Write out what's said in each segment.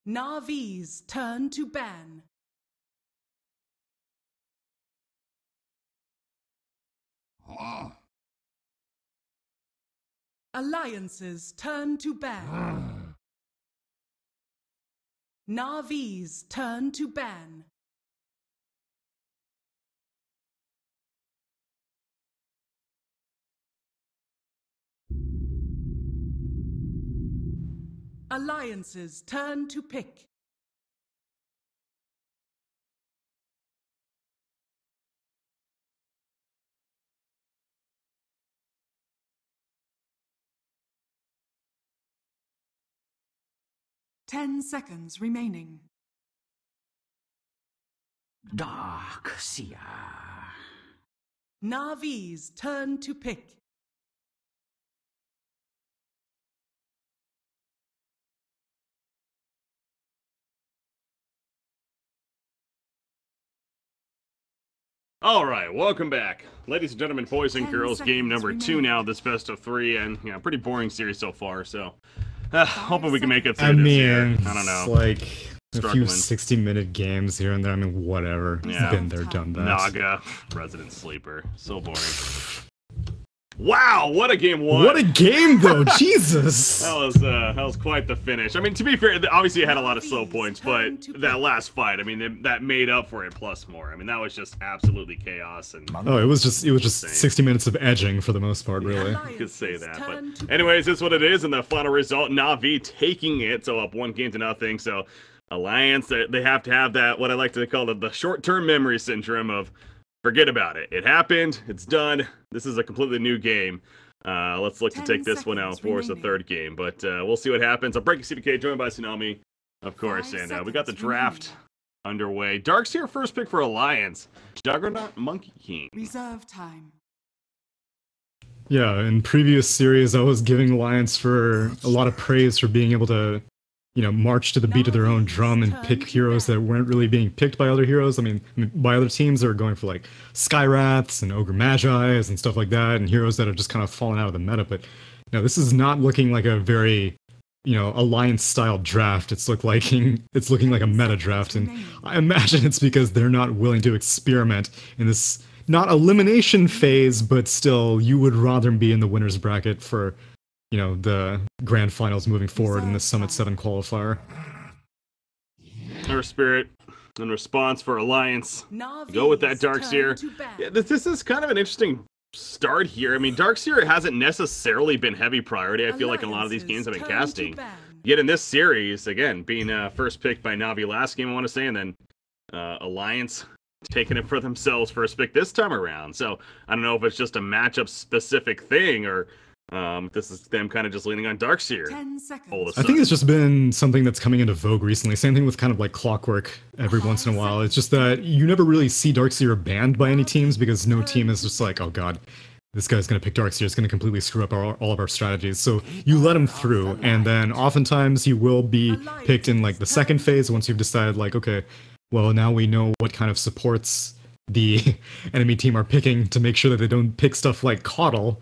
Navi's turn to ban. Alliance's turn to ban. Navi's turn to ban. Alliance's turn to pick. Ten seconds remaining. Dark Seer. Navi's turn to pick. All right, welcome back. Ladies and gentlemen, boys and 10 girls, game number seconds 2 remaining. now, this best of 3, and yeah, pretty boring series so far, so hoping we can make it through I this mean, year. I don't know. it's like a Struggling. few 60-minute games here and there. I mean, whatever. Yeah. Been there, done that. Naga, Resident Sleeper. So boring. Wow, what a game 1. What a game, though! Jesus! That was quite the finish. I mean, to be fair, obviously it had a lot of slow points, but that last fight, I mean, that made up for it plus more. I mean, that was just absolutely chaos. And Oh, it was just insane. 60 minutes of edging for the most part, really. You could say that, but anyways, that's what it is, and the final result, Navi taking it, so up 1-0. So Alliance, they have to have that, what I like to call the short-term memory syndrome of, forget about it. It happened, it's done, this is a completely new game. Let's look to take this one out for us, the third game, but we'll see what happens. I'm Breaking CDK, joined by Tsunami, of course, and we got the draft underway. Darkseer first pick for Alliance, Juggernaut, Monkey King. Reserve time. Yeah, in previous series, I was giving Alliance for a lot of praise for being able to, you know, march to the beat of their own drum and pick heroes that weren't really being picked by other heroes. I mean by other teams that are going for like Skyraths and Ogre Magi's and stuff like that, and heroes that have just kind of fallen out of the meta. But no, this is not looking like a very, you know, Alliance-style draft. It's looking like a meta draft, and I imagine it's because they're not willing to experiment in this, not elimination phase, but still, you would rather be in the winner's bracket for, you know, the grand finals moving forward in the Summit 7 qualifier. Earth Spirit in response for Alliance. Go with that Darkseer. Yeah, this is kind of an interesting start here. I mean, Darkseer hasn't necessarily been heavy priority, I feel like, in a lot of these games I've been casting. Yet in this series, again, being first picked by Navi last game, I want to say, and then Alliance taking it for themselves first pick this time around. So I don't know if it's just a matchup specific thing, or this is them kind of just leaning on Darkseer. I think it's just been something that's coming into vogue recently. Same thing with kind of like Clockwork every once in a while. It's just that you never really see Darkseer banned by any teams because no team is just like, oh god, this guy's going to pick Darkseer, it's going to completely screw up all of our strategies. So you let him through, and then oftentimes he will be picked in like the second phase once you've decided like, okay, well now we know what kind of supports the enemy team are picking to make sure that they don't pick stuff like Coddle.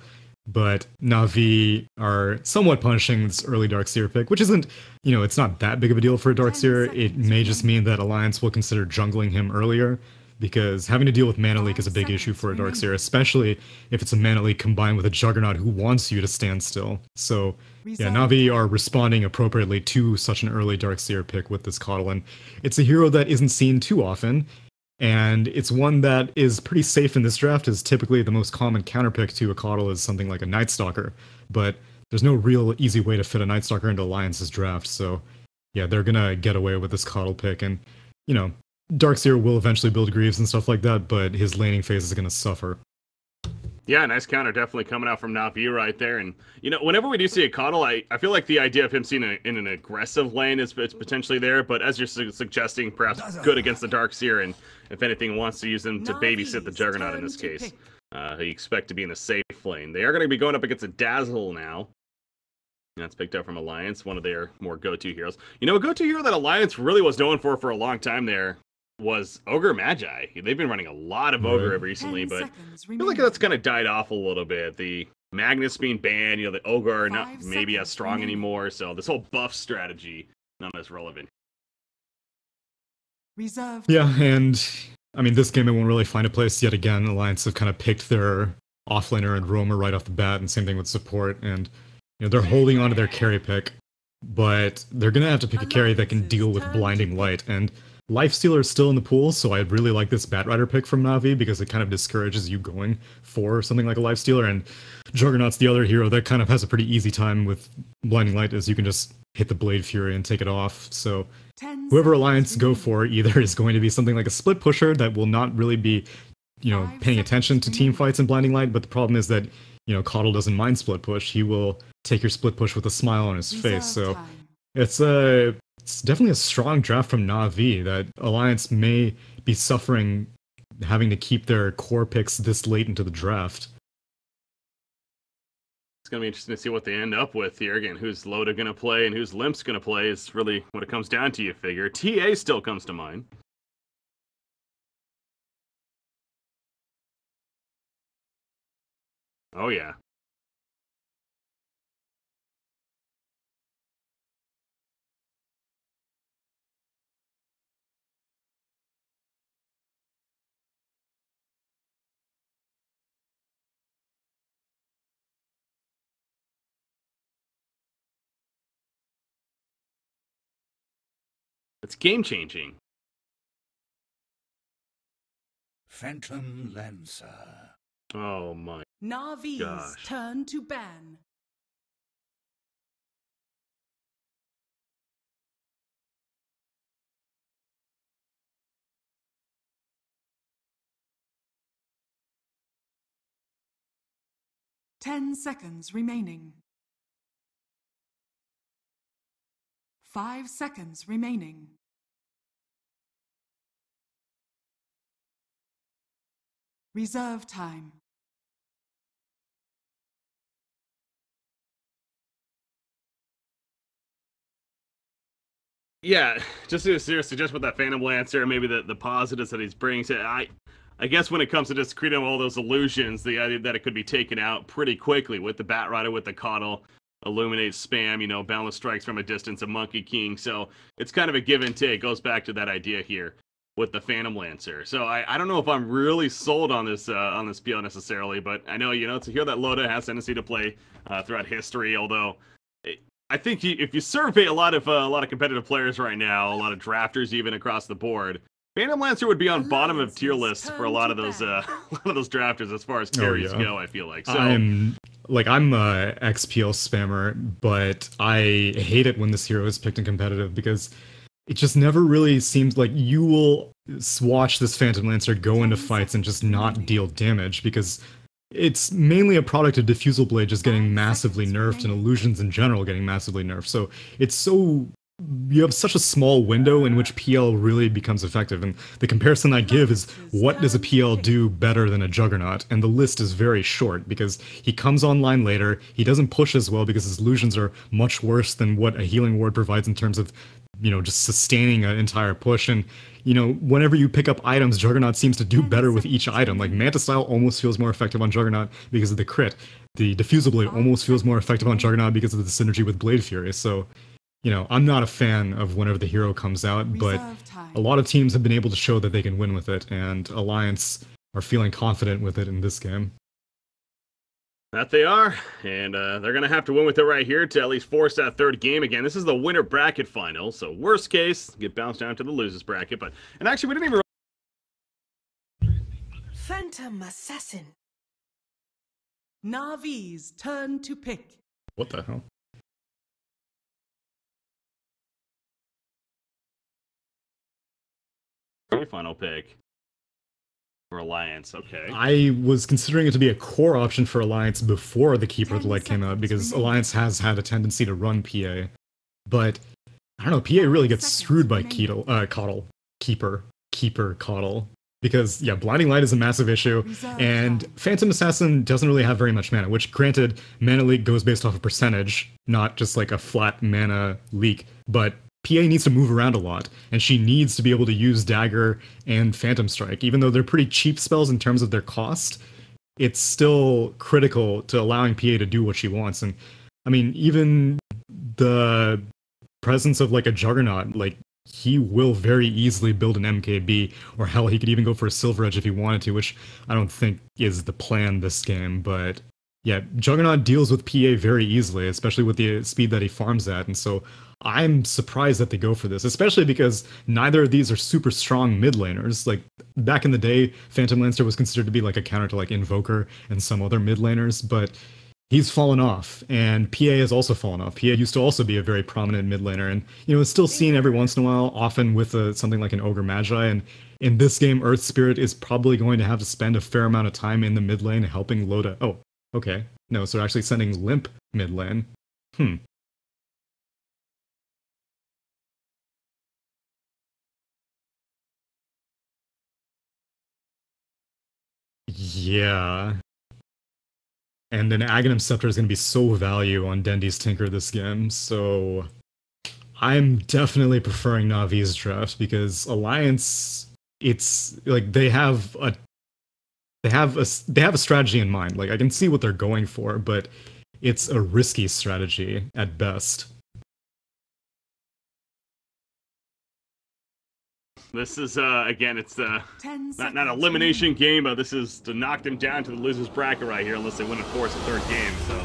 But Navi are somewhat punishing this early Darkseer pick, which isn't, you know, it's not that big of a deal for a Darkseer. It may just mean that Alliance will consider jungling him earlier, because having to deal with mana leak is a big issue for a Darkseer, especially if it's a mana leak combined with a Juggernaut who wants you to stand still. So, yeah, Navi are responding appropriately to such an early Darkseer pick with this Coddle, and it's a hero that isn't seen too often. And it's one that is pretty safe in this draft, as typically the most common counterpick to a Coddle is something like a Night Stalker. But there's no real easy way to fit a Night Stalker into Alliance's draft, so yeah, they're gonna get away with this Coddle pick. And, you know, Darkseer will eventually build Greaves and stuff like that, but his laning phase is gonna suffer. Yeah, nice counter definitely coming out from Navi right there. And, you know, whenever we do see a Coddle, I feel like the idea of him seeing in an aggressive lane is potentially there, but as you're suggesting, perhaps good against the Darkseer, and if anything, wants to use him to babysit the Juggernaut in this case. You expect to be in a safe lane. They are going to be going up against a Dazzle now. That's picked up from Alliance, one of their more go-to heroes. You know, a go-to hero that Alliance really was known for a long time there was Ogre Magi. They've been running a lot of Ogre recently, but I feel like that's kind of died off a little bit. The Magnus being banned, you know, the Ogre are not maybe as strong anymore, so this whole buff strategy, not as relevant Reserved. Yeah, and I mean, this game it won't really find a place yet again. Alliance have kind of picked their offlaner and roamer right off the bat, and same thing with support. And they're holding on to their carry pick, but they're gonna have to pick a carry that can deal with blinding light. And Lifestealer is still in the pool, so I really like this Batrider pick from Na'Vi because it kind of discourages you going for something like a Lifestealer. And Juggernaut's the other hero that kind of has a pretty easy time with blinding light, as you can just hit the Blade Fury and take it off. So whoever Alliance go for either is going to be something like a split pusher that will not really be, paying attention to team fights and blinding light. But the problem is that, Coddle doesn't mind split push. He will take your split push with a smile on his face. So it's definitely a strong draft from Na'Vi that Alliance may be suffering having to keep their core picks this late into the draft. It's going to be interesting to see what they end up with here. Again, who's Loda going to play and who's Limp's going to play is really what it comes down to, you figure. TA still comes to mind. Oh, yeah. It's game-changing. Phantom Lancer. Oh my Na'Vi's gosh. turn to ban. Ten seconds remaining. 5 seconds remaining. Reserve time. Yeah, just to suggest with that Phantom Lancer, maybe the positives that he's bringing. So I guess when it comes to just creating all those illusions, the idea that it could be taken out pretty quickly with the Batrider, with the Coddle, Illuminate spam, boundless strikes from a distance, a Monkey King. So it's kind of a give and take. Goes back to that idea here with the Phantom Lancer. So I don't know if I'm really sold on this PL necessarily, but I know it's a hero that Loda has tendency to play throughout history. Although I think if you survey a lot of competitive players right now, a lot of drafters even across the board, Phantom Lancer would be on bottom of tier lists for a lot of those drafters as far as carries go. I feel like. So I'm a XPL spammer, but I hate it when this hero is picked in competitive because it just never really seems like you will watch this Phantom Lancer go into fights and just not deal damage because it's mainly a product of Diffusal Blade just getting massively nerfed and illusions in general getting massively nerfed. So you have such a small window in which PL really becomes effective. And the comparison I give is, what does a PL do better than a Juggernaut? And the list is very short because he comes online later, he doesn't push as well because his illusions are much worse than what a Healing Ward provides in terms of, just sustaining an entire push. And, whenever you pick up items, Juggernaut seems to do better with each item. Like, Manta Style almost feels more effective on Juggernaut because of the crit. The Diffusal Blade almost feels more effective on Juggernaut because of the synergy with Blade Fury. So, I'm not a fan of whenever the hero comes out, but a lot of teams have been able to show that they can win with it, and Alliance are feeling confident with it in this game. That they are, and they're going to have to win with it right here to at least force that third game. Again, this is the winner bracket final, so worst case, get bounced down to the losers bracket. And actually, we didn't even... Phantom Assassin. Na'Vi's turn to pick. What the hell? Final pick for Alliance. Okay. I was considering it to be a core option for Alliance before the Keeper of the Light came out because Alliance has had a tendency to run PA. But, I don't know, PA really gets screwed by Coddle. Keeper, Coddle. Because, yeah, Blinding Light is a massive issue, and Phantom Assassin doesn't really have very much mana, which, granted, mana leak goes based off a percentage, not just like a flat mana leak, but PA needs to move around a lot, and she needs to be able to use Dagger and Phantom Strike. Even though they're pretty cheap spells in terms of their cost, it's still critical to allowing PA to do what she wants. And, I mean, even the presence of, like, a Juggernaut, like, he will very easily build an MKB, or hell, he could even go for a Silver Edge if he wanted to, which I don't think is the plan this game, but yeah, Juggernaut deals with PA very easily, especially with the speed that he farms at, and so I'm surprised that they go for this, especially because neither of these are super strong mid laners. Like, back in the day, Phantom Lancer was considered to be like a counter to like Invoker and some other mid laners, but he's fallen off, and PA has also fallen off. PA used to also be a very prominent mid laner, and it's still seen every once in a while, often with something like an Ogre Magi. And in this game, Earth Spirit is probably going to have to spend a fair amount of time in the mid lane helping Loda. Oh, okay. No, so they're actually sending Limp mid lane. Yeah. And an Aghanim Scepter is going to be so value on Dendy's Tinker this game, so I'm definitely preferring Navi's draft, because Alliance, it's like they have a strategy in mind. Like, I can see what they're going for, but it's a risky strategy at best. This is, again, it's not an elimination game, but this is to knock them down to the loser's bracket right here, unless they win and force a third game, so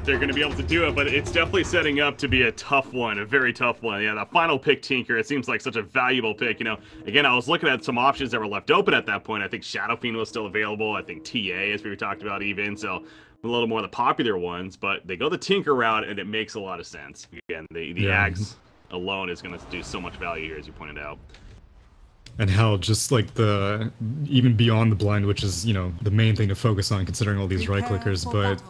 they're going to be able to do it, but it's definitely setting up to be a tough one, a very tough one. Yeah, that final pick, Tinker, it seems like such a valuable pick. Again, I was looking at some options that were left open at that point. I think Shadow Fiend was still available. I think TA, as we talked about, even, so a little more of the popular ones, but they go the Tinker route, and it makes a lot of sense. Again, the Ags alone is going to do so much value here, as you pointed out. And how just like even beyond the blind, which is, the main thing to focus on considering all these right clickers, but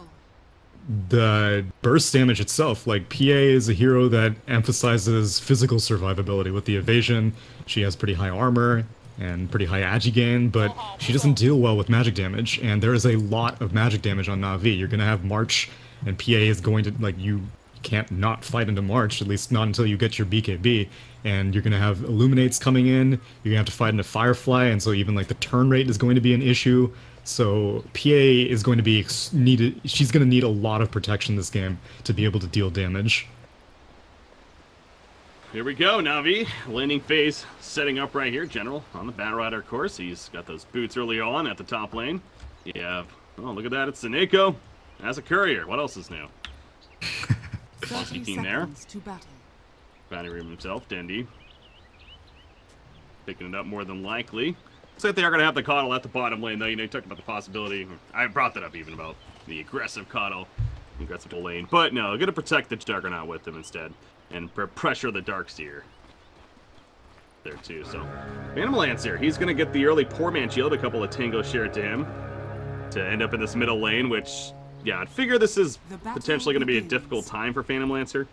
the burst damage itself, like PA is a hero that emphasizes physical survivability with the evasion. She has pretty high armor and pretty high agi gain, but she doesn't deal well with magic damage, and there is a lot of magic damage on Na'Vi. You're going to have March, and PA is going to, like, you can't not fight into March, at least not until you get your BKB, and you're going to have Illuminates coming in, you're going to have to fight into Firefly, and so even like the turn rate is going to be an issue. So PA is going to be needed, she's going to need a lot of protection this game to be able to deal damage. Here we go, Na'Vi. Landing phase setting up right here. General on the Battle Rider course. He's got those boots early on at the top lane. You have, oh, look at that, it's Seneko as a courier. What else is new? Monkey King there. Bounty Room himself, Dendy. Picking it up more than likely. Looks like they are going to have the Coddle at the bottom lane, though. You talked about the possibility. I brought that up even about the aggressive Coddle, aggressive lane. But no, going to protect the Juggernaut with them instead. And pressure the Darkseer there, too. So, Phantom Lancer, he's going to get the early Poor Man Shield. A couple of Tango shared to him to end up in this middle lane, which, yeah, I'd figure this is potentially going to be a difficult time for Phantom Lancer.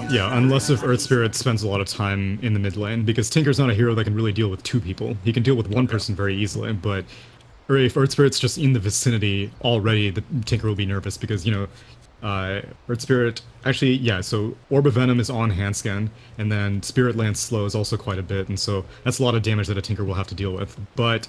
Yeah, unless if Earth Spirit spends a lot of time in the mid lane, because Tinker's not a hero that can really deal with two people. He can deal with one person very easily, but if Earth Spirit's just in the vicinity already, the Tinker will be nervous because, Earth Spirit, actually, yeah, so Orb of Venom is on Handscan, and then Spirit Lance slows also quite a bit, and so that's a lot of damage that a Tinker will have to deal with. But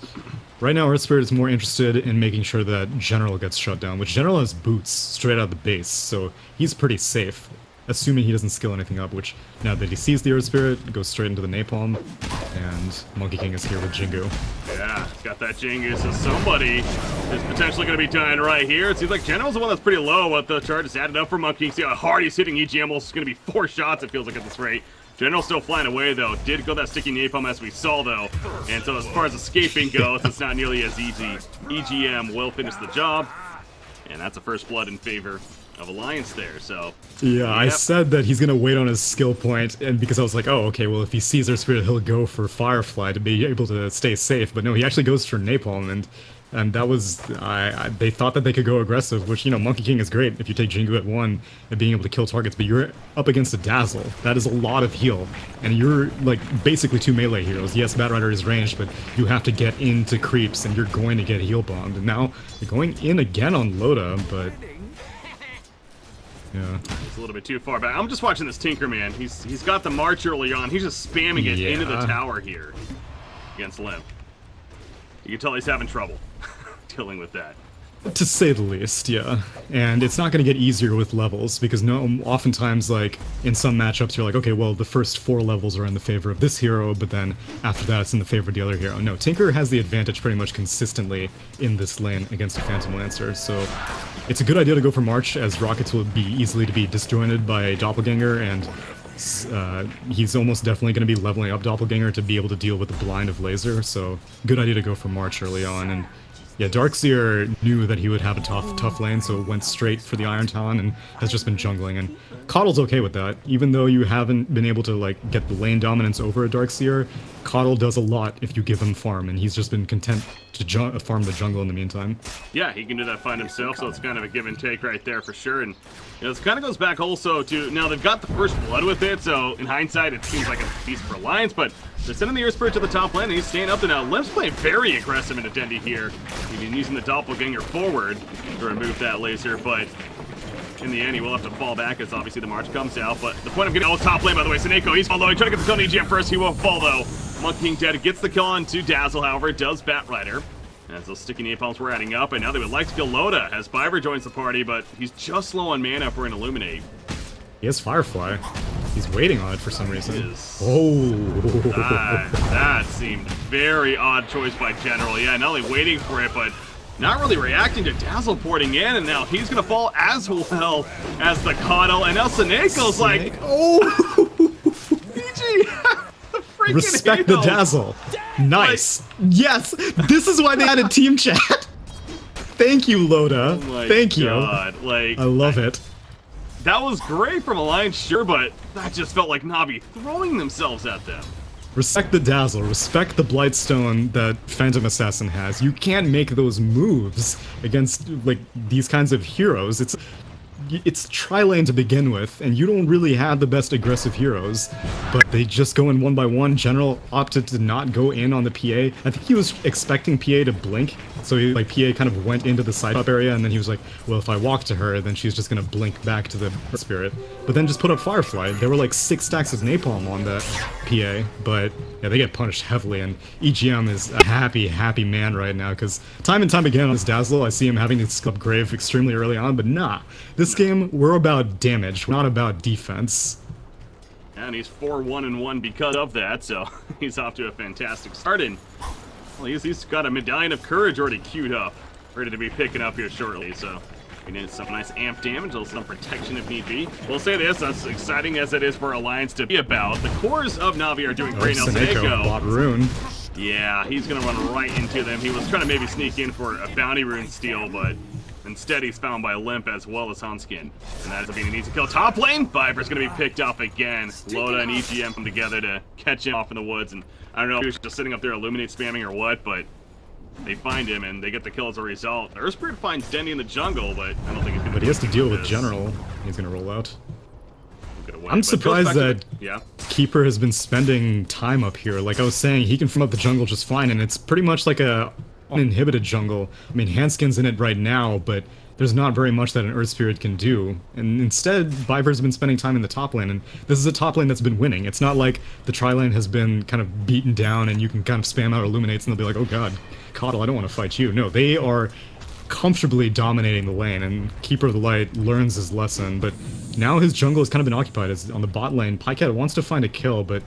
right now, Earth Spirit is more interested in making sure that General gets shut down, which General has boots straight out of the base, so he's pretty safe, assuming he doesn't skill anything up, which, now that he sees the Earth Spirit, it goes straight into the Napalm, and Monkey King is here with Jingu. Yeah, he's got that Jingu, so somebody is potentially going to be dying right here. It seems like General's the one that's pretty low, but the charge is added up for Monkey King. See how hard he's hitting EG, almost going to be 4 shots, it feels like, at this rate. General's still flying away, though. Did go that sticky napalm, as we saw, though. And so as far as escaping goes, it's not nearly as easy. EGM will finish the job, and that's a first blood in favor of Alliance there, so... Yeah, I said that he's gonna wait on his skill point, and because I was like, oh, okay, well, if he sees Earth Spirit, he'll go for Firefly to be able to stay safe, but no, he actually goes for Napalm, and that was... they thought that they could go aggressive, which, Monkey King is great if you take Jingu at 1 and being able to kill targets, but you're up against a Dazzle. That is a lot of heal, and you're, like, basically 2 melee heroes. Yes, Batrider is ranged, but you have to get into creeps, and you're going to get heal bombed, and now you're going in again on Loda, but... Yeah. It's a little bit too far back. I'm just watching this Tinker, man. He's got the March early on. He's just spamming it into the tower here against Limp. You can tell he's having trouble dealing with that. To say the least, yeah. And it's not going to get easier with levels, because oftentimes, like, in some matchups, you're like, okay, well, the first 4 levels are in the favor of this hero, but then after that, it's in the favor of the other hero. No, Tinker has the advantage pretty much consistently in this lane against a Phantom Lancer, so it's a good idea to go for March, as Rockets will be easily to be disjointed by a Doppelganger, and he's almost definitely going to be leveling up Doppelganger to be able to deal with the blind of Laser, so good idea to go for March early on. And yeah, Darkseer knew that he would have a tough lane, so went straight for the Iron Talon and has just been jungling. And Coddle's okay with that. Even though you haven't been able to like get the lane dominance over a Darkseer, Coddle does a lot if you give him farm, and he's just been content to farm the jungle in the meantime. Yeah, he can do that fine himself, so it's kind of a give and take right there for sure. And you know, this kind of goes back also to, now they've got the first blood with it, so in hindsight it seems like a piece for Alliance, but they're sending the Earth Spirit to the top lane, and he's staying up there now. Limp's playing very aggressive into Dendi here. He's been using the Doppelganger forward to remove that laser, but in the end, he will have to fall back as obviously the March comes out. But the point of getting top lane, by the way, Seneko, he's following, trying to get the kill on EGM first. He won't fall, though. Monkey King dead, gets the kill on to Dazzle, however, does Batrider. As those sticky napalms were adding up, and now they would like to kill Loda as Fiverr joins the party, but he's just low on mana for an Illuminate. He has Firefly. He's waiting on it for some reason. Oh. That seemed very odd choice by General. Yeah, not only waiting for it, but not really reacting to Dazzle porting in, and now he's gonna fall as well as the Coddle, and now Seneco's like, oh! PG! The respect the Dazzle. Nice. Like, yes, this is why they added team chat. Thank you, Loda. Oh Thank you. Like, I love it. That was great from Alliance, sure, but that just felt like Navi throwing themselves at them. Respect the Dazzle, respect the Blightstone that Phantom Assassin has. You can't make those moves against, like, these kinds of heroes. It's tri-lane to begin with, and you don't really have the best aggressive heroes, but they just go in one by one. General opted to not go in on the PA. I think he was expecting PA to blink, so he, like, PA kind of went into the side up area, and then he was like, well, if I walk to her, then she's just gonna blink back to the Spirit. But then just put up Firefly. There were like 6 stacks of napalm on that PA, but yeah, they get punished heavily, and EGM is a happy man right now, because time and time again on this Dazzle, I see him having to skill up Grave extremely early on, but nah. This game, we're about damage, we're not about defense. And he's 4-1-1 because of that, so he's off to a fantastic start, and well, he's got a Medallion of Courage already queued up, ready to be picking up here shortly, so we need some nice amp damage, also some protection if need be. We'll say this, as exciting as it is for Alliance to be about, the cores of Navi are doing great now. Seneko bought Rune. Yeah, he's gonna run right into them. He was trying to maybe sneak in for a bounty rune steal, but instead he's found by Limp as well as Hanskin. And that ends up being an easy kill. Top lane, Viper's gonna be picked up again. Loda and EGM come together to catch him off in the woods, and I don't know if he was just sitting up there Illuminate spamming or what, but they find him and they get the kill as a result. Earth Spirit finds Dendi in the jungle, but I don't think he's gonna. But he has to deal with General. He's gonna roll out. Win, I'm surprised that yeah. Keeper has been spending time up here. Like I was saying, he can farm up the jungle just fine, and it's pretty much like a uninhibited jungle. I mean, Hanskin's in it right now, but there's not very much that an Earth Spirit can do. And instead, Viper's been spending time in the top lane, and this is a top lane that's been winning. It's not like the tri-lane has been kind of beaten down and you can kind of spam out Illuminates and they'll be like, oh god, Coddle, I don't want to fight you. No, they are comfortably dominating the lane, and Keeper of the Light learns his lesson, but now his jungle has kind of been occupied. As on the bot lane, Pycat wants to find a kill, but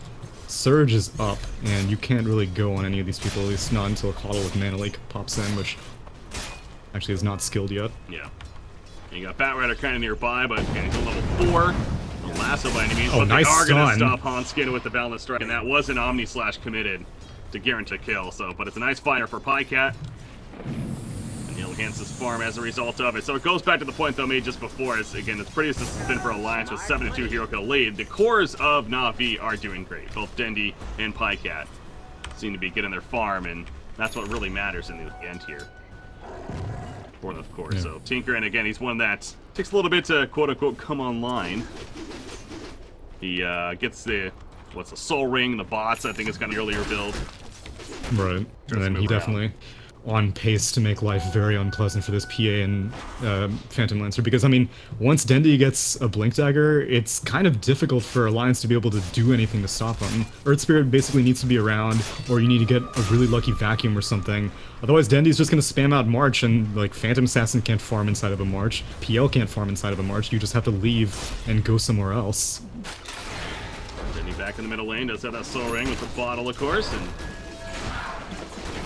Surge is up, and you can't really go on any of these people, at least not until Coddle with Mana Leak pops in, which actually is not skilled yet. Yeah. And you got Batrider kind of nearby, but getting to level 4. No lasso by any means, but nice they are going to stun. stop Hanskin with the Boundless Strike, and that was an Omni Slash committed to guarantee kill, so, but it's a nice fighter for Pycat. And he'll enhance his farm as a result of it. So it goes back to the point though made just before, is again, it's pretty consistent for Alliance with 7-2 hero kill lead. The cores of Na'Vi are doing great. Both Dendi and Pycat seem to be getting their farm, and that's what really matters in the end here. For them, of course. Yeah. So Tinker, and again, he's one that takes a little bit to quote-unquote come online. He gets the, Soul Ring, the bots, I think it's kind of earlier build. Right, and then he definitely on pace to make life very unpleasant for this PA and Phantom Lancer, because, I mean, once Dendi gets a Blink Dagger, it's kind of difficult for Alliance to be able to do anything to stop him. Earth Spirit basically needs to be around, or you need to get a really lucky vacuum or something. Otherwise, Dendi's just going to spam out March, and, like, Phantom Assassin can't farm inside of a March, PL can't farm inside of a March, you just have to leave and go somewhere else. Dendi back in the middle lane, does have that Soul Ring with the bottle, of course, and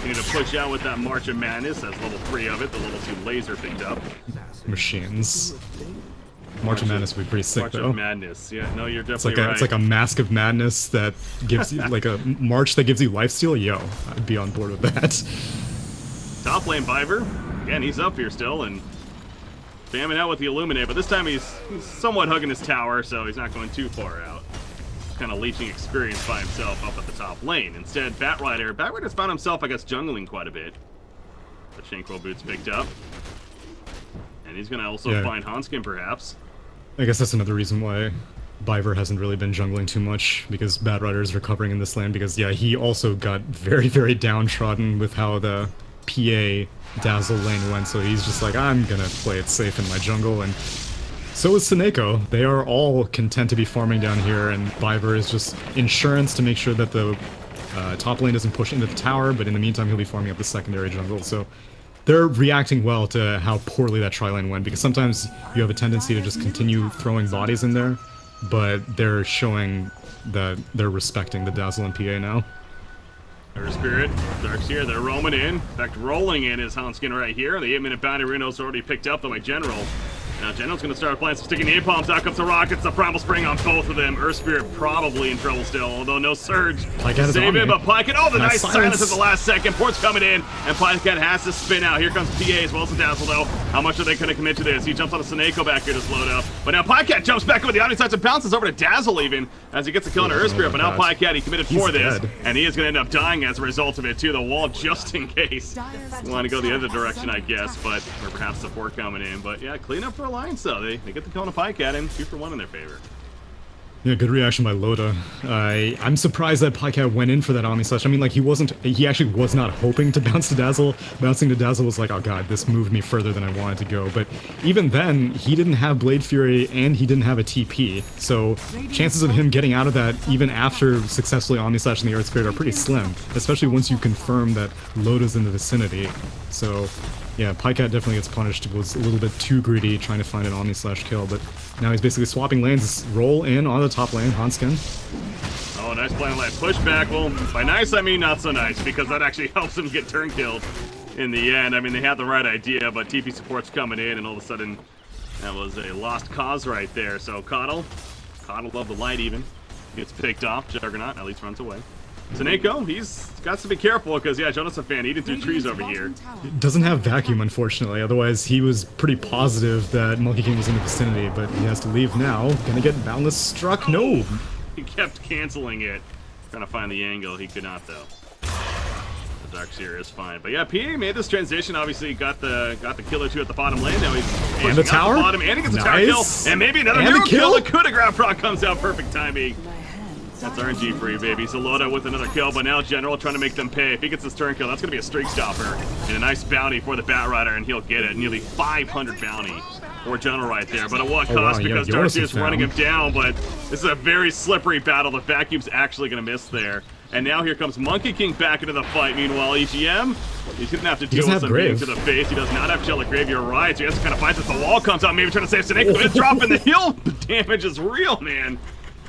you need to push out with that March of Madness. That's level 3 of it. The level 2 laser picked up. Machines. March of Madness would be pretty sick, though. March of Madness. Yeah, no, you're definitely right. It's like a Mask of Madness that gives you, like a March that gives you lifesteal. Yo, I'd be on board with that. Top lane Viver. Again, he's up here still and spamming out with the Illuminate, but this time he's somewhat hugging his tower, so he's not going too far out. Kind of leeching experience by himself up at the top lane. Instead, Batrider's found himself, I guess, jungling quite a bit. The Shankwell boots picked up. And he's going to also find Hanskin, perhaps. I guess that's another reason why Viver hasn't really been jungling too much, because Batrider is recovering in this lane, because, yeah, he also got very, very downtrodden with how the PA Dazzle lane went, so he's just like, I'm gonna play it safe in my jungle, and so is Seneko. They are all content to be farming down here, and Viver is just insurance to make sure that the top lane doesn't push into the tower, but in the meantime he'll be farming up the secondary jungle, so they're reacting well to how poorly that tri-lane went, because sometimes you have a tendency to just continue throwing bodies in there, but they're showing that they're respecting the Dazzle and PA now. Earth Spirit, Darkseer, they're roaming in. In fact, rolling in is Hanskin right here. The 8-minute bounty Reno's already picked up, though, by General. Now General's going to start applying some sticky napalms. Out comes the rockets, the Primal Spring on both of them. Earth Spirit probably in trouble still, although no Surge to save him. But Pycat, oh, the nice silence at the last second. Port's coming in, and Pycat has to spin out. Here comes PA as well as the Dazzle, though. How much are they going to commit to this? He jumps on a Seneko back here to slow down. But now Pycat jumps back with the Omniscience and bounces over to Dazzle even, as he gets a kill on Earth Spirit. But now Pycat, he committed for this, and he is going to end up dying as a result of it, to the wall, just in case. You want to go the other direction, I guess, but or perhaps support coming in. But yeah, clean up for Alliance, though. They get the kill on a Pycat and 2-for-1 in their favor. Yeah, good reaction by Loda. I'm surprised that Pycat went in for that Omni Slash. I mean, like, he actually was not hoping to bounce to Dazzle. Bouncing to Dazzle was like, oh god, this moved me further than I wanted to go. But even then, he didn't have Blade Fury and he didn't have a TP. So chances of him getting out of that, even after successfully Omni Slashing the Earth Spirit, are pretty slim. Especially once you confirm that Loda's in the vicinity. So yeah, Pycat definitely gets punished. Was a little bit too greedy trying to find an Omni Slash kill, but now he's basically swapping lanes. Roll in on the top lane, Hanskin. Oh, nice play on that pushback. Well, by nice, I mean not so nice, because that actually helps him get turn killed in the end. I mean, they had the right idea, but TP support's coming in, and all of a sudden, that was a lost cause right there. So Coddle of the light even, gets picked off. Juggernaut at least runs away. Seneko, he's got to be careful, because, yeah, Jonas a fan eating through trees over here. Doesn't have vacuum, unfortunately. Otherwise, he was pretty positive that Monkey King was in the vicinity, but he has to leave now. Gonna get Boundless struck? No! He kept canceling it. Trying to find the angle. He could not, though. The Darkseer is fine. But yeah, PA made this transition. Obviously, got the kill or two at the bottom lane. Now he's and the tower? The bottom, and he gets a tower kill. And maybe another hero kill. The coup de grace proc comes out. Perfect timing. That's RNG free, baby. So Loda with another kill, but now General trying to make them pay. If he gets this turn kill, that's going to be a streak stopper. And a nice bounty for the Batrider, and he'll get it. Nearly 500 bounty for General right there. But at what cost? Because Darkseer is running him down, but this is a very slippery battle. The vacuum's actually going to miss there. And now here comes Monkey King back into the fight. Meanwhile, EGM, he's going to have to deal with some beating to the face. He does not have Jellic Grave, you're right. So he has to kind of fight as the wall comes out, maybe trying to save Seneko. But it's dropping the hill. The damage is real, man.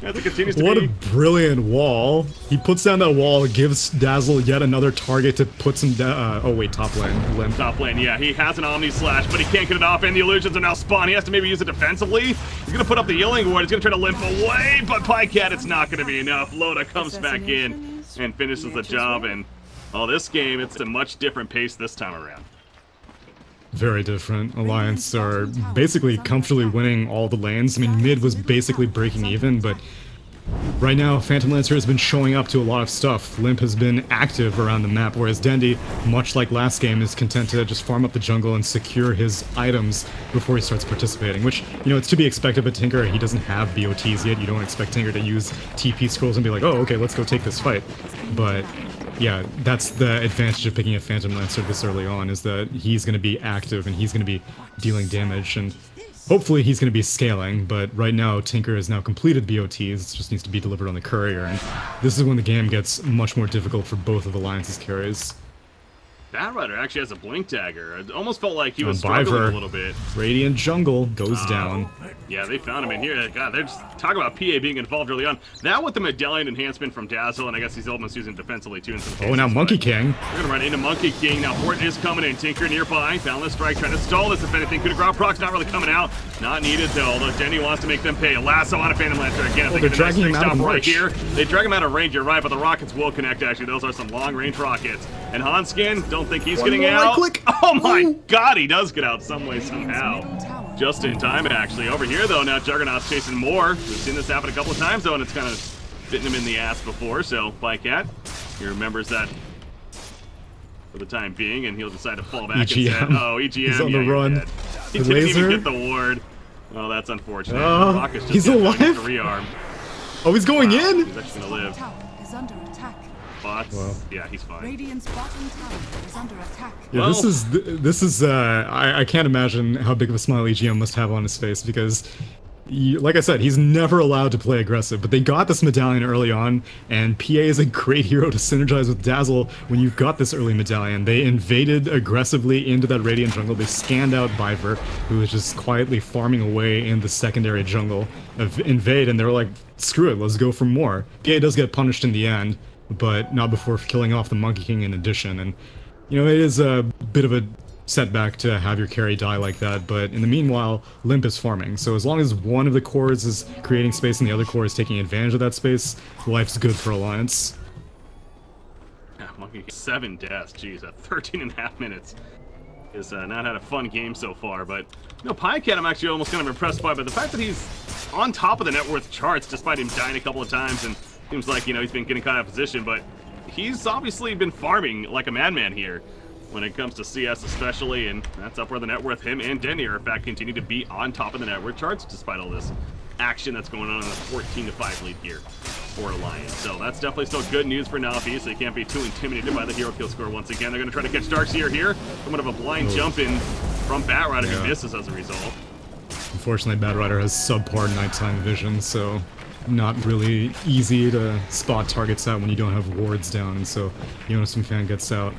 As it continues to what a brilliant wall. He puts down that wall, gives Dazzle yet another target to put some oh wait, top lane. Limp. Top lane, yeah. He has an Omni Slash, but he can't get it off, and the illusions are now spawned. He has to maybe use it defensively. He's gonna put up the Healing Ward. He's gonna try to limp away, but Pycat, it's not gonna be enough. Loda comes back in and finishes the job, and this game, it's a much different pace this time around. Very different. Alliance are basically comfortably winning all the lanes. I mean, mid was basically breaking even, but right now, Phantom Lancer has been showing up to a lot of stuff. Limp has been active around the map, whereas Dendi, much like last game, is content to just farm up the jungle and secure his items before he starts participating, which, you know, it's to be expected, but Tinker, he doesn't have BOTs yet. You don't expect Tinker to use TP scrolls and be like, oh, okay, let's go take this fight. But yeah, that's the advantage of picking a Phantom Lancer this early on, is that he's going to be active and he's going to be dealing damage, and hopefully he's going to be scaling, but right now Tinker has now completed BOTs, it just needs to be delivered on the courier, and this is when the game gets much more difficult for both of Alliance's carries. Batrider actually has a Blink Dagger. It almost felt like he was struggling a little bit. Radiant Jungle goes down. Yeah, they found him in here. God, they're just talking about PA being involved early on. Now with the Medallion enhancement from Dazzle, and I guess he's almost using defensively too in some cases. Oh, now Monkey King. We're going to run into Monkey King. Now Fort is coming in. Tinker nearby. Boundless Strike trying to stall this if anything. Coup de grace proc's not really coming out. Not needed though, although Denny wants to make them pay. A lasso on a Phantom Lancer again. I think it's a nice three stop right here. They drag him out of range, you're right, but the rockets will connect actually. Those are some long range rockets. And Hanskin, don't think he's getting out. Click. Oh my god, he does get out some way somehow. Just in time actually. Over here though, now Juggernaut's chasing more. We've seen this happen a couple of times though, and it's kind of bitten him in the ass before, so Bycat, he remembers that for the time being, and he'll decide to fall back and say, oh, EGM, he's on the run. He didn't even get the ward. Oh, that's unfortunate. Rocket's just he's alive? Rearm. Oh, he's going in? He's actually gonna live. Bots. Well. Yeah, he's fine. Radiant's bottom tower is under attack. Yeah, this is I can't imagine how big of a smile EGM must have on his face, because like I said, he's never allowed to play aggressive, but they got this medallion early on, and PA is a great hero to synergize with Dazzle when you've got this early medallion. They invaded aggressively into that Radiant jungle. They scanned out Viper, who was just quietly farming away in the secondary jungle of Invade, and they were like, screw it, let's go for more. PA does get punished in the end, but not before killing off the Monkey King in addition, and you know, it is a bit of a setback to have your carry die like that, but in the meanwhile, Limp is farming, so as long as one of the cores is creating space and the other core is taking advantage of that space, life's good for Alliance. Yeah, Monkey 7 deaths, jeez, at 13.5 minutes. Has not had a fun game so far, but you know, Pycat I'm actually almost kind of impressed by, but the fact that he's on top of the net worth charts despite him dying a couple of times, and seems like, you know, he's been getting kind of position, but he's obviously been farming like a madman here when it comes to CS especially, and that's up where the net worth him and Denny are in fact continue to be on top of the net worth charts despite all this action that's going on in the 14-5 lead here for Alliance. So that's definitely still good news for Navi, so you can't be too intimidated by the hero kill score once again. They're going to try to catch Darkseer here. Somewhat of a blind jump in from Batrider, who misses as a result. Unfortunately, Batrider has subpar nighttime vision, so not really easy to spot targets out when you don't have wards down, so Yonasun fan gets out.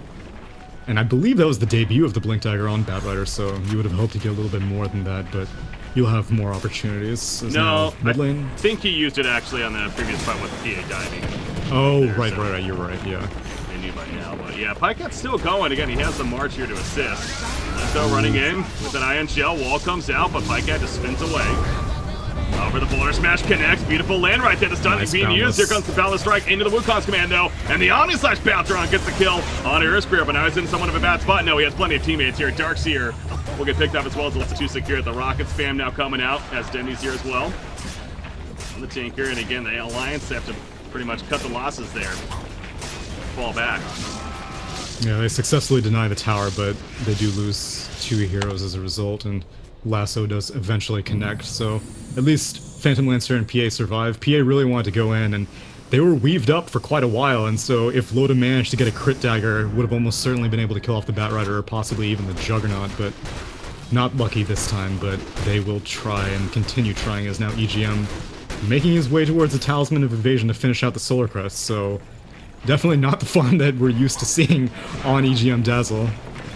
And I believe that was the debut of the Blink Dagger on Batrider, so you would have hoped to get a little bit more than that, but you'll have more opportunities. No, I think he used it actually on the previous fight with the PA diving. Oh, there, right, you're right, yeah. I knew by now, but yeah, Pycat's still going. Again, he has the march here to assist. So running in with an Iron Shell, wall comes out, but Pycat just spins away. Over the Polar Smash connects. Beautiful land right there. The stun is being used. Here comes the Boundless Strike into the Wukong's commando. And the Omni Slash Baltron gets the kill on Erispear, but now he's in somewhat of a bad spot. No, he has plenty of teammates here. Darkseer will get picked up as well as the 2 secure. The Rocket spam now coming out as Denny's here as well. On the Tinker, and again, the Alliance have to pretty much cut the losses there. Fall back. Yeah, they successfully deny the tower, but they do lose 2 heroes as a result, and Lasso does eventually connect, so at least Phantom Lancer and PA survive. PA really wanted to go in, and they were weaved up for quite a while, and so if Loda managed to get a crit dagger, would have almost certainly been able to kill off the Batrider or possibly even the Juggernaut, but not lucky this time, but they will try and continue trying as now EGM making his way towards the Talisman of Evasion to finish out the Solar Crest, so definitely not the fun that we're used to seeing on EGM Dazzle.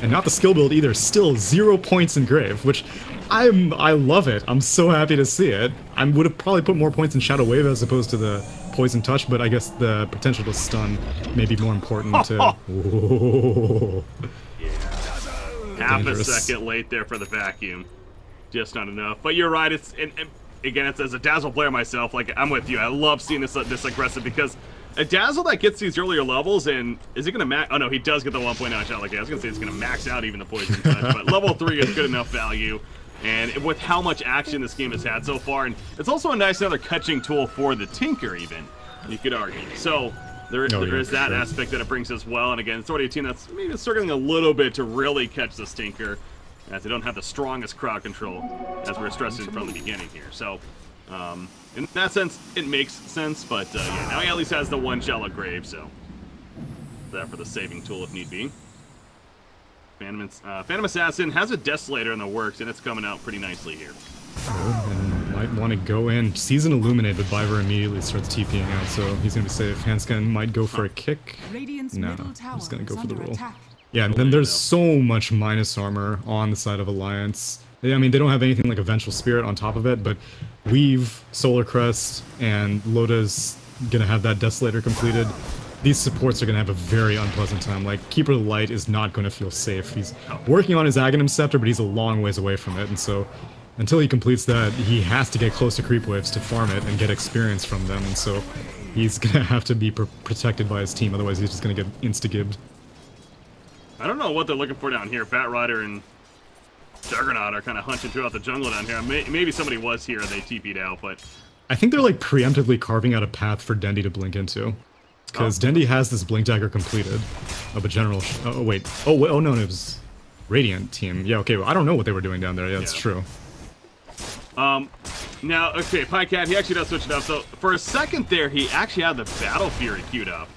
And not the skill build either, still 0 points in Grave, which I love it. I'm so happy to see it. I would have probably put more points in Shadow Wave as opposed to the Poison Touch, but I guess the potential to stun may be more important to... Whoa. Yeah. Half a second late there for the vacuum. Just not enough. But you're right, it's and again, it's as a Dazzle player myself, like, I'm with you. I love seeing this aggressive because a Dazzle that gets these earlier levels, and is he going to max? Oh no, he does get the 1.9 shot. Like, I was going to say it's going to max out even the Poison Touch, but level 3 is good enough value. And with how much action this game has had so far, and it's also a nice another catching tool for the Tinker, even, you could argue. So there is that aspect that it brings as well. And again, it's already a team that's maybe struggling a little bit to really catch this Tinker, as they don't have the strongest crowd control, as we were stressing from the beginning here. So in that sense, it makes sense, but yeah, now he at least has the 1 shell of Grave, so that for the saving tool if need be. Phantom Assassin has a Desolator in the works, and it's coming out pretty nicely here. And might want to go in. Season Illuminate, but Biver immediately starts TPing out, so he's going to be safe. Handscan might go for a kick. No, I'm just going to go for the roll. Yeah, and then there's so much minus armor on the side of Alliance. I mean, they don't have anything like a Vengeful Spirit on top of it, but Weave, Solar Crest, and Loda's going to have that Desolator completed. These supports are going to have a very unpleasant time. Like, Keeper of the Light is not going to feel safe. He's working on his Aghanim Scepter, but he's a long ways away from it, and so until he completes that, he has to get close to creep waves to farm it and get experience from them, and so he's going to have to be protected by his team, otherwise he's just going to get insta-gibbed. I don't know what they're looking for down here. Fat Rider and Juggernaut are kind of hunting throughout the jungle down here. Maybe somebody was here and they TP'd out, but I think they're like preemptively carving out a path for Dendi to blink into. Because Dendi has this Blink Dagger completed. Oh, but General... oh, wait. Oh, no, it was Radiant team. Yeah, okay, well, I don't know what they were doing down there. Yeah, that's true. Now, okay, Pycat, he actually does switch it up. So, for a second there, he actually had the Battle Fury queued up.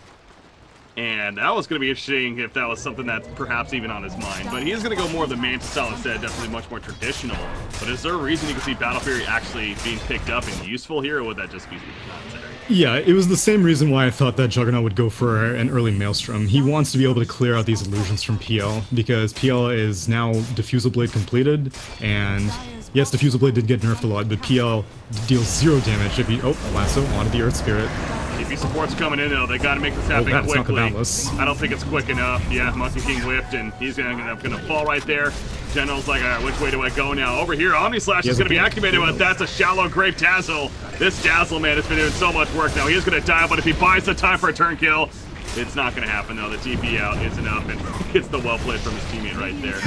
And that was going to be interesting if that was something that's perhaps even on his mind. But he is going to go more of the Mantis style instead, definitely much more traditional. But is there a reason you can see Battle Fury actually being picked up and useful here, or would that just be necessary? Yeah, it was the same reason why I thought that Juggernaut would go for an early Maelstrom. He wants to be able to clear out these illusions from PL, because PL is now Diffusal Blade completed, and yes, Diffusal Blade did get nerfed a lot, but PL deals 0 damage if you... oh, Lasso onto the Earth Spirit. TP support's coming in though, they gotta make this happen quickly. I don't think it's quick enough. Yeah, Monkey King whiffed and he's gonna fall right there. General's like, alright, which way do I go now? Over here, Omni Slash is gonna be activated, but that's a shallow Grape Dazzle. This Dazzle, man, has been doing so much work now. He is gonna die, but if he buys the time for a turn kill, it's not gonna happen though. The TP out is enough and gets the well played from his teammate right there.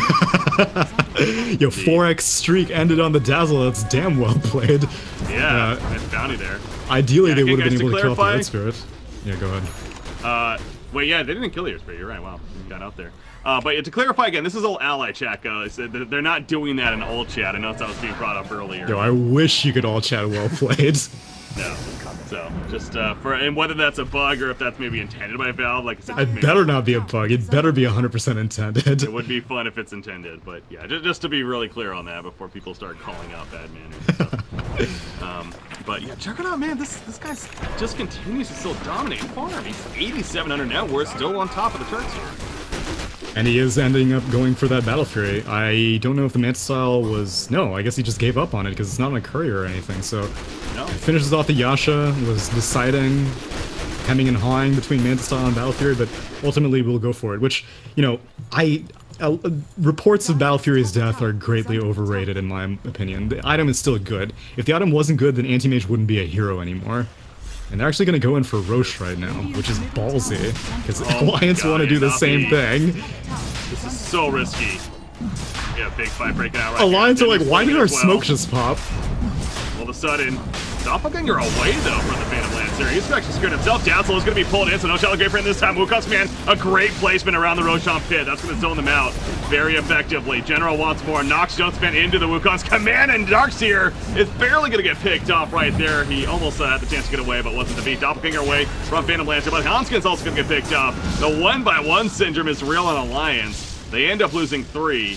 Yo, 4x streak ended on the Dazzle. That's damn well played. Yeah, nice bounty there. Ideally, they would have been able to kill off the Earth Spirit. Yeah, go ahead. Wait, yeah, they didn't kill the Earth Spirit. You're right. Wow, got out there. But to clarify again, this is all ally chat, guys. They're not doing that in old chat. I know that was being brought up earlier. Yo, I wish you could all chat well played. No. So, just and whether that's a bug or if that's maybe intended by Valve, like I said, it better not be a bug. It better be 100% intended. It would be fun if it's intended, but yeah, just to be really clear on that before people start calling out bad manners. But yeah, Juggernaut, man, this guy just continues to still dominate farm. He's 8,700 now. We're still on top of the charts here. And he is ending up going for that Battle Fury. I don't know if the Mantis style was... no, I guess he just gave up on it because it's not on a courier or anything, so... no. Finishes off the Yasha, was deciding, hemming and hawing between Mantis style and Battle Fury, but ultimately we'll go for it, which, you know, reports of Battle Fury's death are greatly overrated in my opinion. The item is still good. If the item wasn't good, then Anti-Mage wouldn't be a hero anymore. And they're actually going to go in for Roche right now, which is ballsy, because Alliance want to do the same thing. This is so risky. Yeah, big fight breaking out right Alliance here. are like, why did our smoke just pop? All of a sudden, Doppelganger away though from the Phantom Lancer. He's actually scared himself. Dazzle is going to be pulled in, so no Shallow Grave Friend this time. Wukong's man, a great placement around the Roshan pit. That's going to zone them out very effectively. General wants more. Nox jumps man into the Wukong's command, and Darkseer is barely going to get picked off right there. He almost had the chance to get away, but wasn't to beat. Doppelganger away from Phantom Lancer, but Hanskin's also going to get picked up. The 1-by-1 syndrome is real on Alliance. They end up losing 3.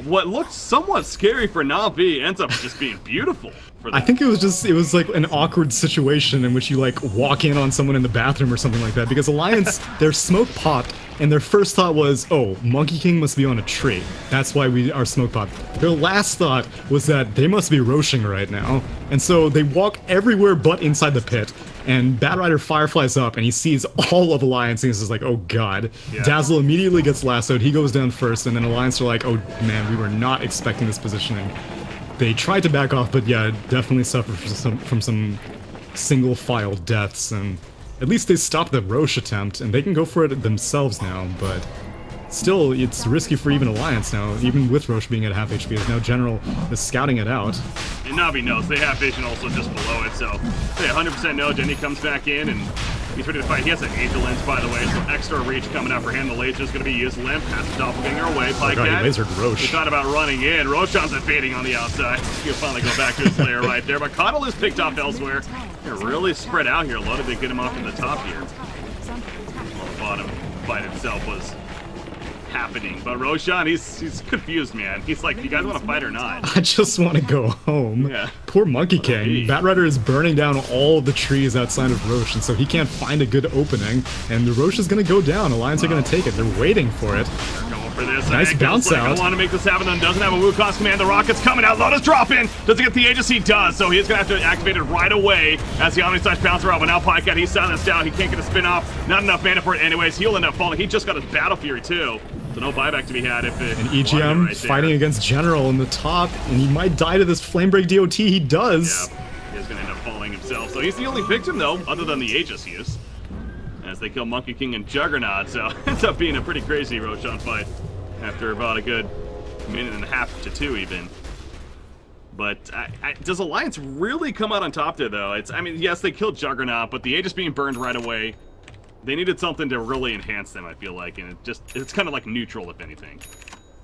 What looked somewhat scary for Na'Vi ends up just being beautiful. I think it was like an awkward situation in which you like walk in on someone in the bathroom or something like that, because Alliance, their smoke popped and their first thought was, oh, Monkey King must be on a tree. That's why our smoke popped. Their last thought was that they must be roshing right now. And so they walk everywhere but inside the pit. And Bat Rider fireflies up and he sees all of Alliance and he's just like, oh god. Yeah. Dazzle immediately gets lassoed, he goes down first, and then Alliance are like, oh man, we were not expecting this positioning. They tried to back off, but yeah, definitely suffered from some single file deaths, and at least they stopped the Roche attempt, and they can go for it themselves now, but still, it's risky for even Alliance now, even with Roche being at half HP, as now General is scouting it out. And Na'Vi knows, they have vision also just below it, so they 100% know. Denny comes back in, and he's ready to fight. He has an Angel Lens, by the way, so extra reach coming out for him. The laser is going to be used. Limp has the Doppelganger away. Pycat, he lasered Roche. He thought about running in. Roshan's evading on the outside. He'll finally go back to his lair right there, but Coddle is picked off elsewhere. They're really spread out here. Loaded, they get him off from the top here. On the bottom. fight itself was happening. But Roshan, he's confused, man. He's like, you guys want to fight or not? I just want to go home. Yeah. Poor Monkey King. Batrider is burning down all the trees outside of Roche, and so he can't find a good opening. And the Roche is going to go down. Alliance are going to take it. They're waiting for it. Going for this. Nice bounce out. I want to make this happen, then doesn't have a Wukong's command. The rocket's coming out. Lotus dropping. Doesn't get the Aegis. He does, so he's going to have to activate it right away as the Omni-Slash bouncer out. But now Pycat, he's silenced out. He can't get a spin off. Not enough mana for it anyways. He'll end up falling. He just got his Battle Fury too. So no buyback to be had if it... And EGM right fighting against General in the top, and he might die to this Flamebreak DOT. He does. Yeah, he's going to end up falling himself. So he's the only victim, though, other than the Aegis use, as they kill Monkey King and Juggernaut. So it ends up being a pretty crazy Roshan fight after about a good minute and a half to 2 even. But does Alliance really come out on top there, though? I mean, yes, they killed Juggernaut, but the Aegis being burned right away, they needed something to really enhance them, I feel like, and it's kind of like neutral, if anything.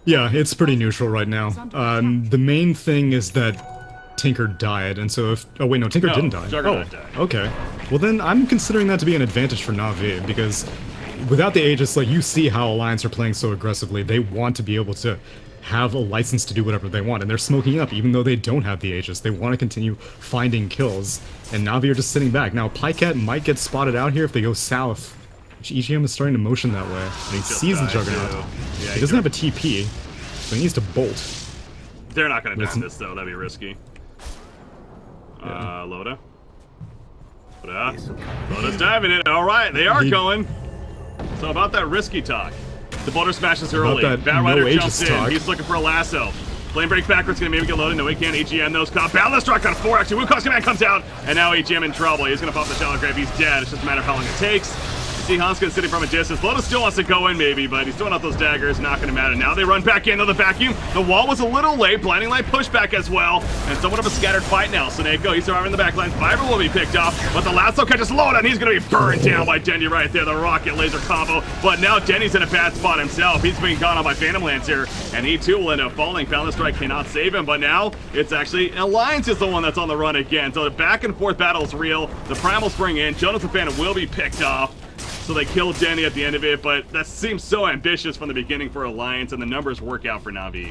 Yeah, it's pretty neutral right now. The main thing is that Tinker died, and so if... Oh, wait, no, Tinker didn't die. Juggernaut died. Okay. Well, then I'm considering that to be an advantage for Na'Vi, because without the Aegis, like, you see how Alliance are playing so aggressively. They want to be able to have a license to do whatever they want, and they're smoking up, even though they don't have the Aegis. They want to continue finding kills, and Na'Vi are just sitting back. Now, Pycat might get spotted out here if they go south, which EGM is starting to motion that way. And he sees the Juggernaut. Yeah, he doesn't have a TP, so he needs to bolt. They're not going to die this, though. That'd be risky. Loda. Loda's diving in. All right, they are going. So about that risky talk. The boulder smashes early. Batrider jumps in. He's looking for a lasso. Flame break backwards, gonna maybe get loaded. No, he can't. EGM knows caught. Boundless Strike on 4. Actually, Wukong's command comes out, and now EGM in trouble. He's gonna pop the Shallow Grave. He's dead. It's just a matter of how long it takes. See Hanska sitting from a distance. Lotus still wants to go in, maybe, but he's throwing out those daggers. Not going to matter. Now they run back in. Though the vacuum. The wall was a little late. Blinding Light pushback as well. And somewhat of a scattered fight now. Soneko, he's surviving the backline. Fiber will be picked off, but the lasso catches Loda, and he's going to be burned down by Denny right there. The rocket laser combo. But now Denny's in a bad spot himself. He's being gone on by Phantom Lancer, and he too will end up falling. Boundless Strike cannot save him, but now it's actually Alliance is the one that's on the run again. So the back and forth battle is real. The Primal Spring in. Jonathan Phantom will be picked off. So they killed Denny at the end of it, but that seems so ambitious from the beginning for Alliance, and the numbers work out for Na'Vi.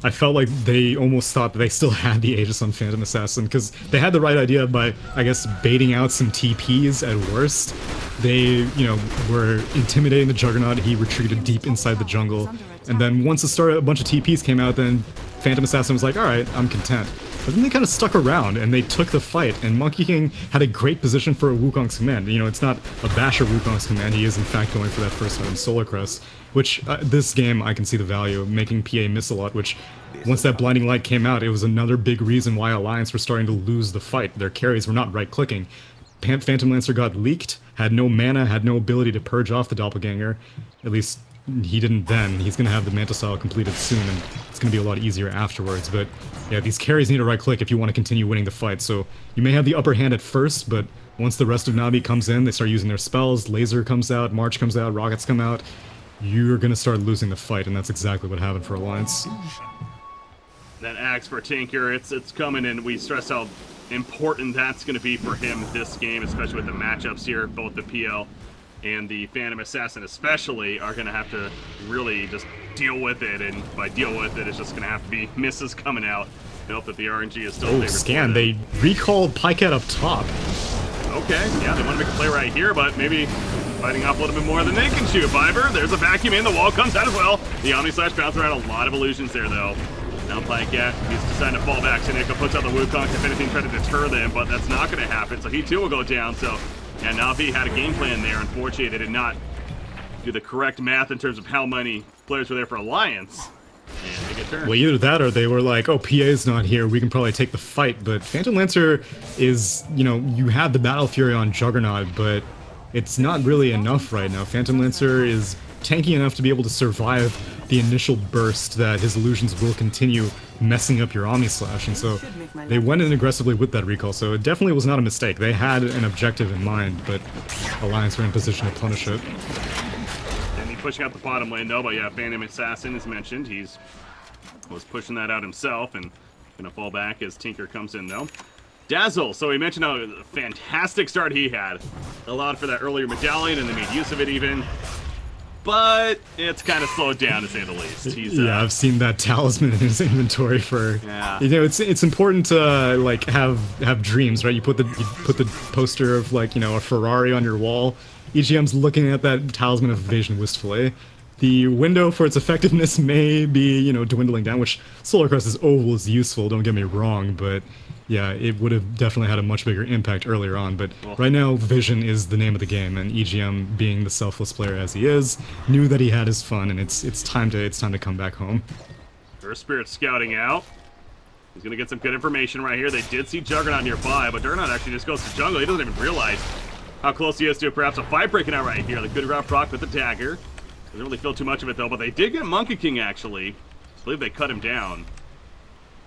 I felt like they almost thought that they still had the Aegis on Phantom Assassin, because they had the right idea by, I guess, baiting out some TPs at worst. They, you know, were intimidating the Juggernaut. He retreated deep inside the jungle, and then once a bunch of TPs came out, then Phantom Assassin was like, alright, I'm content. But then they kind of stuck around, and they took the fight, and Monkey King had a great position for a Wukong's command. You know, it's not a basher Wukong's command, he is in fact going for that first item, Solar Crest, which, this game, I can see the value of making PA miss a lot, which, once that Blinding Light came out, it was another big reason why Alliance were starting to lose the fight. Their carries were not right-clicking. Phantom Lancer got leaked, had no mana, had no ability to purge off the Doppelganger, at least he didn't then. He's going to have the Manta Style completed soon, and it's going to be a lot easier afterwards, but yeah, these carries need a right click if you want to continue winning the fight, so you may have the upper hand at first, but once the rest of Na'Vi comes in, they start using their spells, Laser comes out, March comes out, Rockets come out, you're going to start losing the fight, and that's exactly what happened for Alliance. That axe for Tinker, it's coming, and we stress how important that's going to be for him this game, especially with the matchups here, both the PL and the Phantom Assassin especially are going to have to really just deal with it, and by deal with it, it's just going to have to be misses coming out. I hope that the RNG is still favored. Scan, they recalled Pycat up top. Okay, yeah, they want to make a play right here, but maybe fighting off a little bit more than they can shoot. Viber, there's a vacuum in, the wall comes out as well. The Omni-Slash bouncer had a lot of illusions there, though. Now Pycat, he's deciding to fall back. Soneko puts out the Wukong, if anything, try to deter them, but that's not going to happen, so he too will go down, so... Yeah, Na'Vi had a game plan there. Unfortunately, they did not do the correct math in terms of how many players were there for Alliance. And they get turned. Well, either that or they were like, oh, PA's not here, we can probably take the fight. But Phantom Lancer is, you know, you have the Battle Fury on Juggernaut, but it's not really enough right now. Phantom Lancer is tanky enough to be able to survive the initial burst that his illusions will continue messing up your Omni-Slash, and so they went in aggressively with that recall, so it definitely was not a mistake. They had an objective in mind, but Alliance were in position to punish it. And he's pushing out the bottom lane, though, but yeah, Phantom Assassin is mentioned. He's was pushing that out himself, and gonna fall back as Tinker comes in, though. Dazzle, so we mentioned how fantastic start he had. Allowed for that earlier medallion and they made use of it even. But it's kind of slowed down to say the least. He's, yeah, I've seen that talisman in his inventory for. Yeah. You know, it's important to like have dreams, right? You put the poster of like, you know, a Ferrari on your wall. EGM's looking at that talisman of evasion wistfully. The window for its effectiveness may be, you know, dwindling down, which Solar Crest is always useful, don't get me wrong, but yeah, it would have definitely had a much bigger impact earlier on. But right now, Vision is the name of the game, and EGM, being the selfless player as he is, knew that he had his fun, and it's time to come back home. Earth Spirit scouting out. He's gonna get some good information right here. They did see Juggernaut nearby, but Juggernaut actually just goes to jungle. He doesn't even realize how close he is to perhaps a fight breaking out right here. The good rough rock with the dagger. Doesn't really feel too much of it though, but they did get Monkey King actually. I believe they cut him down.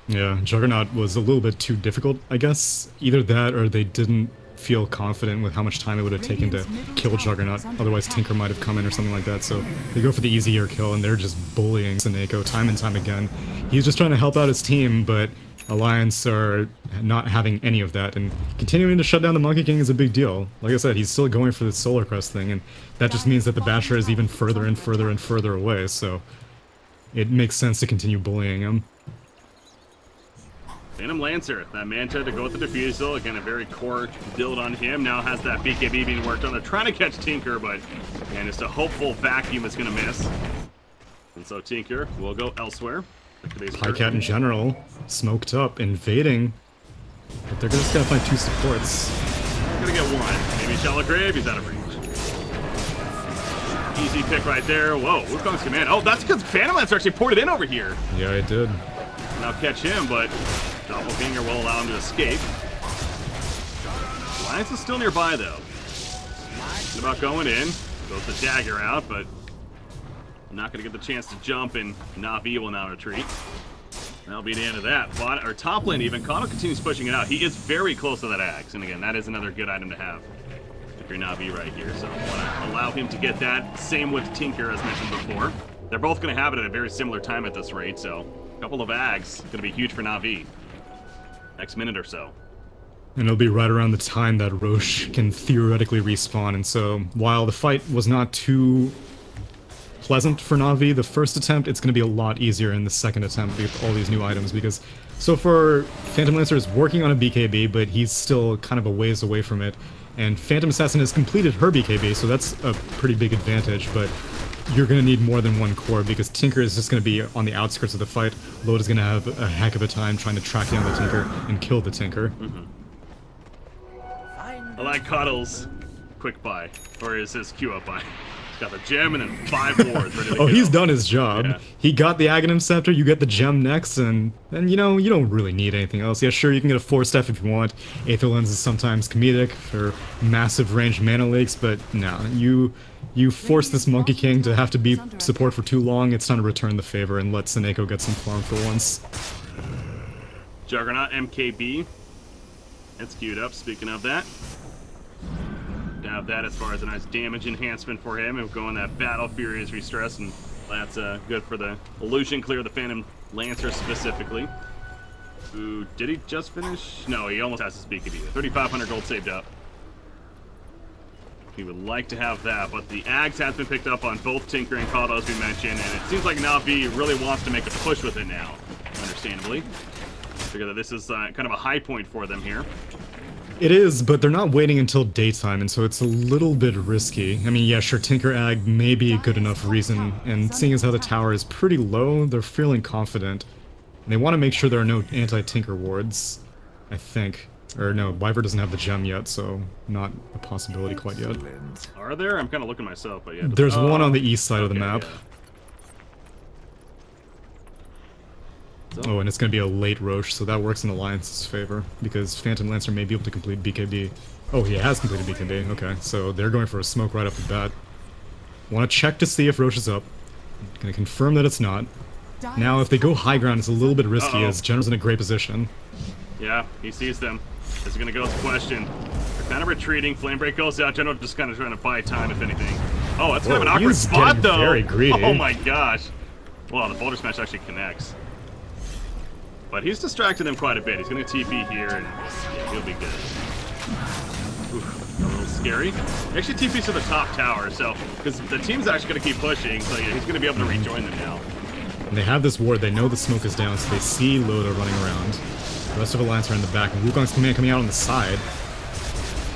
Yeah, Juggernaut was a little bit too difficult, I guess. Either that or they didn't feel confident with how much time it would have taken to kill Juggernaut. Otherwise Tinker might have come in or something like that, so they go for the easier kill and they're just bullying Seneko time and time again. He's just trying to help out his team, but Alliance are not having any of that, and continuing to shut down the Monkey King is a big deal. Like I said, he's still going for the Solar Crest thing, and that just means that the Basher is even further and further and further away, so it makes sense to continue bullying him. Phantom Lancer, that Manta to go with the Diffusal. Again, a very core build on him. Now has that BKB being worked on. They're trying to catch Tinker, but again, just a hopeful vacuum is going to miss. And so Tinker will go elsewhere. Highcat in general, smoked up, invading. But they're just going to find two supports. They're going to get one. Maybe Shallow Grave, he's out of reach. Easy pick right there. Whoa, Wukong's command. Oh, that's because Phantom Lancer actually poured it in over here. Yeah, it did. Now catch him, but Doppelganger will allow him to escape. Alliance is still nearby, though. Thinking about going in. Goes the dagger out, but not going to get the chance to jump, and Na'Vi will now retreat. That'll be the end of that. Or top lane even. Kano continues pushing it out. He is very close to that axe, and again, that is another good item to have if you're Na'Vi right here. So I want to allow him to get that. Same with Tinker, as mentioned before. They're both going to have it at a very similar time at this rate, so a couple of Ags going to be huge for Na'Vi. Next minute or so. And it'll be right around the time that Roche can theoretically respawn, and so while the fight was not too pleasant for Na'Vi the first attempt, it's going to be a lot easier in the second attempt with all these new items, because so far Phantom Lancer is working on a BKB, but he's still kind of a ways away from it, and Phantom Assassin has completed her BKB, so that's a pretty big advantage, but you're going to need more than one core, because Tinker is just going to be on the outskirts of the fight. Lode is going to have a heck of a time trying to track down the Tinker and kill the Tinker. I like Cuddles' quick buy, or is his Q up buy? He's got the gem and then 5 wards ready to go. Oh, he's done his job. Yeah. He got the Aghanim Scepter, you get the gem next, and you know, you don't really need anything else. Yeah, sure, you can get a 4-step if you want. Aether Lens is sometimes comedic for massive range mana leaks, but no, you force this Monkey King to have to be support for too long. It's time to return the favor and let Seneko get some farm for once. Juggernaut MKB. It's queued up, speaking of that. Have that as far as a nice damage enhancement for him. And going that Battle Fury is restressed, and that's good for the illusion clear of the Phantom Lancer specifically. Ooh, did he just finish? No, he almost has his BKB. 3,500 gold saved up. He would like to have that, but the Ags has been picked up on both Tinker and Kato, as we mentioned, and it seems like Na'Vi really wants to make a push with it now, understandably. I figure that this is kind of a high point for them here. It is, but they're not waiting until daytime, and so it's a little bit risky. I mean, yeah, sure, Tinker Ag may be a good enough reason, and seeing as how the tower is pretty low, they're feeling confident. And they want to make sure there are no anti-Tinker wards, I think. Or no, Wyvern doesn't have the gem yet, so not a possibility quite yet. Are there? I'm kind of looking myself, but yeah. There's one on the east side of the map. Yeah. Oh, and it's going to be a late Roche, so that works in Alliance's favor, because Phantom Lancer may be able to complete BKB. Oh, he has completed BKB, okay, so they're going for a smoke right off the bat. Want to check to see if Roche is up. Going to confirm that it's not. Now, if they go high ground, it's a little bit risky, as General's in a great position. Yeah, he sees them. This is going to go as a question. They're kind of retreating, Flame Break goes out, General just kind of trying to buy time, if anything. Oh, that's kind of an awkward spot, though! Very greedy. Oh my gosh. Well, the Boulder Smash actually connects. But he's distracting them quite a bit. He's going to TP here, and yeah, he'll be good. Oof, a little scary. He actually TPs to the top tower, so because the team's actually going to keep pushing, so yeah, he's going to be able to rejoin them now. And they have this ward. They know the smoke is down, so they see Loda running around. The rest of Alliance are in the back, and Wukong's command coming out on the side.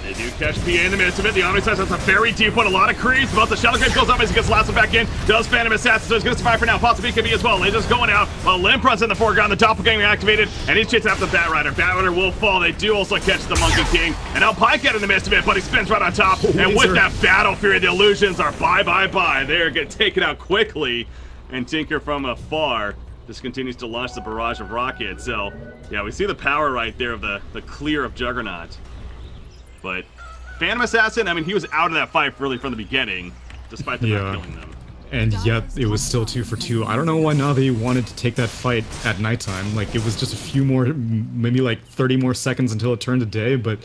They do catch PA in the midst of it. The Omni Size has a very deep one, a lot of creeps, but the Shadow Grave goes up as he gets Lasso back in. Does Phantom Assassin, so he's going to survive for now. Possibly BKB as well. Laser's going out, while Limp runs in the foreground. The Doppelganger activated, and he's chasing after Batrider. Batrider will fall. They do also catch the Monkey King, and now Pycat in the midst of it, but he spins right on top. And with that Battle Fury, the illusions are bye. They're getting taken out quickly, and Tinker from afar just continues to launch the barrage of rockets. So, yeah, we see the power right there of the clear of Juggernaut. But Phantom Assassin, I mean, he was out of that fight really from the beginning, despite them not killing them. And yet, it was still 2 for 2. I don't know why Na'Vi wanted to take that fight at nighttime. Like, it was just a few more, maybe like 30 more seconds until it turned to day, but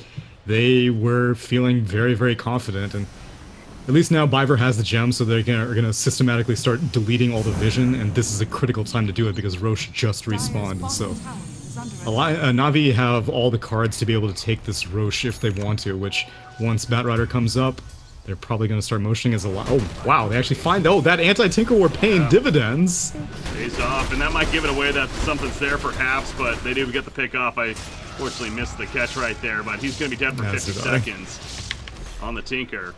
they were feeling very, very confident. And at least now Biver has the gem, so they're gonna systematically start deleting all the vision, and this is a critical time to do it because Roche just respawned. So Na'Vi have all the cards to be able to take this Roche if they want to, which once Batrider comes up, they're probably going to start motioning as a lot. Oh, wow, they actually find, oh, that anti-Tinker War paying dividends. Pays off, and that might give it away that something's there perhaps, but they do get the pick off. I fortunately missed the catch right there, but he's going to be dead for 50 seconds on the Tinker.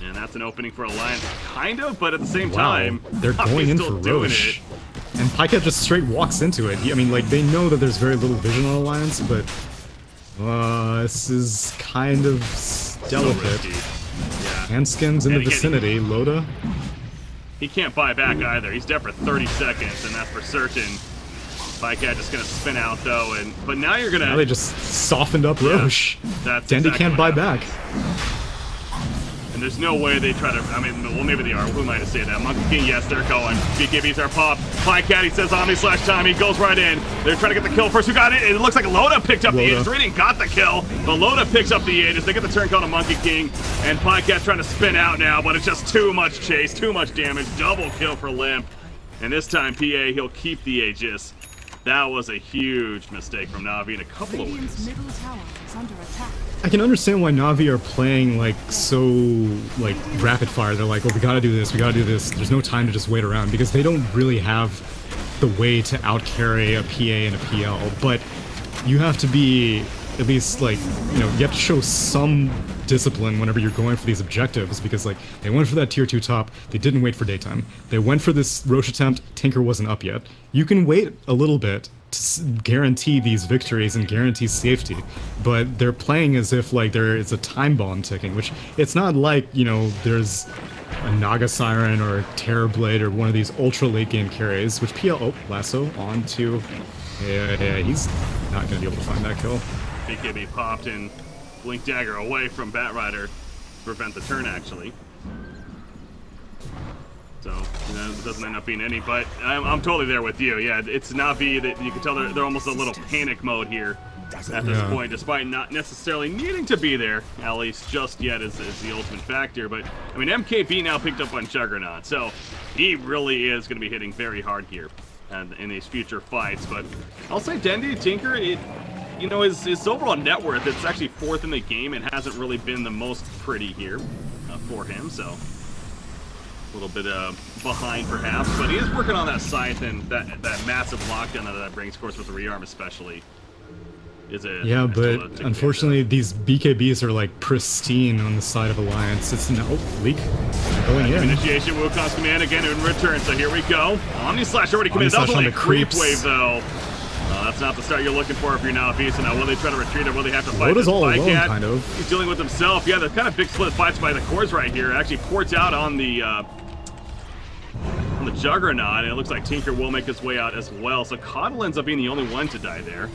And that's an opening for Alliance, kind of, but at the same time, they're going in for Roche. And Pycat just straight walks into it. I mean, like, they know that there's very little vision on Alliance, but this is kind of delicate. Yeah. Handskins in the vicinity. Loda. He can't buy back either. He's dead for 30 seconds, and that's for certain. Pycat just gonna spin out though, but now you're gonna. Now they just softened up Roche. That's Dandy exactly can't buy back. And there's no way they try to, I mean, well, maybe they are. Who am I to say that? Monkey King, yes, they're going. BKBs are popped. Pycat, he says Omni slash time. He goes right in. They're trying to get the kill first. Who got it? It looks like Loda picked up the Aegis. Reading got the kill, but Loda picks up the Aegis. They get the turn call to Monkey King, and Pycat trying to spin out now, but it's just too much chase, too much damage. Double kill for Limp. And this time, PA, he'll keep the Aegis. That was a huge mistake from Na'Vi in a couple of ways. Middle tower is under attack. I can understand why Na'Vi are playing like so like rapid fire. They're like, oh, we gotta do this, we gotta do this. There's no time to just wait around because they don't really have the way to outcarry a PA and a PL. But you have to be at least like, you know, you have to show some discipline whenever you're going for these objectives because like they went for that tier 2 top, they didn't wait for daytime. They went for this Roche attempt, Tinker wasn't up yet. You can wait a little bit to guarantee these victories and guarantee safety, but they're playing as if like there is a time bomb ticking, which it's not like, you know, there's a Naga Siren or Terrorblade or one of these ultra late game carries, which PL, oh, Lasso onto, yeah, he's not gonna be able to find that kill. BKB popped and Blink Dagger away from Batrider to prevent the turn actually. So, you know, it doesn't end up being any, but I'm totally there with you. Yeah, it's Na'Vi that you can tell they're almost a little panic mode here at this point, despite not necessarily needing to be there, at least just yet is the ultimate factor. But, I mean, MKB now picked up on Juggernaut, so he really is going to be hitting very hard here in these future fights. But I'll say Dendy, Tinker, you know, his overall net worth, it's actually 4th in the game and hasn't really been the most pretty here for him, so a little bit behind perhaps, but he is working on that scythe and that massive lockdown that brings, of course, with the rearm especially. Yeah, but unfortunately these BKBs are like pristine on the side of Alliance. It's no leak going in. Initiation Wukong's command again in return, so here we go. Omni Slash already committed. That was only a creep wave though. That's not the start you're looking for if you're Na'Vi. So now will they try to retreat or will they have to fight? Loda's all alone, kind of. He's dealing with himself. Yeah, the kind of big split fights by the cores right here. Actually ports out on the Juggernaut, and it looks like Tinker will make his way out as well. So Coddle ends up being the only one to die there.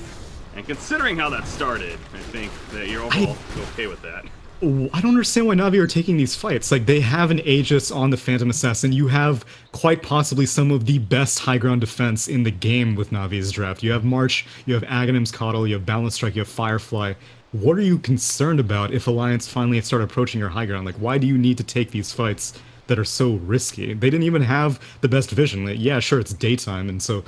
And considering how that started, I think that you're overall okay with that. I don't understand why Na'Vi are taking these fights. Like, they have an Aegis on the Phantom Assassin. You have quite possibly some of the best high ground defense in the game with Na'Vi's draft. You have March, you have Aghanim's Coddle, you have Balance Strike, you have Firefly. What are you concerned about if Alliance finally start approaching your high ground? Like, why do you need to take these fights that are so risky? They didn't even have the best vision. Like, yeah, sure, it's daytime, and so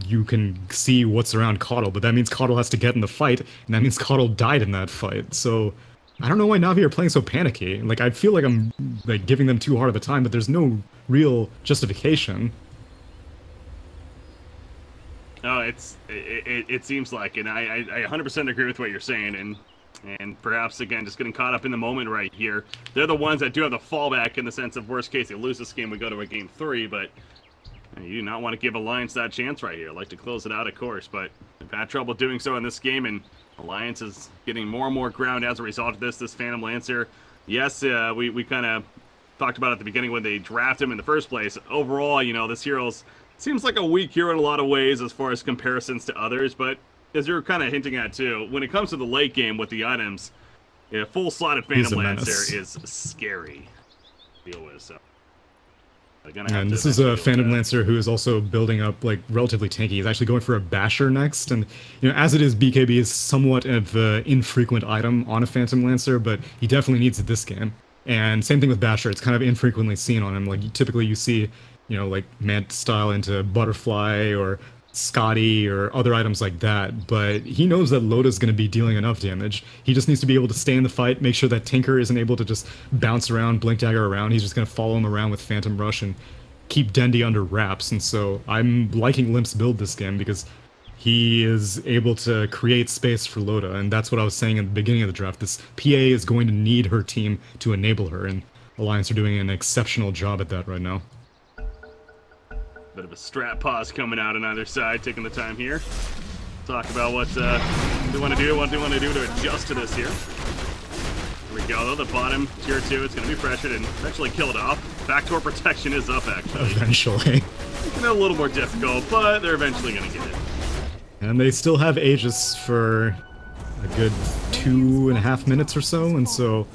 you can see what's around Caudle, but that means Caudle has to get in the fight, and that means Caudle died in that fight. So I don't know why Na'Vi are playing so panicky. Like, I feel like I'm like giving them too hard of a time, but there's no real justification. Oh, it seems like, and I 100% agree with what you're saying, and perhaps again just getting caught up in the moment right here. They're the ones that do have the fallback in the sense of worst case they lose this game, we go to a game 3, but you do not want to give Alliance that chance right here. Like to close it out, of course, but they've had trouble doing so in this game, and Alliance is getting more and more ground as a result of this Phantom Lancer. Yes, we kind of talked about it at the beginning when they drafted him in the first place. Overall, you know, this hero's seems like a weak hero in a lot of ways as far as comparisons to others, but as you're kind of hinting at too, when it comes to the late game with the items, a full-slotted Phantom Lancer is scary to deal with. So, and this is a Phantom Lancer who is also building up like relatively tanky. He's actually going for a Basher next, and you know, as it is, BKB is somewhat of an infrequent item on a Phantom Lancer, but he definitely needs it this game. And same thing with Basher; it's kind of infrequently seen on him. Like typically, you see, you know, like Mant style into Butterfly or Scotty or other items like that, but he knows that Loda's going to be dealing enough damage. He just needs to be able to stay in the fight, make sure that Tinker isn't able to just bounce around, Blink Dagger around. He's just going to follow him around with Phantom Rush and keep Dendi under wraps. And so I'm liking Limp's build this game because he is able to create space for Loda, and that's what I was saying at the beginning of the draft. This PA is going to need her team to enable her, and Alliance are doing an exceptional job at that right now. Bit of a strat pause coming out on either side, taking the time here. Talk about what they want to do, what they want to do to adjust to this here. Here we go, though, the bottom tier 2, it's going to be pressured and eventually kill it off. Backdoor protection is up, actually. Eventually. It's a little more difficult, but they're eventually going to get it. And they still have Aegis for a good 2.5 minutes or so, and so,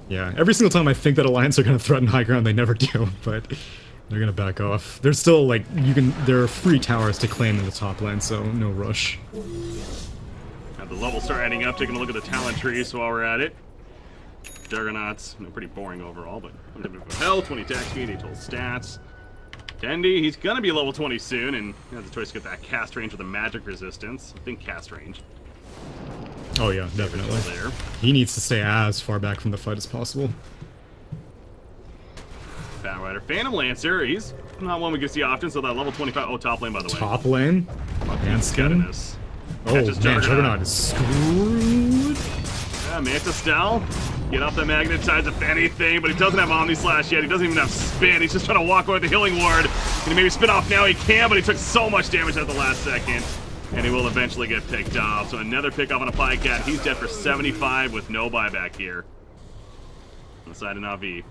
yeah, every single time I think that Alliance are going to threaten high ground, they never do, but they're gonna back off. There's still, like, there are free towers to claim in the top lane, so no rush. Now the levels start adding up, taking a look at the talent trees while we're at it. Juggernauts, pretty boring overall, but 100 health, 20 attack speed, 8 total stats. Dendi, he's gonna be level 20 soon, and he has a choice to get that cast range with a magic resistance. I think cast range. Oh yeah, definitely. There. He needs to stay as far back from the fight as possible. Battle Rider. Phantom Lancer, he's not one we can see often, so that level 25. Oh, top lane, by the way. Top lane? Hanskin? Oh, man, Juggernaut is screwed. Yeah, Manta Stell. Get off the magnetize if anything, but he doesn't have Omni Slash yet. He doesn't even have spin. He's just trying to walk away with the healing ward. Can he maybe spin off now? He can, but he took so much damage at the last second. And he will eventually get picked off. So another pick off on a Pycat. He's dead for 75 with no buyback here. On the side of Na'Vi.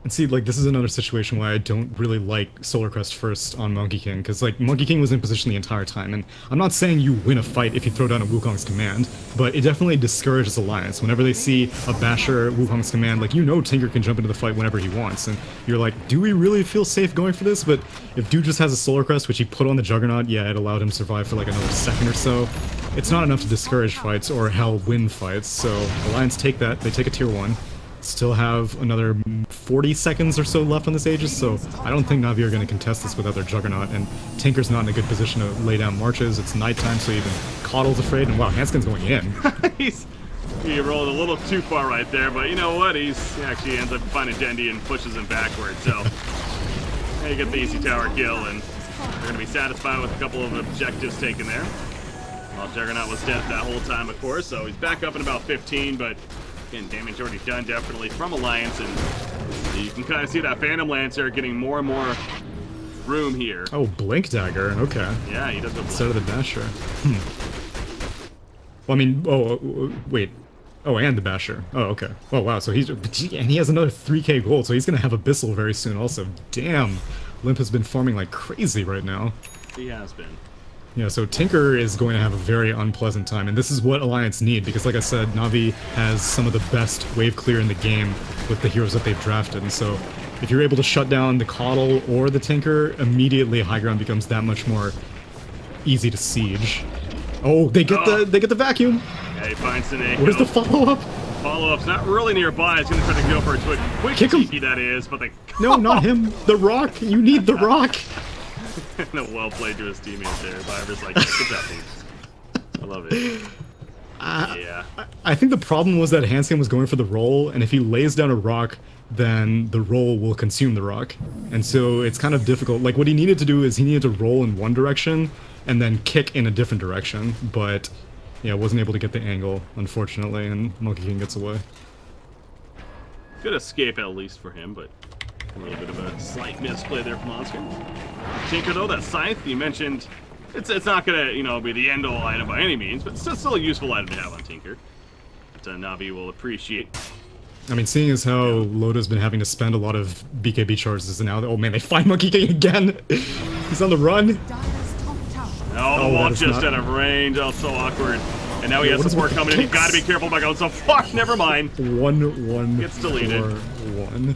And see, like, this is another situation why I don't really like Solar Crest first on Monkey King, because, like, Monkey King was in position the entire time, and I'm not saying you win a fight if you throw down a Wukong's command, but it definitely discourages Alliance. Whenever they see a Basher Wukong's command, like, you know Tinker can jump into the fight whenever he wants, and you're like, do we really feel safe going for this? But if dude just has a Solar Crest, which he put on the Juggernaut, yeah, it allowed him to survive for, like, another second or so. It's not enough to discourage fights, or hell, win fights, so Alliance take that, they take a tier 1. Still have another 40 seconds or so left on this Aegis, so I don't think Na'Vi are going to contest this without their Juggernaut, and Tinker's not in a good position to lay down marches. It's nighttime, so even Caudle's afraid, and wow, Hanskin's going in. He rolled a little too far right there, but you know what? He actually ends up finding Dendi and pushes him backwards, so you get the easy tower kill, and they're going to be satisfied with a couple of objectives taken there. Well, Juggernaut was dead that whole time, of course, so he's back up in about 15, but again, damage already done, definitely, from Alliance, and you can kind of see that Phantom Lancer getting more and more room here. Oh, Blink Dagger, okay. Yeah, he does go instead of the Basher. Well, I mean, wait. Oh, and the Basher. Oh, okay. Oh, wow, so and he has another 3k gold, so he's gonna have Abyssal very soon also. Damn, Limp has been farming like crazy right now. He has been. Yeah, so Tinker is going to have a very unpleasant time, and this is what Alliance need, because like I said, Na'Vi has some of the best wave clear in the game with the heroes that they've drafted, and so if you're able to shut down the Caudle or the Tinker, immediately high ground becomes that much more easy to siege. Oh, they get the vacuum! Yeah, he finds an echo. Where's the follow-up? Follow-up's not really nearby. He's gonna try to go for a quick kick him. TP, that is, but they... No, not him! The Rock! You need the Rock! And well played to his teammates there. Viver's like, good job, team. I love it. Yeah. I think the problem was that Hanskin was going for the roll, and if he lays down a rock, then the roll will consume the rock. And so it's kind of difficult. Like, what he needed to do is he needed to roll in one direction and then kick in a different direction. But, yeah, wasn't able to get the angle, unfortunately, and Monkey King gets away. Good escape, at least, for him, but a little bit of a slight misplay there from Oscar. Tinker, though, that scythe you mentioned, it's not going to, you know, be the end-all item by any means, but it's still a useful item to have on Tinker. That Navi will appreciate. I mean, seeing as how Loda's been having to spend a lot of BKB charges, and now, oh man, they find Monkey King again! He's on the run! Oh, the wall just out of range, oh, so awkward. And now he has support coming in, you've got to be careful by going so far, never mind. 1-1. Gets deleted. 4-1.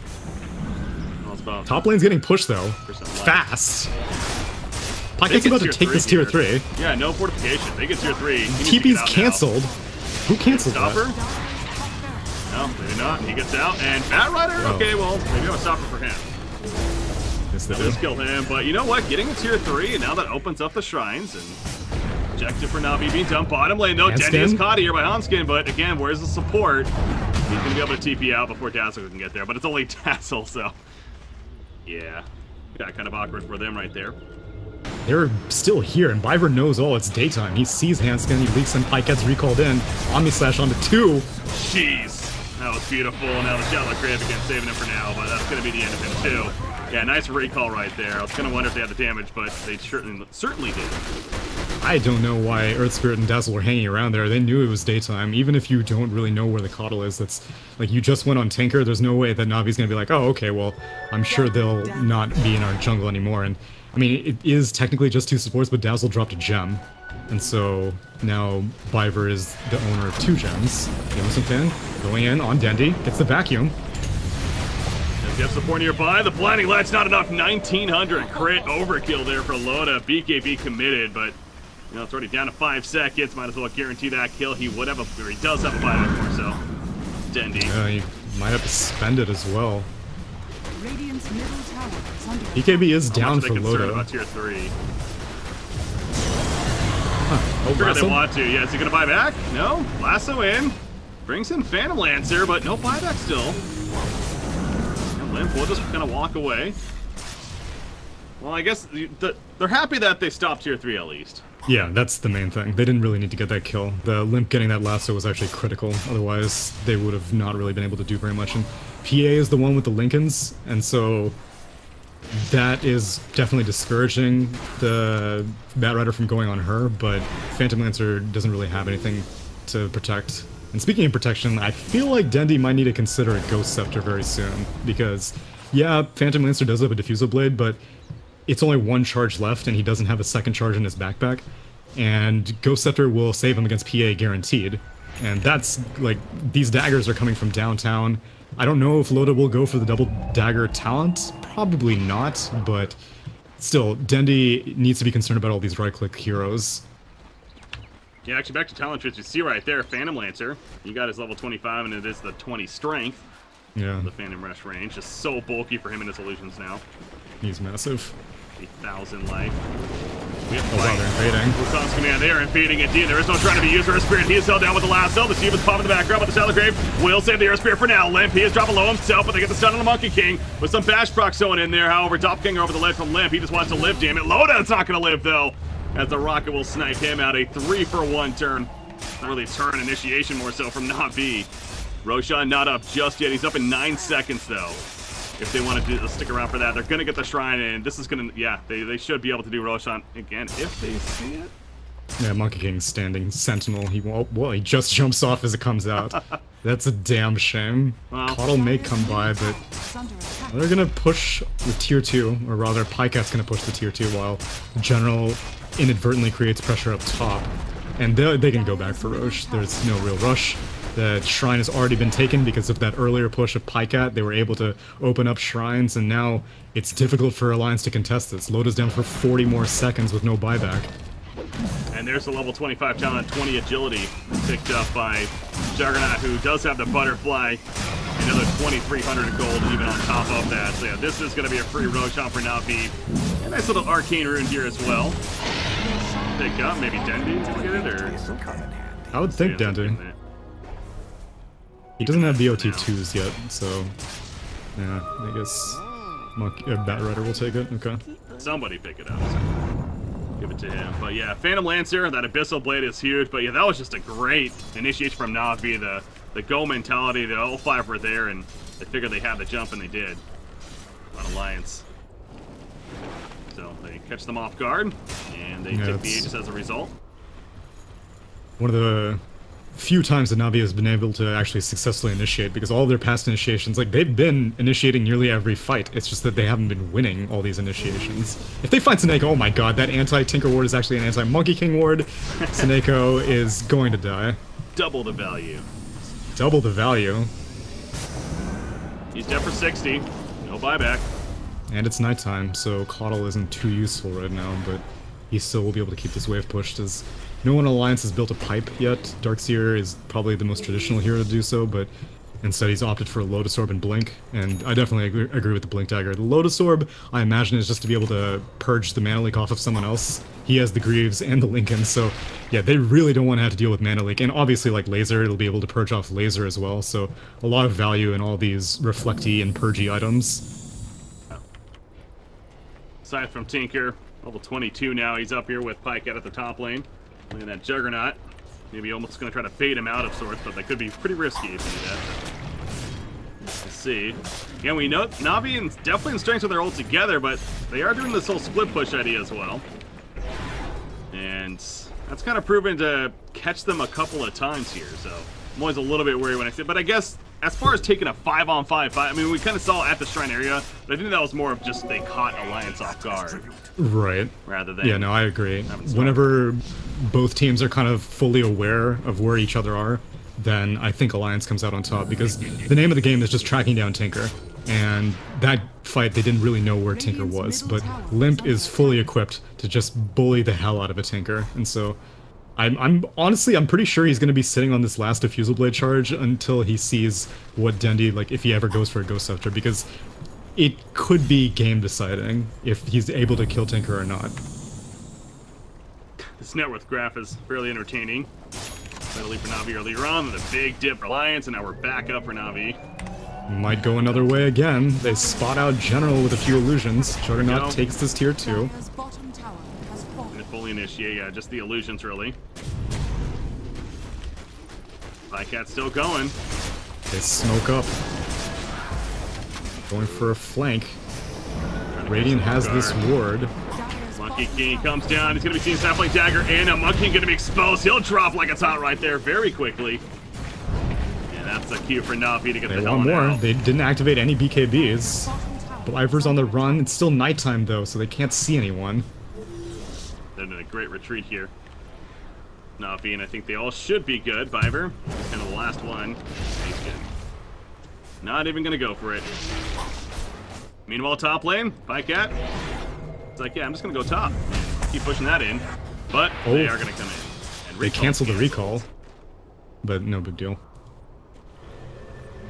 Well, top lane's getting pushed though. Fast! Pyke's about to take this tier 3. Yeah, no fortification. They get tier 3. TP's cancelled. Who canceled Stopper? that? No, maybe not. He gets out, and Fat Rider? Okay, well, maybe I'll stopper for him. Yes, that does kill him, but you know what? Getting a tier 3, and now that opens up the shrines, and objective for Navi being done. Bottom lane, though, Dendy is caught here by Hanskin, but again, where's the support? He's going to be able to TP out before Dazzle can get there, but it's only Dazzle, so... Yeah, kind of awkward for them right there. They're still here, and Viver knows, oh, it's daytime. He sees Hanskin, he leaks, and Pike gets recalled in. Omni Slash onto 2. Jeez, that was beautiful. Now the Shallow Grave again, saving him for now, but that's going to be the end of him too. Yeah, nice recall right there. I was going to wonder if they had the damage, but they certainly did. I don't know why Earth Spirit and Dazzle were hanging around there. They knew it was daytime. Even if you don't really know where the Coddle is, that's like you just went on Tinker, there's no way that Navi's going to be like, oh, okay, well, I'm sure they'll not be in our jungle anymore. And I mean, it is technically just 2 supports, but Dazzle dropped a gem. And so now Viver is the owner of 2 gems. Youngson Finn going in on Dendy, gets the vacuum. Gets support nearby. The blinding light's not enough. 1900 crit overkill there for Loda. BKB committed, but you know it's already down to 5 seconds. Might as well guarantee that kill. He would have a, or he does have a buyback for so. Dendy. He might have to spend it as well. Radiant's middle tower is under BKB is down for Loda. About tier 3. Huh. Oh, they want to. Yeah, is he gonna buy back? No. Lasso in. Brings in Phantom Lancer, but no buyback still. Limp will just kind of walk away. Well, I guess they're happy that they stopped tier 3 at least. Yeah, that's the main thing. They didn't really need to get that kill. The Limp getting that lasso was actually critical. Otherwise, they would have not really been able to do very much. And PA is the one with the Lincolns, and so that is definitely discouraging the Bat Rider from going on her, but Phantom Lancer doesn't really have anything to protect. And speaking of protection, I feel like Dendy might need to consider a Ghost Scepter very soon, because, yeah, Phantom Lancer does have a Diffusal Blade, but it's only 1 charge left, and he doesn't have a 2nd charge in his backpack, and Ghost Scepter will save him against PA guaranteed. And that's, like, these daggers are coming from downtown. I don't know if Loda will go for the double dagger talent, probably not, but still, Dendy needs to be concerned about all these right-click heroes. Yeah, actually, back to talent traits, you see right there, Phantom Lancer. He got his level 25, and it is the 20 strength. Yeah. The Phantom Rush range. Just so bulky for him and his illusions now. He's massive. 8,000 life. We have oh, wow, they're invading. Wukon's command, they are invading indeed. There is no trying to be used for Earth Spirit. He is held down with the lasso. The Steve is popping in the background, but the Shallow Grave will save the Earth Spirit for now. Limp, he is dropping low himself, but they get the stun on the Monkey King with some bash proc zone in there. However, Doppelganger over the ledge from Limp. He just wants to live, damn it. Loda, it's not going to live, though, as the Rocket will snipe him out. A 3-for-1 turn. Not really a turn, initiation more so from Navi. Roshan not up just yet. He's up in 9 seconds, though. If they want to stick around for that, they're going to get the shrine, and this is going to, yeah, they should be able to do Roshan again if they see it. Yeah, Monkey King's standing sentinel. He just jumps off as it comes out. That's a damn shame. Well, Coddle may come by, but they're going to push the tier 2, or rather, Pycat's going to push the tier 2 while General inadvertently creates pressure up top. And they can go back for Roche. There's no real rush. The shrine has already been taken because of that earlier push of Pycat. They were able to open up shrines, and now it's difficult for Alliance to contest this. Loda's down for 40 more seconds with no buyback. And there's the level 25 talent, 20 agility, picked up by Juggernaut, who does have the butterfly. Another 2,300 gold even on top of that. So yeah, this is going to be a free Roshan for Navi. And Nice little arcane rune here as well. Pick up, maybe Dendi to get it, or... I would think Dendi. He doesn't have BOT2s yet, so... Yeah, I guess... Bat Rider will take it, okay. Somebody pick it up, so give it to him. But yeah, Phantom Lancer, that Abyssal Blade is huge, but yeah, that was just a great initiation from Na'Vi. The go mentality, the all 5 were there, and they figured they had the jump, and they did. On Alliance. So they catch them off guard, and they take the Aegis as a result. One of the few times that Na'Vi has been able to actually successfully initiate, because all of their past initiations, like, they've been initiating nearly every fight. It's just that they haven't been winning all these initiations. If they find Seneko, oh my god, that anti-Tinker ward is actually an anti-Monkey King ward. Seneko is going to die. Double the value. Double the value. He's dead for 60. No buyback. And it's nighttime, so Coddle isn't too useful right now, but he still will be able to keep this wave pushed, as no one in Alliance has built a pipe yet. Darkseer is probably the most traditional hero to do so, but instead he's opted for a Lotus Orb and Blink, and I definitely agree with the Blink Dagger. The Lotus Orb, I imagine, is just to be able to purge the mana leak off of someone else. He has the Greaves and the Lincoln, so yeah, they really don't want to have to deal with mana leak, and obviously, like Laser, it'll be able to purge off Laser as well, so a lot of value in all these reflecty and purgy items. Aside from Tinker, level 22 now, he's up here with Pycat at the top lane. Look at that Juggernaut. Maybe almost going to try to bait him out of sorts, but that could be pretty risky if you do that. Let's see. Again, we know Na'Vi and definitely in strengths with their ult together, but they are doing this whole split push idea as well. And that's kind of proven to catch them a couple of times here, so I'm always a little bit worried when I say it. But I guess as far as taking a 5-on-5 fight, I mean, we kind of saw it at the Shrine area, but I think that was more of just they caught Alliance off guard. Right. Rather than... Yeah, no, I agree. Whenever both teams are kind of fully aware of where each other are, then I think Alliance comes out on top, because the name of the game is just tracking down Tinker. And that fight, they didn't really know where Tinker was, but Limp is fully equipped to just bully the hell out of a Tinker, and so... I'm honestly, I'm pretty sure he's going to be sitting on this last Diffusal Blade charge until he sees what Dendi, like, if he ever goes for a Ghost Scepter, because it could be game deciding if he's able to kill Tinker or not. This net worth graph is fairly entertaining. Steadily for Na'Vi earlier on, with a big dip for Alliance, and now we're back up for Na'Vi. Might go another way again. They spot out General with a few illusions. Juggernaut takes this tier 2. Fully initiate, yeah, just the illusions really. Pycat's still going. They smoke up. Going for a flank. Radiant has this ward. Monkey King comes down. He's going to be seeing Sapling Dagger, and a Monkey King going to be exposed. He'll drop like it's hot right there very quickly. And that's a cue for Na'Vi to get the hell out. They didn't activate any BKBs. Bliver's on the run. It's still nighttime though, so they can't see anyone. They're in a great retreat here. Na'Vi, and I think they all should be good. Viver, kind of the last one. He's good. Not even gonna go for it. Meanwhile, top lane, Pycat. It's like, yeah, I'm just gonna go top. Keep pushing that in. But they are gonna come in. And they cancel the recall. But no big deal.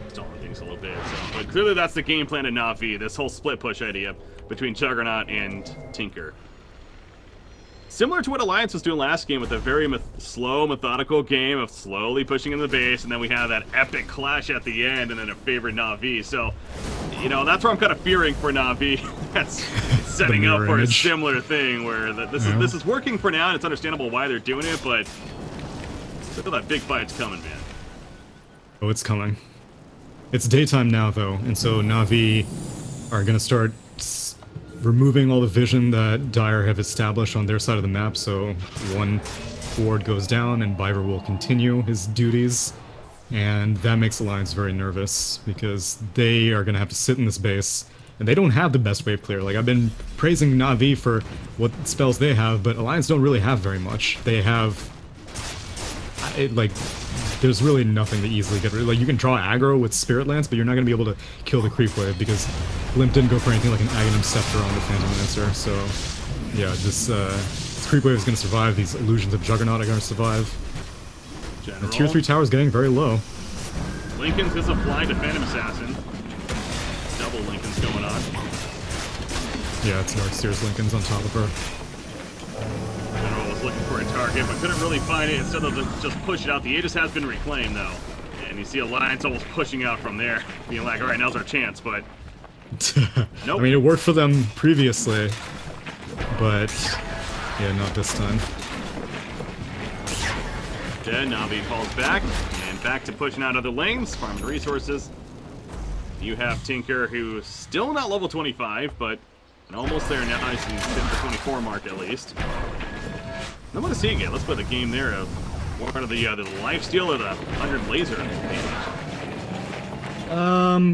Stalling things a little bit. So. But clearly that's the game plan of Na'Vi, this whole split push idea between Juggernaut and Tinker. Similar to what Alliance was doing last game with a very slow, methodical game of slowly pushing in the base, and then we have that epic clash at the end, and then a favorite Na'Vi. So, you know, that's where I'm kind of fearing for Na'Vi. That's setting up for a similar thing, where this is working for now, and it's understandable why they're doing it, but look at that big fight's coming, man. Oh, it's coming. It's daytime now, though, and so Na'Vi are going to start removing all the vision that Dire have established on their side of the map, so one ward goes down and Biver will continue his duties, and that makes Alliance very nervous, because they are going to have to sit in this base, and they don't have the best wave clear. Like, I've been praising Na'Vi for what spells they have, but Alliance don't really have very much. They have... like, there's really nothing to easily get rid of. Like, you can draw aggro with Spirit Lance, but you're not going to be able to kill the creep wave, because Limp didn't go for anything like an Aghanim Scepter on the Phantom Lancer, so yeah, this creep wave is going to survive, these illusions of Juggernaut are going to survive. The tier 3 tower is getting very low. Lincoln's is applied to Phantom Assassin. Double Lincoln's going on. Yeah, it's Darkseer's Lincoln's on top of her. General was looking for a target, but couldn't really find it. Instead of just push it out, the Aegis has been reclaimed, though. And you see Alliance almost pushing out from there, being like, all right, now's our chance, but... Nope. I mean, it worked for them previously, but yeah, not this time. Dead, Navi falls back, and back to pushing out other lanes, farming resources. You have Tinker, who's still not level 25, but almost there now. He's hit the 24 mark at least. I want to see again. Let's play the game there of one of the lifesteal or the 100 laser damage.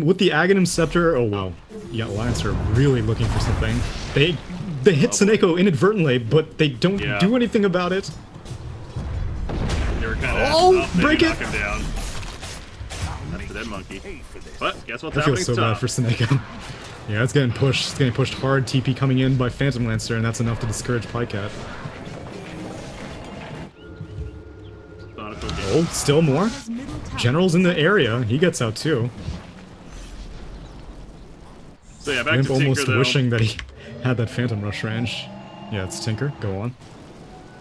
With the Aghanim Scepter, oh well. Yeah, Alliance are really looking for something. They hit Seneko inadvertently, but they don't do anything about it. They were kind of break it! Him down. That's the dead monkey. But guess what's I feel happening? so bad for Seneko. Yeah, it's getting pushed. It's getting pushed hard. TP coming in by Phantom Lancer, and that's enough to discourage Pycat. Oh, still more? General's in the area. He gets out too. So yeah, back Limp to Tinker, almost though. wishing that he had that Phantom Rush range. Yeah, it's Tinker. Go on.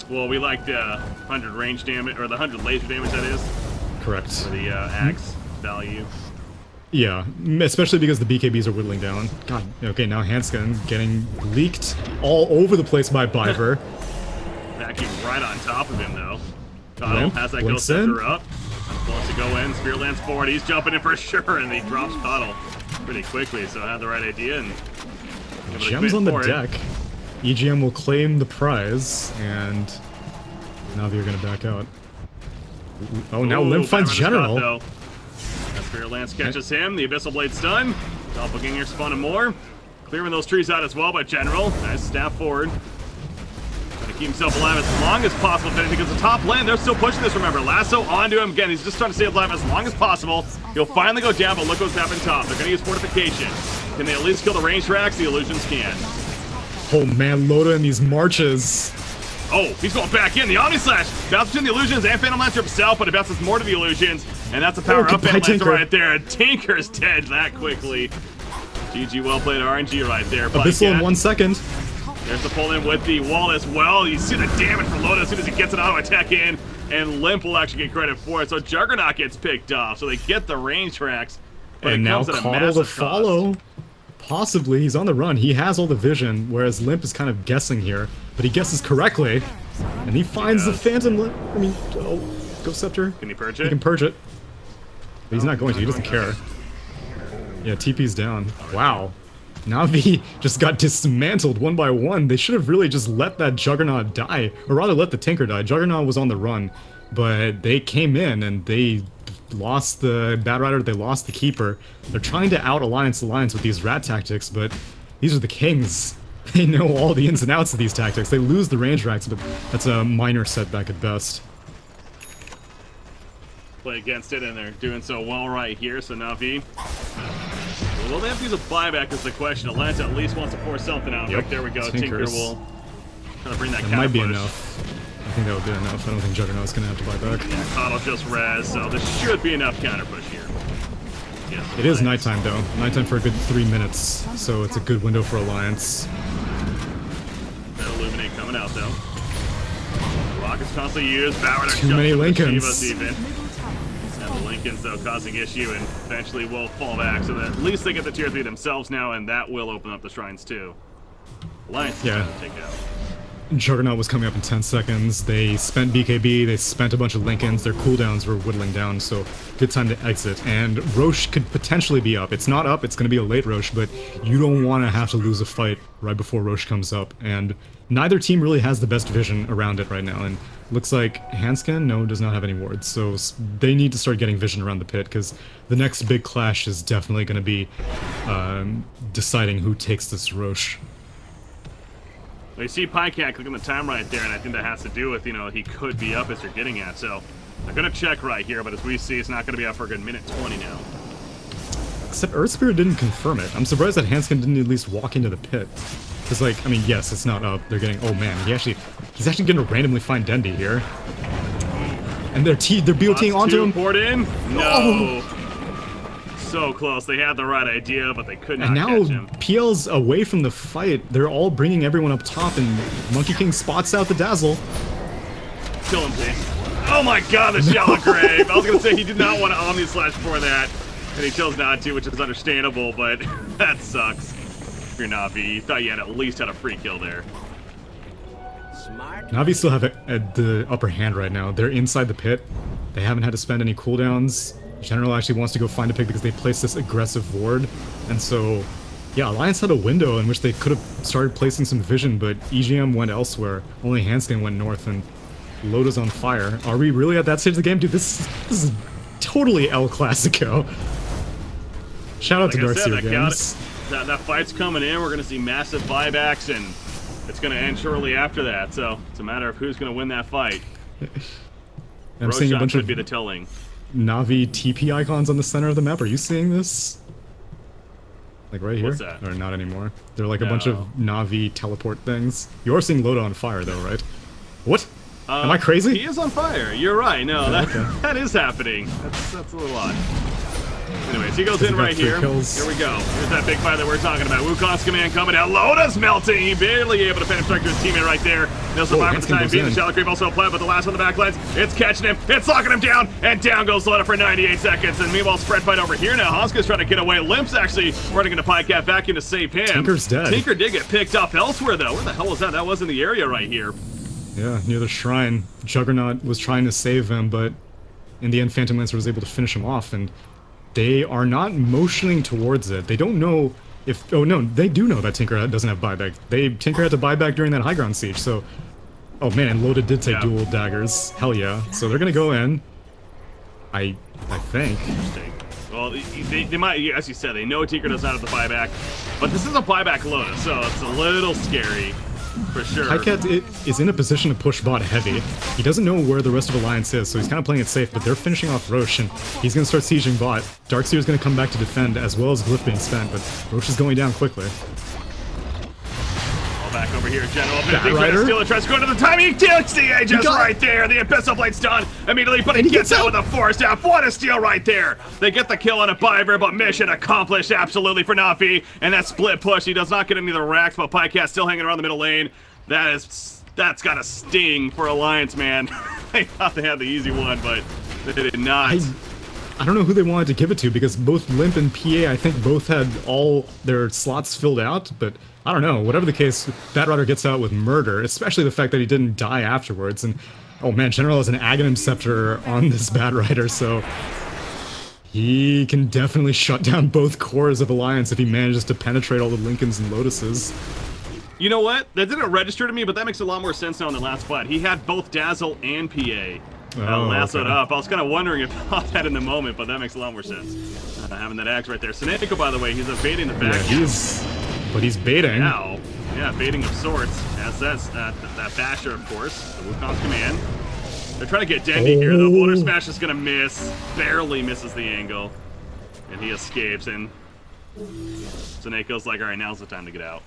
Well, we like the 100 range damage, or the 100 laser damage, that is. Correct. For the axe value. Yeah, especially because the BKBs are whittling down. God, okay, now Hanskin getting leaked all over the place by Biver. Backing right on top of him, though. Cottle Limp has that blinks Ghost in. Scepter up. Wants to go in. Spear lands forward. He's jumping in for sure, and he drops Cottle pretty quickly, so I had the right idea. And Gem's on the deck. EGM will claim the prize, and now they're going to back out. Oh, now Limp finds General. That Spear Lance catches him. The Abyssal Blade stun. Doppelganger spawning more. Clearing those trees out as well by General. Nice staff forward. Trying to keep himself alive as long as possible, because the top lane, they're still pushing this, remember. Lasso onto him. Again, he's just trying to stay alive as long as possible. He'll finally go down, but look what's happened top. They're going to use Fortification. Can they at least kill the range racks? The Illusions can. Oh man, Loda in these marches. Oh, he's going back in. The Omni Slash bounces between the Illusions and Phantom Lancer himself, but it bounces more to the Illusions. And that's a power up Phantom Lancer right there. Tinker's dead that quickly. GG, well played RNG right there. Abyssal in 1 second. There's the pull in with the wall as well. You see the damage from Loda as soon as he gets an auto attack in. And Limp will actually get credit for it. So Juggernaut gets picked off. So they get the range tracks. But and now Cottle to follow. Possibly, he's on the run. He has all the vision, whereas Limp is kind of guessing here. But he guesses correctly. And he finds the Phantom... I mean, Ghost Scepter. Can he purge it? He can purge it. But he's not going to. He doesn't care. Yeah, TP's down. Wow. Navi just got dismantled one by one. They should have really just let that Juggernaut die. Or rather, let the Tinker die. Juggernaut was on the run. But they came in and they lost the Bad Rider. They lost the Keeper. They're trying to out-alliance with these rat tactics, but these are the kings. They know all the ins and outs of these tactics. They lose the range racks, but that's a minor setback at best. Play against it, and they're doing so well right here, so Navi. Will they have to use a buyback is the question. Alliance at least wants to force something out. Yep. Right, there we go. Tinker will try to bring that It counter might be push. enough. I think that would be enough. I don't think Juggernaut's going to have to buy back. Yeah, Cottle just res, so this should be enough counter push here. Yes, It is nighttime, though. Nighttime for a good 3 minutes, so it's a good window for Alliance. That Illuminate coming out, though. Rockets constantly used. Too many Lincolns. Even. And the Lincolns, though, causing issue and eventually will fall back, so that at least they get the tier 3 themselves now, and that will open up the shrines, too. Alliance is trying to take out. Juggernaut was coming up in 10 seconds. They spent BKB, they spent a bunch of Lincolns, their cooldowns were whittling down, so good time to exit. And Roche could potentially be up. It's not up, it's going to be a late Roche, but you don't want to have to lose a fight right before Roche comes up. And neither team really has the best vision around it right now. And looks like Hanskin, no, does not have any wards. So they need to start getting vision around the pit, because the next big clash is definitely going to be deciding who takes this Roche. Well, you see Pycat clicking the time right there, and I think that has to do with, you know, he could be up as you're getting at. So they're going to check right here, but as we see, it's not going to be up for a good minute 20 now. Except Earth Spirit didn't confirm it. I'm surprised that Hanskin didn't at least walk into the pit. Because, like, I mean, yes, it's not up. They're getting... Oh, man. He's actually going to randomly find Dendi here. And they're BOTing onto him. Poured in. No. so close. They had the right idea, but they could not And now catch him. PL's away from the fight. They're all bringing everyone up top, and Monkey King spots out the Dazzle. Kill him, please. Oh my god, the shallow grave. I was going to say he did not want to Omni Slash for that, and he chose not to, which is understandable, but that sucks. If you're Navi, you thought you had at least had a free kill there. Navi still have the upper hand right now. They're inside the pit. They haven't had to spend any cooldowns. General actually wants to go find a pick because they placed this aggressive ward. And so, yeah, Alliance had a window in which they could have started placing some vision, but EGM went elsewhere. Only Handskin went north, and Loda's on fire. Are we really at that stage of the game? Dude, this is totally El Clasico. Shout out to Darkseer Games. That fight's coming in. We're going to see massive buybacks, and it's going to end shortly after that. So it's a matter of who's going to win that fight. I'm seeing a bunch of be the telling. Navi TP icons on the center of the map. Are you seeing this? Like right here? What's that? Or not anymore? They're like a bunch of Navi teleport things. You're seeing Loda on fire though, right? What? Am I crazy? He is on fire. You're right. No, okay. that is happening. That's a little odd. Anyways, he goes in right here. Kills. Here we go. Here's that big fight that we're talking about. Wukong's command coming out. Loda's melting. He barely able to pin him strike to his teammate right there. They'll survive for the time being. The shallow creep also applied, but the last one on the back lines. It's catching him. It's locking him down. And down goes Loda for 98 seconds. And meanwhile, spread fight over here now. Hoska's trying to get away. Limp's actually running into Pycat back in to save him. Tinker's dead. Tinker did get picked up elsewhere, though. Where the hell was that? That was in the area right here. Yeah, near the shrine. Juggernaut was trying to save him, but in the end, Phantom Lancer was able to finish him off, and they are not motioning towards it. They don't know if... Oh, no, they do know that Tinker doesn't have buyback. Tinker had to buy back during that high ground siege, so... Oh, man, and Loda did take dual daggers. Hell yeah. So they're gonna go in. I think. Interesting. Well, they might, as you said, they know Tinker does not have the buyback, but this is a buyback Loda, so it's a little scary. For sure. Pycat is in a position to push bot heavy. He doesn't know where the rest of Alliance is, so he's kind of playing it safe, but they're finishing off Roche, and he's going to start sieging bot. Darkseer's going to come back to defend, as well as Glyph being spent, but Roche is going down quickly. All back over here, General. Stealer tries to go to the time. He takes the Aegis right there. The Abyssal Blade's done immediately, but he gets out with a force staff. What a steal right there. They get the kill on a Biver, but mission accomplished absolutely for Nafi. And that split push, he does not get any of the racks, but Pycat still hanging around the middle lane. That's got a sting for Alliance, man. They thought they had the easy one, but they did not. I don't know who they wanted to give it to, because both Limp and PA, I think, both had all their slots filled out, but I don't know. Whatever the case, Batrider gets out with murder, especially the fact that he didn't die afterwards. And, oh man, General has an Aghanim Scepter on this Batrider, so he can definitely shut down both cores of Alliance if he manages to penetrate all the Lincolns and Lotuses. You know what? That didn't register to me, but that makes a lot more sense now in the last fight. He had both Dazzle and PA. Lassoed up. I was kind of wondering about that in the moment, but that makes a lot more sense. Having that axe right there. Seneko, by the way, he's evading the back. Yeah, he's baiting. Now, yeah, baiting of sorts. As that's that basher, of course. The Wukong's command. They're trying to get Dendy here. The Boulder Smash is going to miss. Barely misses the angle. And he escapes, and Seneko's like, alright, now's the time to get out.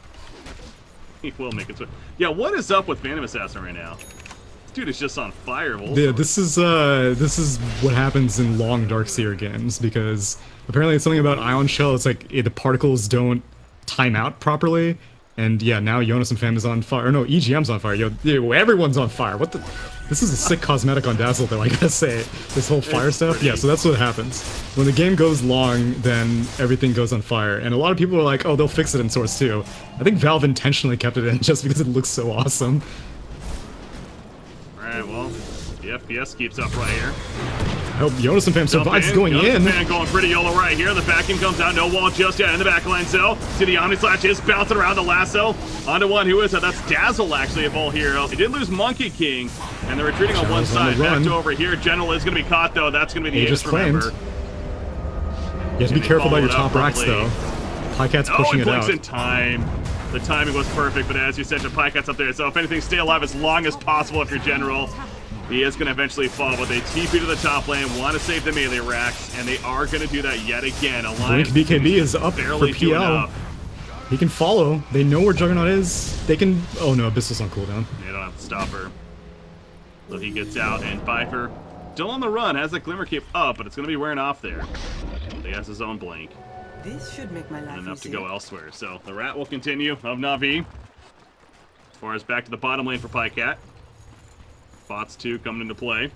He will make it. Yeah, what is up with Phantom Assassin right now? Dude is just on fire. Yeah, this is what happens in long Darkseer games, because apparently it's something about Ion Shell. It's like the particles don't time out properly, and yeah, now Jonas and Fam is on fire. Or no, EGM's on fire. Yo, everyone's on fire. What the? This is a sick cosmetic on Dazzle, though. I gotta say, this whole fire stuff. Yeah, so that's what happens when the game goes long. Then everything goes on fire, and a lot of people are like, "Oh, they'll fix it in Source 2." I think Valve intentionally kept it in just because it looks so awesome. Alright, well, the FPS keeps up right here. I hope Jonas and Fam survives going in. Fan going pretty YOLO right here. The vacuum comes out. No wall just yet in the backline. So, see the Omni Slash is bouncing around the lasso. Onto one. Who is that? That's Dazzle, actually, of all heroes. They did lose Monkey King, and they're retreating on one side. Back to over here. General is going to be caught, though. That's going to be the Aegis, remember. You have to be careful about your top racks, though. Pycat's pushing it out. In time. The timing was perfect, but as you said, the Pycat's up there. So if anything, stay alive as long as possible if you're General. He is going to eventually fall, but they TP to the top lane, want to save the melee racks, and they are going to do that yet again. Blink BKB is up for PL. He can follow. They know where Juggernaut is. They can... Oh no, Abyssal's on cooldown. They don't have to stop her. So he gets out, and Viper, still on the run, has that Glimmer Cape up, but it's going to be wearing off there. They has his own blink. This should make my life Enough to easier. go elsewhere. So the rat will continue of Na'Vi. As far as back to the bottom lane for Pycat. Bots 2 coming into play.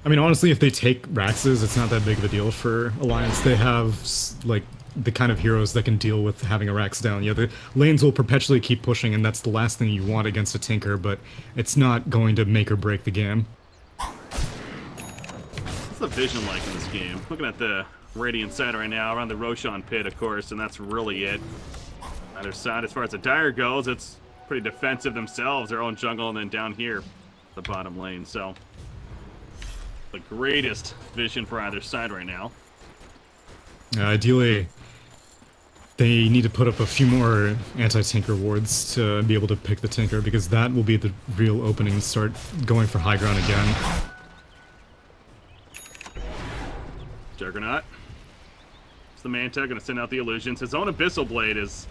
I mean, honestly, if they take Raxes, it's not that big of a deal for Alliance. They have, like, the kind of heroes that can deal with having a Rax down. Yeah, the lanes will perpetually keep pushing, and that's the last thing you want against a Tinker, but it's not going to make or break the game. What's the vision like in this game? Looking at the Radiant side right now, around the Roshan pit, of course, and that's really it. Either side, as far as the Dire goes, it's pretty defensive themselves, their own jungle, and then down here, the bottom lane. So, the greatest vision for either side right now. Ideally, they need to put up a few more anti-Tinker wards to be able to pick the Tinker, because that will be the real opening to start going for high ground again. Juggernaut. It's the Manta, gonna send out the illusions. His own Abyssal Blade is...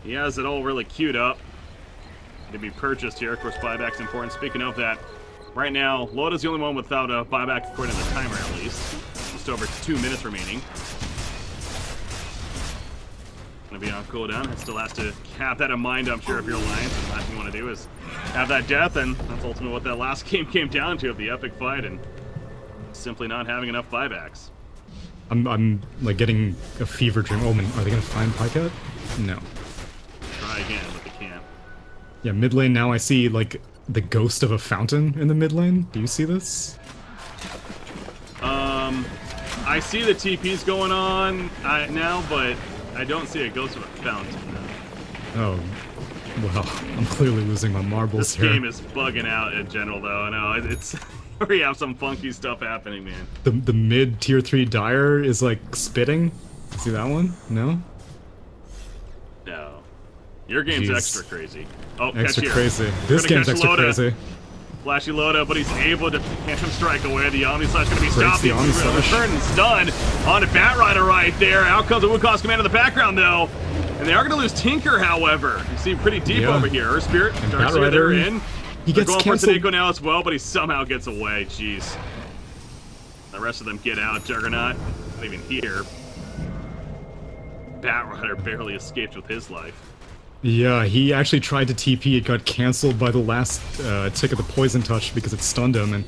He has it all really queued up to be purchased here. Of course, buyback's important. Speaking of that, right now, Loda's the only one without a buyback according to the timer, at least. Just over 2 minutes remaining. Gonna be on cooldown. It still has to have that in mind, I'm sure, if you're Alliance. The last thing you want to do is have that death, and that's ultimately what that last game came down to, of the epic fight, and simply not having enough buybacks. I'm like getting a fever dream. Oh man, are they gonna find Pycat? No. Try again, but they can't. Yeah, mid lane now I see like the ghost of a fountain in the mid lane. Do you see this? I see the TPs going on now, but I don't see a ghost of a fountain. Oh, well, I'm clearly losing my marbles here. This game is bugging out in general, though. No, it's we have some funky stuff happening, man. The mid tier 3 Dire is like spitting. See that one? No? No. Your game's Jeez. extra crazy. Oh, Extra catch here. crazy. This Gonna game's catch extra Loda. crazy. Flashy Loda, but he's able to Phantom Strike away. The Omni Slash gonna be Breaks stopped. the Omni Slash. Return and stun on a Bat Rider right there. Out comes the Wukong's command in the background, though. And they are gonna lose Tinker, however. You see pretty deep over here. Earth Spirit, And Dark Bat Spirit, they're Rider, in. he They're gets going canceled. for Tadeko now as well, but he somehow gets away. Jeez. The rest of them get out. Juggernaut, not even here. Bat Rider barely escaped with his life. Yeah, he actually tried to TP. It got cancelled by the last tick of the poison touch because it stunned him, and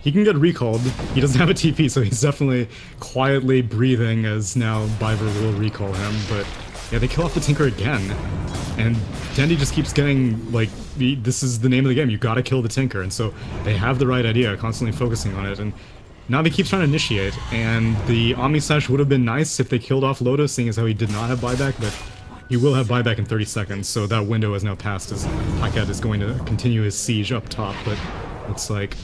he can get recalled. He doesn't have a TP, so he's definitely quietly breathing as now Biver will recall him. But yeah, they kill off the Tinker again, and Dandy just keeps getting like, this is the name of the game. You gotta kill the Tinker, and so they have the right idea, constantly focusing on it. And now they keep trying to initiate, and the Omni Slash would have been nice if they killed off Lotus, seeing as how he did not have buyback, but he will have buyback in 30 seconds, so that window has now passed as Pycat is going to continue his siege up top, but looks like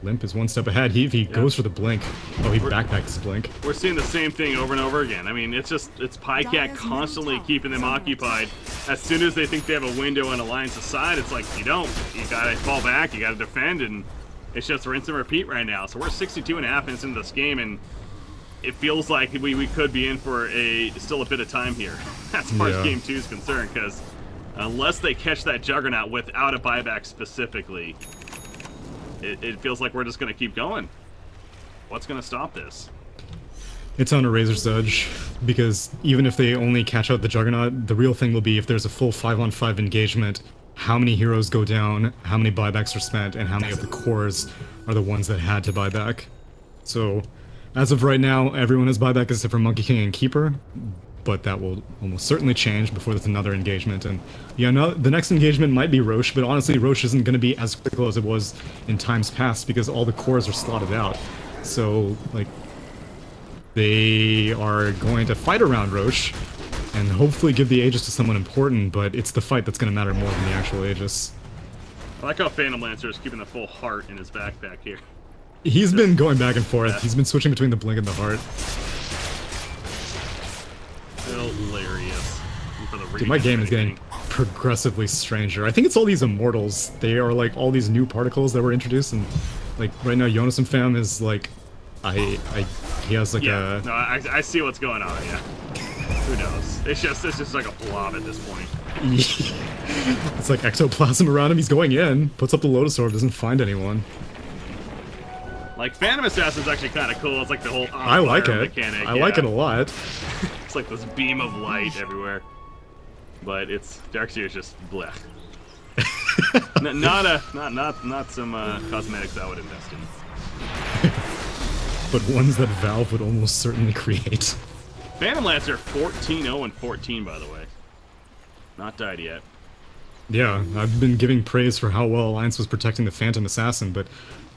Limp is one step ahead. He goes for the blink. Oh, he backpacks his blink. We're seeing the same thing over and over again. I mean, it's Pycat constantly keeping them occupied. As soon as they think they have a window on Alliance's side, it's like, you don't. You gotta fall back, you gotta defend, and it's just rinse and repeat right now. So we're 62.5 minutes into this game, and it feels like we could be in for still a bit of time here, as far as Game 2 is concerned, because unless they catch that Juggernaut without a buyback specifically, it feels like we're just going to keep going. What's going to stop this? It's on a razor's edge, because even if they only catch out the Juggernaut, the real thing will be if there's a full 5-on-5 engagement, how many heroes go down, how many buybacks are spent, and how many of the cores are the ones that had to buy back. So, as of right now, everyone has buyback except for Monkey King and Keeper, but that will almost certainly change before there's another engagement. And yeah, no, the next engagement might be Roche, but honestly, Roche isn't going to be as critical as it was in times past because all the cores are slotted out. So, like, they are going to fight around Roche and hopefully give the Aegis to someone important, but it's the fight that's going to matter more than the actual Aegis. I like how Phantom Lancer is keeping the full heart in his backpack here. He's been going back and forth. Yeah. He's been switching between the blink and the heart. Hilarious. Dude, my game is getting progressively stranger. I think it's all these immortals. They are like all these new particles that were introduced, and like right now, Jonas and Fam is like, he has like a. No, I see what's going on. Yeah. Who knows? It's just like a blob at this point. It's like ectoplasm around him. He's going in, puts up the Lotus Orb, doesn't find anyone. Like, Phantom Assassin's actually kind of cool. It's like the whole I like it. mechanic. I like it a lot. It's like this beam of light everywhere. But it's Darkseer's just blech. not some cosmetics I would invest in. But ones that Valve would almost certainly create. Phantom Lancer 14-0 and 14, by the way. Not died yet. Yeah, I've been giving praise for how well Alliance was protecting the Phantom Assassin, but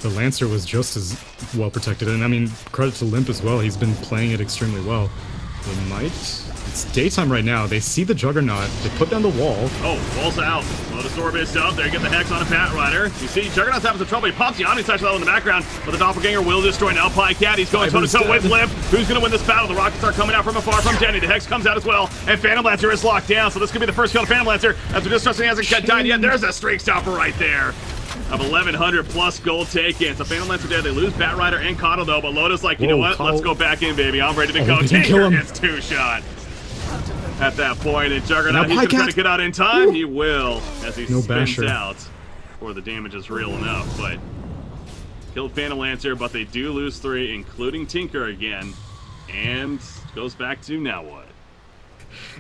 the Lancer was just as well protected. And I mean, credit to Limp as well. He's been playing it extremely well. They might... It's daytime right now. They see the Juggernaut. They put down the wall. Oh, wall's out. Lotus Orb is up. There, get the Hex on a Bat Rider. You see, Juggernaut's having some trouble. He pops the Omni Slash in the background, but the Doppelganger will destroy now. Cat. He's going toe-to-toe with Limp. Who's going to win this battle? The rockets are coming out from afar from Denny. The Hex comes out as well, and Phantom Lancer is locked down, so this could be the first kill of Phantom Lancer, as we're just trusting he hasn't died yet. There's a streak stopper right there. Of 1,100 plus gold taken. So Phantom Lancer dead. They lose Bat Rider and Coddle though, but Lotus like, you know what? Let's go back in, baby. I'm ready to go. Tinker gets 2-shot. At that point, and Juggernaut, he's going to get out in time. He will, as he spins out, before the damage is real enough. But killed Phantom Lancer, but they do lose 3, including Tinker again, and goes back to now what?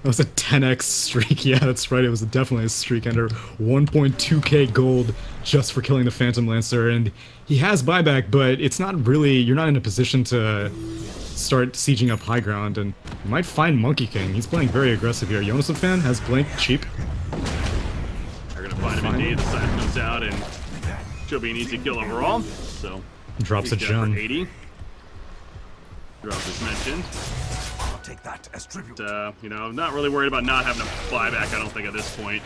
That was a 10x streak. Yeah, that's right. It was definitely a streak under 1.2k gold just for killing the Phantom Lancer, and he has buyback, but it's not really. You're not in a position to start sieging up high ground, and you might find Monkey King. He's playing very aggressive here. Jonas fan has Blink cheap. They're gonna find him indeed. The side comes out, and should be an easy kill overall. So drops a gem. 80. Drop as mentioned. I'll take that as tribute. You know, I'm not really worried about not having a buyback. I don't think at this point.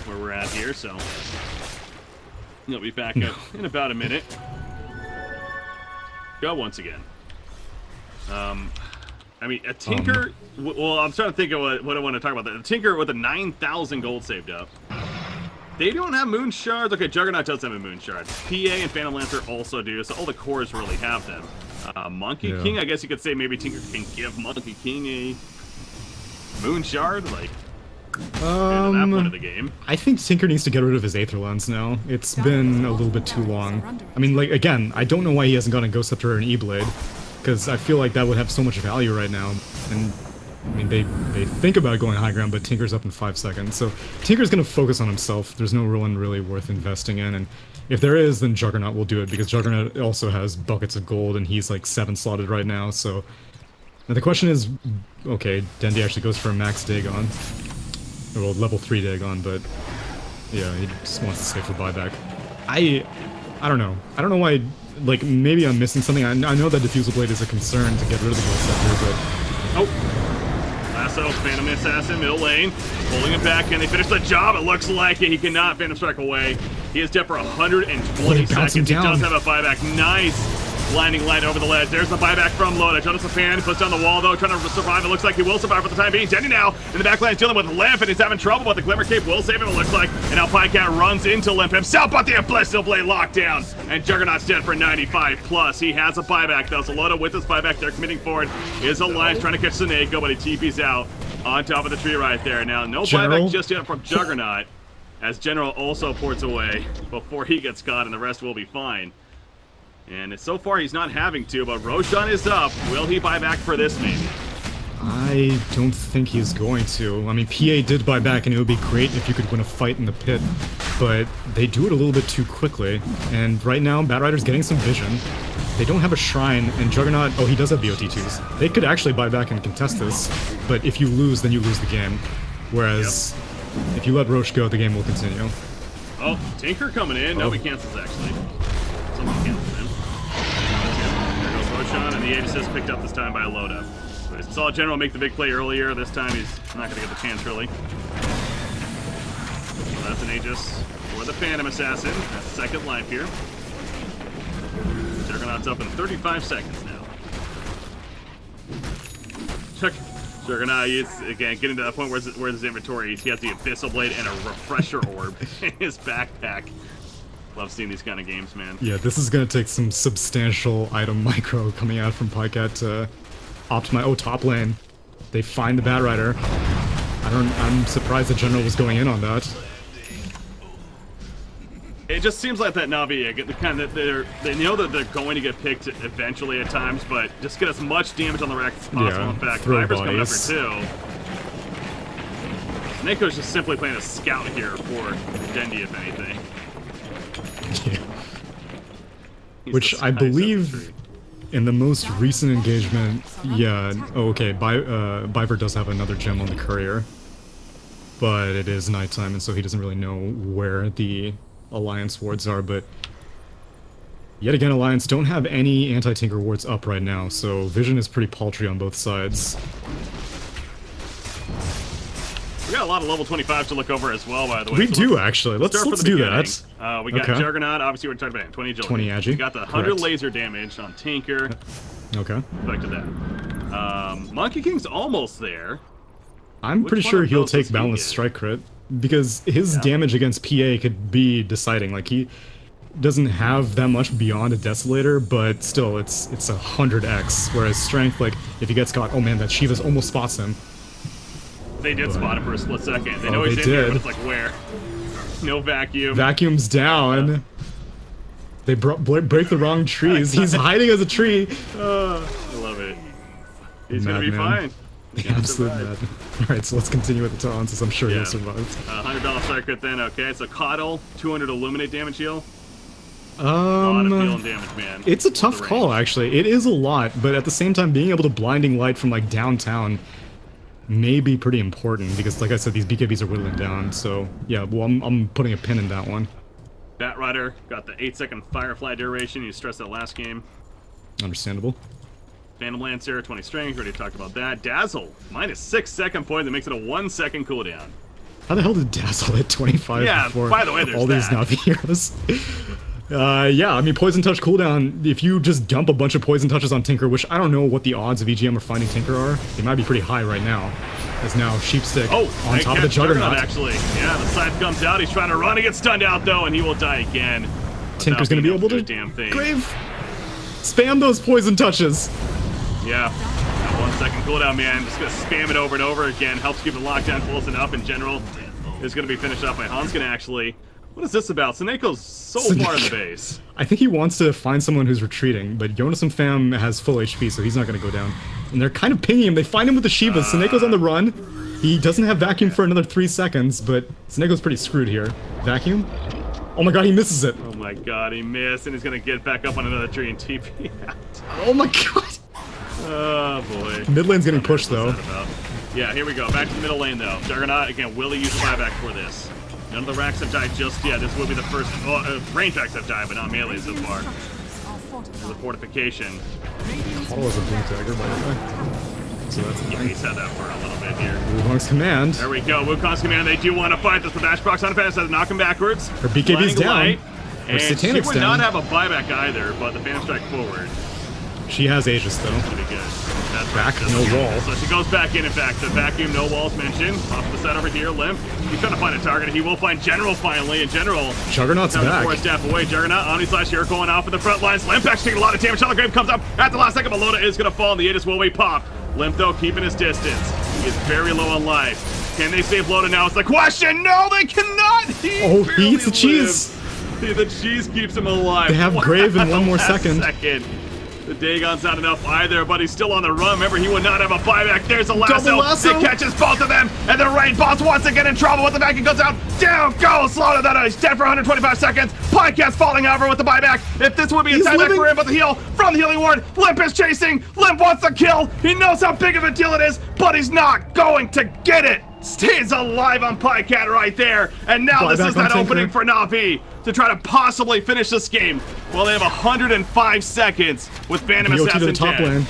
Where we're at here, so he'll be back up in about a minute. Go once again. I mean, a Tinker... well, I'm trying to think of what I want to talk about. The Tinker with a 9,000 gold saved up. They don't have Moon Shards. Okay, Juggernaut does have a Moon Shard. PA and Phantom Lancer also do, so all the cores really have them. Monkey King, I guess you could say maybe Tinker can give Monkey King a Moon Shard, like... that point of the game. I think Tinker needs to get rid of his Aether Lens now. It's been a little bit too long. I mean, like, again, I don't know why he hasn't gotten Ghost Scepter or an E-Blade, because I feel like that would have so much value right now. And I mean, they think about going high ground, but Tinker's up in 5 seconds. So Tinker's going to focus on himself. There's no one really worth investing in. And if there is, then Juggernaut will do it, because Juggernaut also has buckets of gold, and he's like 7 slotted right now. So now the question is, okay, Dendi actually goes for a max Dagon. Well, level 3 Dagon, but yeah, he just wants to stay for buyback. I don't know. I don't know why. Like, maybe I'm missing something. I know that Diffusal Blade is a concern to get rid of the Ghost Scepter, but... Oh! Lasso, Phantom Assassin, middle lane, pulling him back, and they finish the job. It looks like it. He cannot Phantom Strike away. He is dead for 120 seconds. He does have a buyback. Nice! Blinding light over the ledge. There's the buyback from Loda. Jonas fan puts down the wall, though, trying to survive. It looks like he will survive for the time being. Denny now in the back line is dealing with Limp, and he's having trouble, but the Glimmer Cape will save him, it looks like. And now Pycat runs into Limp himself, but the Blissful Blade locked down. And Juggernaut's dead for 95 plus. He has a buyback, though. So Loda with his buyback, they're committing forward. Is Alliance trying to catch Seneko, but he TP's out on top of the tree right there. Now, no buyback just yet from Juggernaut, as General also ports away before he gets caught, and the rest will be fine. And so far, he's not having to, but Roshan is up. Will he buy back for this, maybe? I don't think he's going to. I mean, PA did buy back, and it would be great if you could win a fight in the pit, but they do it a little bit too quickly. And right now, Batrider's getting some vision. They don't have a shrine, and Juggernaut... Oh, he does have BOT2s. They could actually buy back and contest this, but if you lose, then you lose the game. Whereas, if you let Roche go, the game will continue. Oh, Tinker coming in. No, he cancels, actually. Someone cancels him. There goes Roshan, and the Aegis is picked up this time by Loda. We saw General make the big play earlier. This time he's not going to get the chance, really. So that's an Aegis for the Phantom Assassin. That's second life here. Juggernaut's up in 35 seconds now. Juggernaut is, again, getting to that point where his inventory is. He has the Abyssal Blade and a Refresher Orb in his backpack. Love seeing these kind of games, man. Yeah, this is going to take some substantial item micro coming out from Pycat to optimize. Oh, top lane. They find the Batrider. I'm surprised the General was going in on that. It just seems like that Na'Vi, the kind that they know that they're going to get picked eventually at times, but just get as much damage on the rack as possible. Yeah, In fact, throw Viper's coming up bodies. for 2. Nako's just simply playing a scout here for Dendi, if anything. Yeah. He's Which the I size believe of the tree. in the most recent engagement, yeah, oh, okay, Viper does have another gem on the courier. But it is nighttime, and so he doesn't really know where the Alliance wards are, but yet again, Alliance don't have any anti-tinker wards up right now, so vision is pretty paltry on both sides. We got a lot of level 25s to look over as well, by the way. We So do, actually. Let's start from the do beginning. that. We got Okay. Juggernaut, obviously we're talking about 20 agility. 20 agi. We got the 100 Correct. laser damage on Tinker. Okay. Back to that. Monkey King's almost there. I'm Which pretty one sure of he'll those does take he balanced get? strike crit, because his damage against PA could be deciding. Like, he doesn't have that much beyond a Desolator, but still, it's 100x, whereas strength, like, if he gets caught, oh man, that Shiva's almost spots him. They did spot him for a split second. They know Oh, he's they in here, did. but it's like, where? No vacuum. Vacuum's down. They break the wrong trees. He's hiding as a tree. I love it. He's gonna be Madman. fine. He's gonna Absolute survive. mad. Alright, so let's continue with the taunts, as I'm sure Yeah. he'll survive. $100 strike crit then, okay. So Coddle, 200 illuminate damage heal. A lot of healing damage, man. It's a tough The call, range. actually. It is a lot, but at the same time, being able to blinding light from, like, downtown may be pretty important, because, like I said, these BKBs are whittling down, so, yeah, well, I'm putting a pin in that one. Bat Rider got the 8-second Firefly duration. You stressed that last game. Understandable. Phantom Lancer, 20 strength. Already talked about that. Dazzle, minus 6-second point. That makes it a 1-second cooldown. How the hell did Dazzle hit 25 Yeah, before by the way, there's all these that. Navi heroes? Yeah, I mean, Poison Touch cooldown, if you just dump a bunch of Poison Touches on Tinker, which I don't know what the odds of EGM or finding Tinker are, they might be pretty high right now. As now Sheepstick on nice top of the catch, Juggernaut. actually. Yeah, the scythe comes out. He's trying to run. He gets stunned out, though, and he will die again. Tinker's gonna be able to damn thing. Grave! Spam those Poison Touches! Yeah. That 1-second cooldown, man. Just gonna spam it over and over again. Helps keep the lockdown close enough in general. Is gonna be finished off by Hanskin, actually. What is this about? Seneco's so far in the base. I think he wants to find someone who's retreating, but Jonas and Fam has full HP, so he's not going to go down. And they're kind of pinging him. They find him with the Shiva. Seneco's on the run. He doesn't have Vacuum for another 3 seconds, but Seneco's pretty screwed here. Vacuum? Oh my god, he misses it. Oh my god, he missed, and he's gonna get back up on another tree and TP out. Oh my god. Oh boy. Mid lane's getting pushed, though. What's that about? Yeah, here we go. Back to the middle lane, though. Juggernaut, again, will he use the buyback for this? None of the racks have died just yet. This will be the first. Range packs have died, but not melee so far. The fortification. Paul is a blink dagger, by the way. So that's Yeah, he's had that for a little bit here. Wukong's command. There we go. Wukong's command. They do want to fight this with Ashbrox on defense. Has to knock him backwards. Her BKB's Blinding down. light. Her And she Satanic's would down. not have a buyback either, but the Phantom Strike forward. She has Aegis, though. Gonna be good. That's Back, right. no wall. So she goes back in fact. The vacuum, no walls mentioned. Off the side over here, Limp. He's trying to find a target. He will find General finally, and General Juggernaut's down to back. 4 step away. Juggernaut, Omni-Slash here going off in the front lines. Limp actually taking a lot of damage. Telegrave comes up at the last second, but Loda is gonna fall, and the Aegis will be popped. Limp, though, keeping his distance. He is very low on life. Can they save Loda now? It's the question. No, they cannot. He Oh, he barely eats the cheese. lives. The cheese keeps him alive. They have Grave in one more Last second. The Dagon's not enough either, but he's still on the run. Remember, he would not have a buyback. There's a lasso. Double lasso. It catches both of them, and the Rain Boss once again in trouble with the vacuum goes out. Down goes Slaughter. That is dead for 125 seconds. Podcast falling over with the buyback. If this would be a He's tieback living. for him, but the heal from the healing ward. Limp is chasing. Limp wants the kill. He knows how big of a deal it is, but he's not going to get it. Stays alive on Pycat right there. And now this Buyback is on that Tinker. opening for Na'Vi to try to possibly finish this game. Well, they have 105 seconds with Phantom BO2 to Assassin the top dead. lane.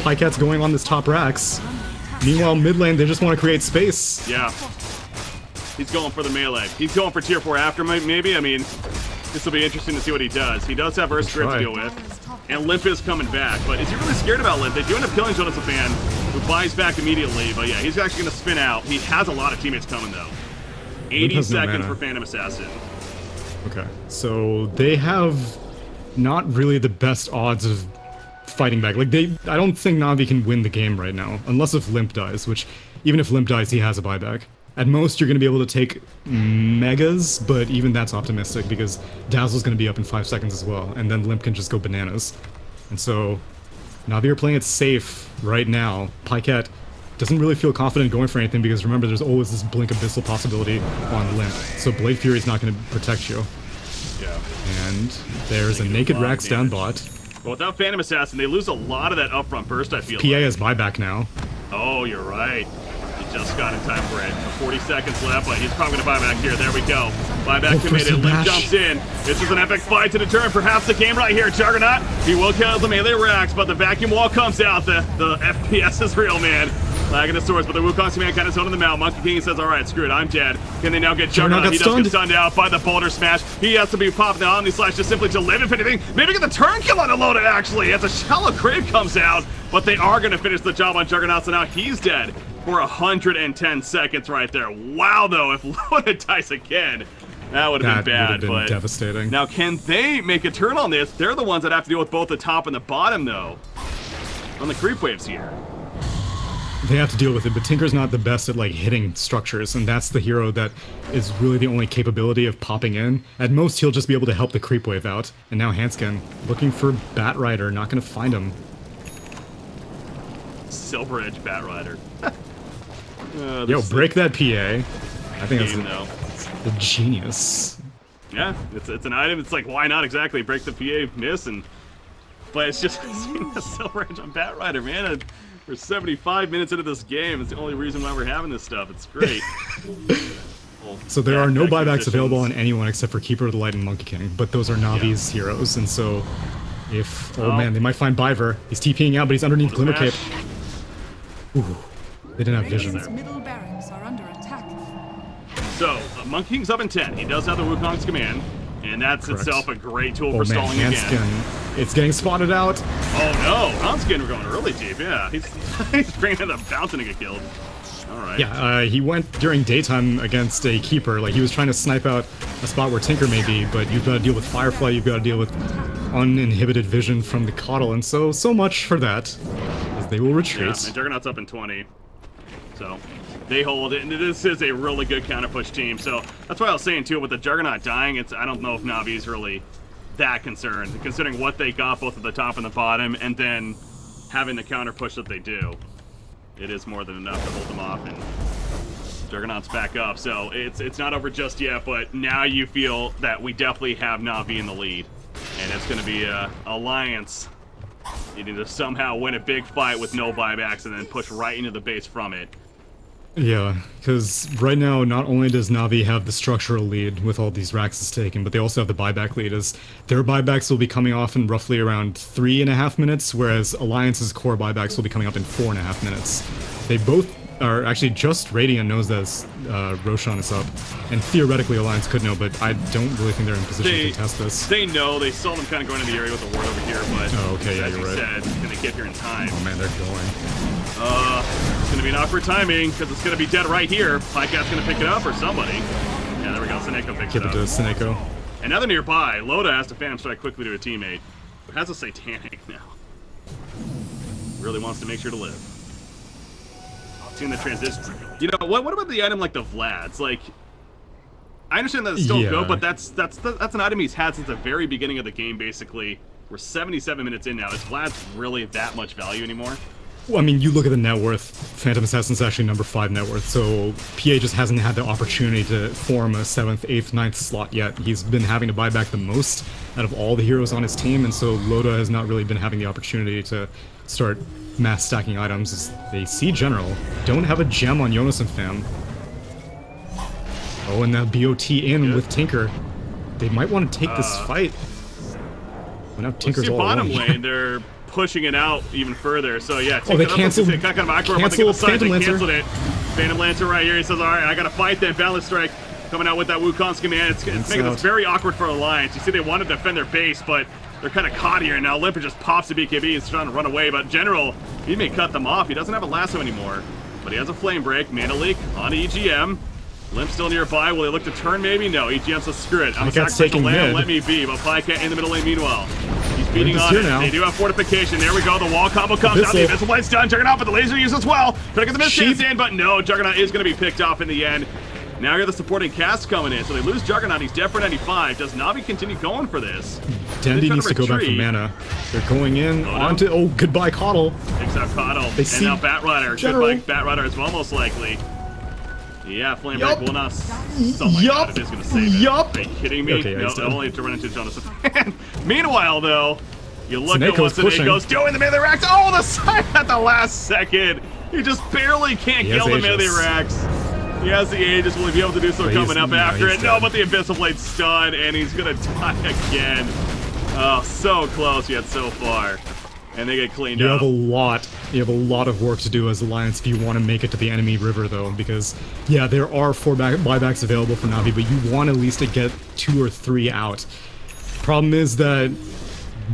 Pycat's going on this top racks. Meanwhile, mid lane, they just want to create space. Yeah. He's going for the melee. He's going for tier 4 after maybe. I mean, this will be interesting to see what he does. He does have Earth Grid to try. deal with. And Limp is coming back. But is he really scared about Limp? They do end up killing Jonas Fan, who buys back immediately. But yeah, he's actually going to spin out. He has a lot of teammates coming, though. 80 has no seconds mana. for Phantom Assassin. Okay, so they have not really the best odds of fighting back. Like, I don't think Na'Vi can win the game right now, unless if Limp dies, which, even if Limp dies, he has a buyback. At most, you're going to be able to take Megas, but even that's optimistic because Dazzle's going to be up in 5 seconds as well, and then Limp can just go bananas. And so, Na'Vi are playing it safe right now. Pycat doesn't really feel confident going for anything because remember, there's always this Blink Abyssal possibility on Limp, so Blade Fury's not going to protect you. Yeah. And there's a naked Rax down bot. But without Phantom Assassin, they lose a lot of that upfront burst, I feel PA has buyback now. Oh, you're right. He just got in time for it. 40 seconds left, but he's probably going to buy back here. There we go. Buyback committed. Limp jumps in. This is an epic fight to determine perhaps the game right here. Juggernaut, he will kill the melee Rax, but the vacuum wall comes out. The FPS is real, man. Lagging the swords, but the Wukong's command kind of zoning them out. Monkey King says, alright, screw it, I'm dead. Can they now get Juggernaut? He does get stunned out by the Boulder Smash. He has to be popping the Omni Slash just simply to live, if anything. Maybe get the turn kill on Loda, actually, as a Shallow Grave comes out. But they are going to finish the job on Juggernaut, so now he's dead for 110 seconds right there. Wow, though, if Loda dies again, that would have been bad. But devastating. Now, can they make a turn on this? They're the ones that have to deal with both the top and the bottom, though, on the creep waves here. They have to deal with it, but Tinker's not the best at like hitting structures, and that's the hero that is really the only capability of popping in. At most, he'll just be able to help the creep wave out. And now Hanskin looking for Bat Rider, not gonna find him. Silver Edge Bat Rider. Yo, break that PA. I think that's the genius. Yeah, it's an item. It's like, why not exactly break the PA miss and. But it's just seeing the Silver Edge on Bat Rider, man. We're 75 minutes into this game. It's the only reason why we're having this stuff. It's great. So there are no buybacks available on anyone except for Keeper of the Light and Monkey King, but those are Navi's heroes, and so if... Oh man, they might find Biver. He's TPing out, but he's underneath Glimmer Cape. Ooh, they didn't have vision. Radiant's middle barracks are under attack. So, Monkey King's up in 10. He does have the Wukong's command, and that's itself a great tool for stalling again. It's getting spotted out. Oh no, Hanskin, we're going really deep, yeah. He's bringing in the bounce to get killed. Alright. Yeah, he went during daytime against a Keeper. Like, he was trying to snipe out a spot where Tinker may be, but you've got to deal with Firefly, you've got to deal with uninhibited vision from the Coddle, and so much for that, as they will retreat. Yeah, and Juggernaut's up in 20. So, they hold it, and this is a really good counter-push team, so that's why I was saying, too, with the Juggernaut dying, I don't know if Navi's really that concerned, considering what they got both at the top and the bottom, and then having the counter push that they do. It is more than enough to hold them off, and Juggernaut's back up, so it's not over just yet, but now you feel that we definitely have Na'Vi in the lead, and it's going to be a alliance. You need to somehow win a big fight with no buybacks and then push right into the base from it. Yeah, because right now, not only does Na'Vi have the structural lead with all these Raxes taken, but they also have the buyback lead, as their buybacks will be coming off in roughly around 3.5 minutes, whereas Alliance's core buybacks will be coming up in 4.5 minutes. They both are actually just Radiant knows that Roshan is up, and theoretically Alliance could know, but I don't really think they're in position to test this. They know, they saw them kind of going into the area with the ward over here, but oh, okay, yeah, you're right. Said, can they get here in time? Oh man, they're going. It's going to be an awkward timing, because it's going to be dead right here. Pycat's going to pick it up, or somebody. Yeah, there we go, Seneko picks it up. Give it to Seneko. And now they're nearby. Loda has to Phantom Strike quickly to a teammate, who has a Satanic now. Really wants to make sure to live. Seeing the transition. You know, what about the item like the Vlad's? Like, I understand that it's still good, but that's an item he's had since the very beginning of the game, basically. We're 77 minutes in now. Is Vlad's really that much value anymore? Well, I mean, you look at the net worth, Phantom Assassin's actually number 5 net worth, so PA just hasn't had the opportunity to form a 7th, 8th, 9th slot yet. He's been having to buy back the most out of all the heroes on his team, and so Loda has not really been having the opportunity to start mass stacking items as they see General. Don't have a gem on Jonas and Fam. Oh, and that BOT in with Tinker. They might want to take this fight. Well, now Tinker's all bottom alone. lane, they're pushing it out even further. So yeah, they canceled. Kind of awkward, but they canceled it. Phantom Lancer right here. He says, "All right, I gotta fight then." Balance Strike coming out with that Wukong's command. It's making this very awkward for Alliance. You see, they want to defend their base, but they're kind of caught here. Now Limper just pops the BKB and is trying to run away. But General, he may cut them off. He doesn't have a lasso anymore, but he has a flame break. Mana leak on EGM. Limp still nearby. Will they look to turn maybe? No. EGM says screw it. I'm taking land. mid. Let me be. But Pycat in the middle lane meanwhile. He's Beating Limp is on here it. now. They do have fortification. There we go. The wall combo comes out. The Abyssal Blade's done. Juggernaut with the laser use as well. Trying to get the misstance in, but no. Juggernaut is going to be picked off in the end. Now you got the supporting cast coming in, so they lose Juggernaut. He's dead for 95. Does Navi continue going for this? Dandy needs to go back for mana. They're going in onto. Oh, goodbye, Coddle. Takes out Coddle. They and now Batrider. General. Goodbye, Batrider as well, most likely. Yeah, Flame Break will not. Oh my Yup. God, it is going to save it. Yup. Are you kidding me? Okay, no, only to run into Jonathan. Meanwhile, though, you look at what pushing. Saneko's doing. The melee racks. Oh, the side at the last second. He just barely can't kill the melee racks. He has the Aegis. Will he be able to do so coming up after it? No, but the Abyssal Blade's stunned, and he's going to die again. Oh, so close yet so far. And they get cleaned up. You have a lot of work to do as Alliance if you want to make it to the enemy river, though, because, yeah, there are 4 buybacks available for Navi, but you want at least to get 2 or 3 out. Problem is that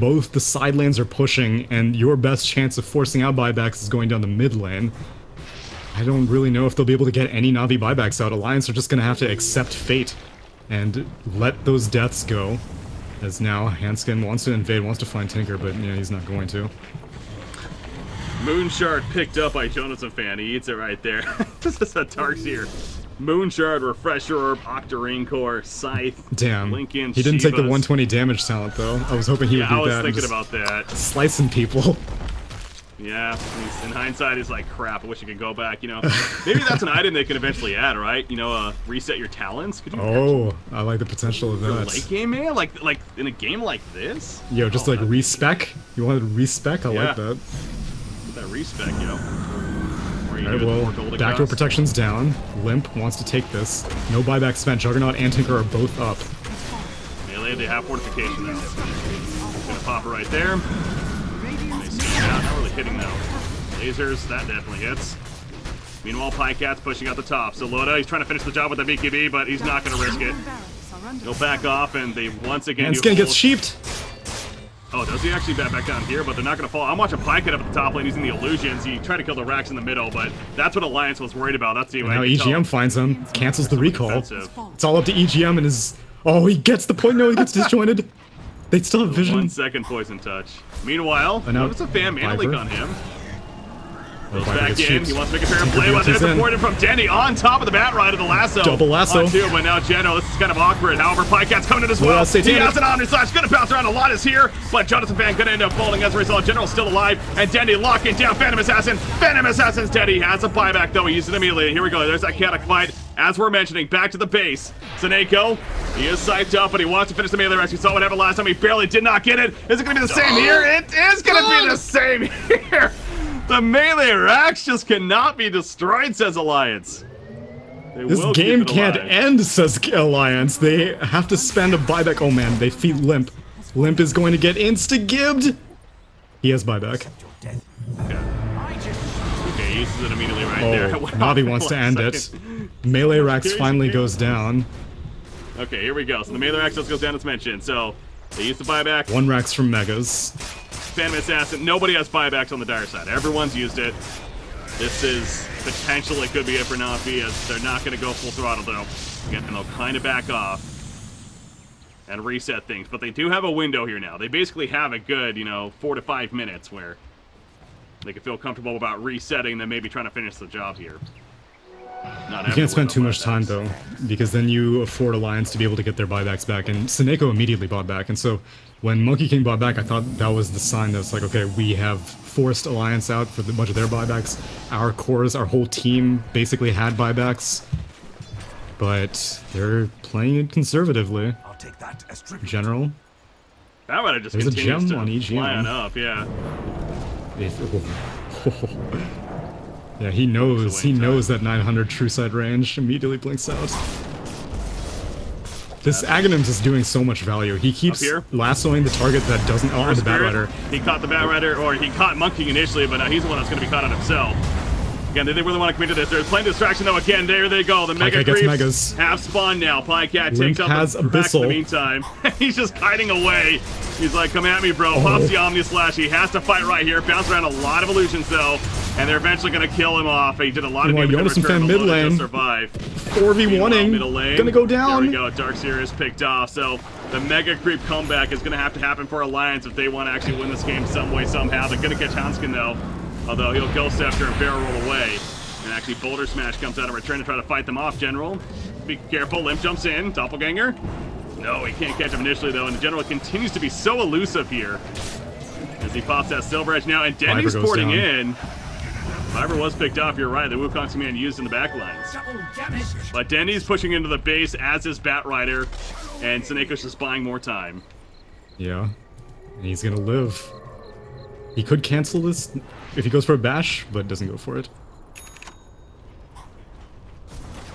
both the side lanes are pushing, and your best chance of forcing out buybacks is going down the mid lane. I don't really know if they'll be able to get any Navi buybacks out. Alliance are just going to have to accept fate and let those deaths go. As now, Hanskin wants to invade, wants to find Tinker, but yeah, he's not going to. Moonshard picked up by Jonathan Fan. He eats it right there. This is a Tarkseer. Moonshard, Refresher Orb, Octarine Core, Scythe, Damn. Lincoln, He didn't take the Shivas. 120 damage talent, though. I was hoping he would do that. I was and thinking just about that. slicing people. Yeah, in hindsight, he's like, crap, I wish I could go back, you know. Maybe that's an item they can eventually add, right? You know, reset your talents. Could you I like the potential of for that. late game, man? Like in a game like this? Yo, just like respec? You wanted respec? I like that. Get that respec, yo. Alright, well, backdoor protection's down. Limp wants to take this. No buyback spent. Juggernaut and Tinker are both up. Melee, they have fortification now. Gonna pop it right there. Not really hitting though. Lasers, that definitely hits. Meanwhile, Pycat's pushing out the top. So Loda, he's trying to finish the job with the BKB, but he's not going to risk it. He'll back off, and they once again. And Skin gets sheeped. Oh, does he actually back down here? But they're not going to fall. I'm watching Pycat up at the top lane using the illusions. He tried to kill the racks in the middle, but that's what Alliance was worried about. That's the way. Now EGM finds him, cancels the recall. Defensive. It's all up to EGM and his. Oh, he gets the point. No, he gets disjointed. They still have vision. 1 second poison touch. Meanwhile, notice a fan mana leak on him. Goes back in. He wants to make a fair play, but there's a point from Denny on top of the Batrider, the lasso. Double lasso. On 2, but now Geno, this is kind of awkward. However, Pycat's coming in as well. He has an Omni Slash, gonna bounce around. A lot is here, but Jonathan Fan gonna end up falling as a result. General's still alive, and Denny locking down Phantom Assassin. Phantom Assassin's dead. He has a buyback though. He used it immediately. Here we go. There's that chaotic fight. As we're mentioning, back to the base. Saneko, he is psyched up, but he wants to finish the melee rescue. We saw what happened last time. He barely did not get it. Is it going to be the same here? It is going to be the same here. The melee racks just cannot be destroyed, says Alliance. This game can't end, says Alliance. They have to spend a buyback. Oh man, they feed Limp. Limp is going to get insta-gibbed. He has buyback. Okay, he uses it immediately right there. Navi wants to end it. Melee Rax finally goes down. Okay, here we go. So the melee Rax goes down as mentioned. So they use the buyback. 1 Rax from Megas. Phantom Assassin. Nobody has buybacks on the dire side. Everyone's used it. This is potentially could be it for Navi, as they're not going to go full throttle though. Again, and they'll kind of back off and reset things. But they do have a window here now. They basically have a good, 4 to 5 minutes where they can feel comfortable about resetting and then maybe trying to finish the job here. You can't spend too much time though, because then you afford Alliance to be able to get their buybacks back, and Saneko immediately bought back, and so when Monkey King bought back, I thought that was the sign that's like, okay, we have forced Alliance out for a bunch of their buybacks. Our cores, our whole team basically had buybacks, but they're playing it conservatively. I'll take that as tribute. General. That just There's a continues gem to on EGM. fly on up, yeah. Yeah, he knows that 900 true side range immediately blinks out. This Aghanims is doing so much value. He keeps lassoing the target that doesn't on the Batrider. He caught the Batrider, or he caught Monkey King initially, but now he's the one that's going to be caught on himself. Again, they really want to commit to this. They're playing distraction though. Again, there they go. The Mega Creeps have spawned now. Pycat takes up the back in the meantime. He's just hiding away. He's like, come at me, bro. Pops the Omni Slash. He has to fight right here. Bounce around a lot of illusions though. And they're eventually going to kill him off. He did a lot of damage in return, mid lane. survive. 4v1ing. Gonna go down. There we go. Darkseer is picked off. So The Mega Creep comeback is going to have to happen for Alliance if they want to actually win this game some way, somehow. They're going to catch Hanskin, though. Although he'll Ghost Scepter and barrel roll away. And actually, Boulder Smash comes out in return to try to fight them off, General. Be careful, Limp jumps in. Doppelganger. No, he can't catch him initially, though. And the General continues to be so elusive here. As he pops that Silver Edge now. And Denny's porting in. Fiber was picked up, you're right. The Wukong command used in the back lines. But Denny's pushing into the base, as is Bat Rider. And Seneco's just buying more time. Yeah. And he's gonna live. He could cancel this if he goes for a bash, but doesn't go for it.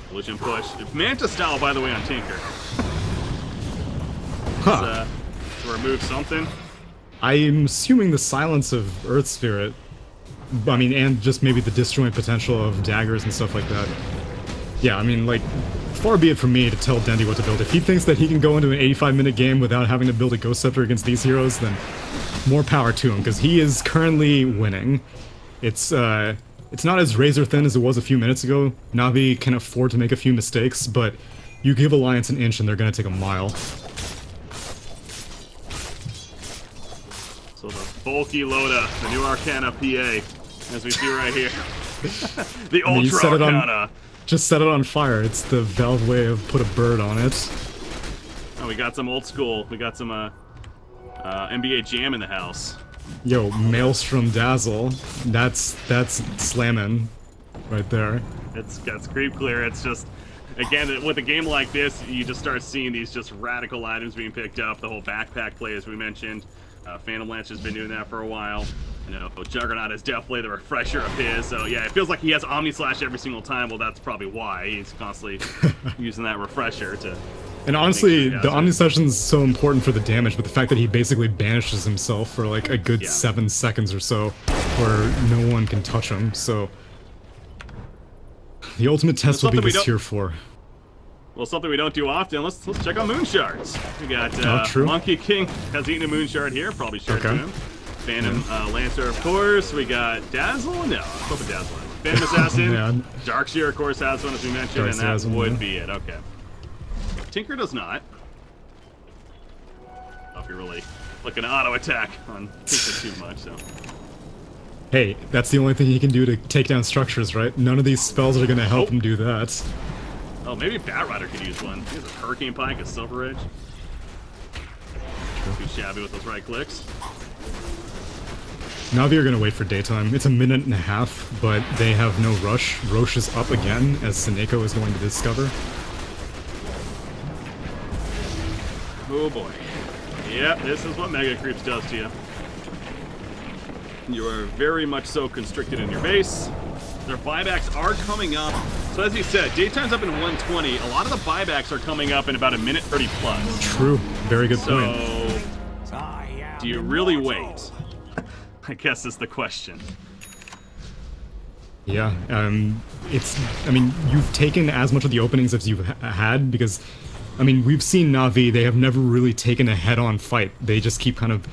Illusion push. Manta style, by the way, on Tinker. Huh. To remove something. I'm assuming the silence of Earth Spirit. I mean, and just maybe the disjoint potential of daggers and stuff like that. Yeah, I mean, like, far be it from me to tell Dendy what to build. If he thinks that he can go into an 85-minute game without having to build a Ghost Scepter against these heroes, then more power to him, because he is currently winning. It's not as razor thin as it was a few minutes ago. Na'Vi can afford to make a few mistakes, but you give Alliance an inch and they're going to take a mile. So the bulky Loda, the new Arcana PA, as we see right here. The Ultra Arcana. Just set it on fire. It's the Valve way of put a bird on it. Oh, we got some old school. We got some NBA Jam in the house. Yo, Maelstrom Dazzle. That's slamming right there. That's creep clear. It's just, again, with a game like this, you just start seeing these just radical items being picked up. The whole backpack play, as we mentioned. Phantom Lance has been doing that for a while. You know, Juggernaut is definitely the refresher of his. So yeah, it feels like he has Omni Slash every single time. Well, that's probably why he's constantly using that refresher to. And honestly, the Omni Session is so important for the damage, but the fact that he basically banishes himself for like a good 7 seconds or so, where no one can touch him. So the ultimate test will be this tier 4. Well, something we don't do often. Let's check out Moon Shards. We got Monkey King has eaten a Moon Shard here. Probably shared to him. Phantom Lancer, of course. We got Dazzle. No, let's put Dazzle in. Phantom Assassin. Darkseer, of course, has one, as we mentioned, and that would be it. Okay. Tinker does not. If you're really looking to auto attack on Tinker too much, so. Hey, that's the only thing he can do to take down structures, right? None of these spells are going to help him do that. Oh, maybe Bat Rider could use one. He has a Hurricane Pike, a Silver Edge. Too shabby with those right clicks. Na'Vi are going to wait for daytime. It's a minute and a half, but they have no rush. Roche is up again, as Seneco is going to discover. Oh boy. Yep, this is what Mega Creeps does to you. You are very much so constricted in your base. Their buybacks are coming up. So as you said, daytime's up in 120. A lot of the buybacks are coming up in about a minute 30 plus. True. Very good point. So, do you really wait? I guess is the question. Yeah, I mean, you've taken as much of the openings as you've had, because, I mean, we've seen Na'Vi, they have never really taken a head-on fight. They just keep kind of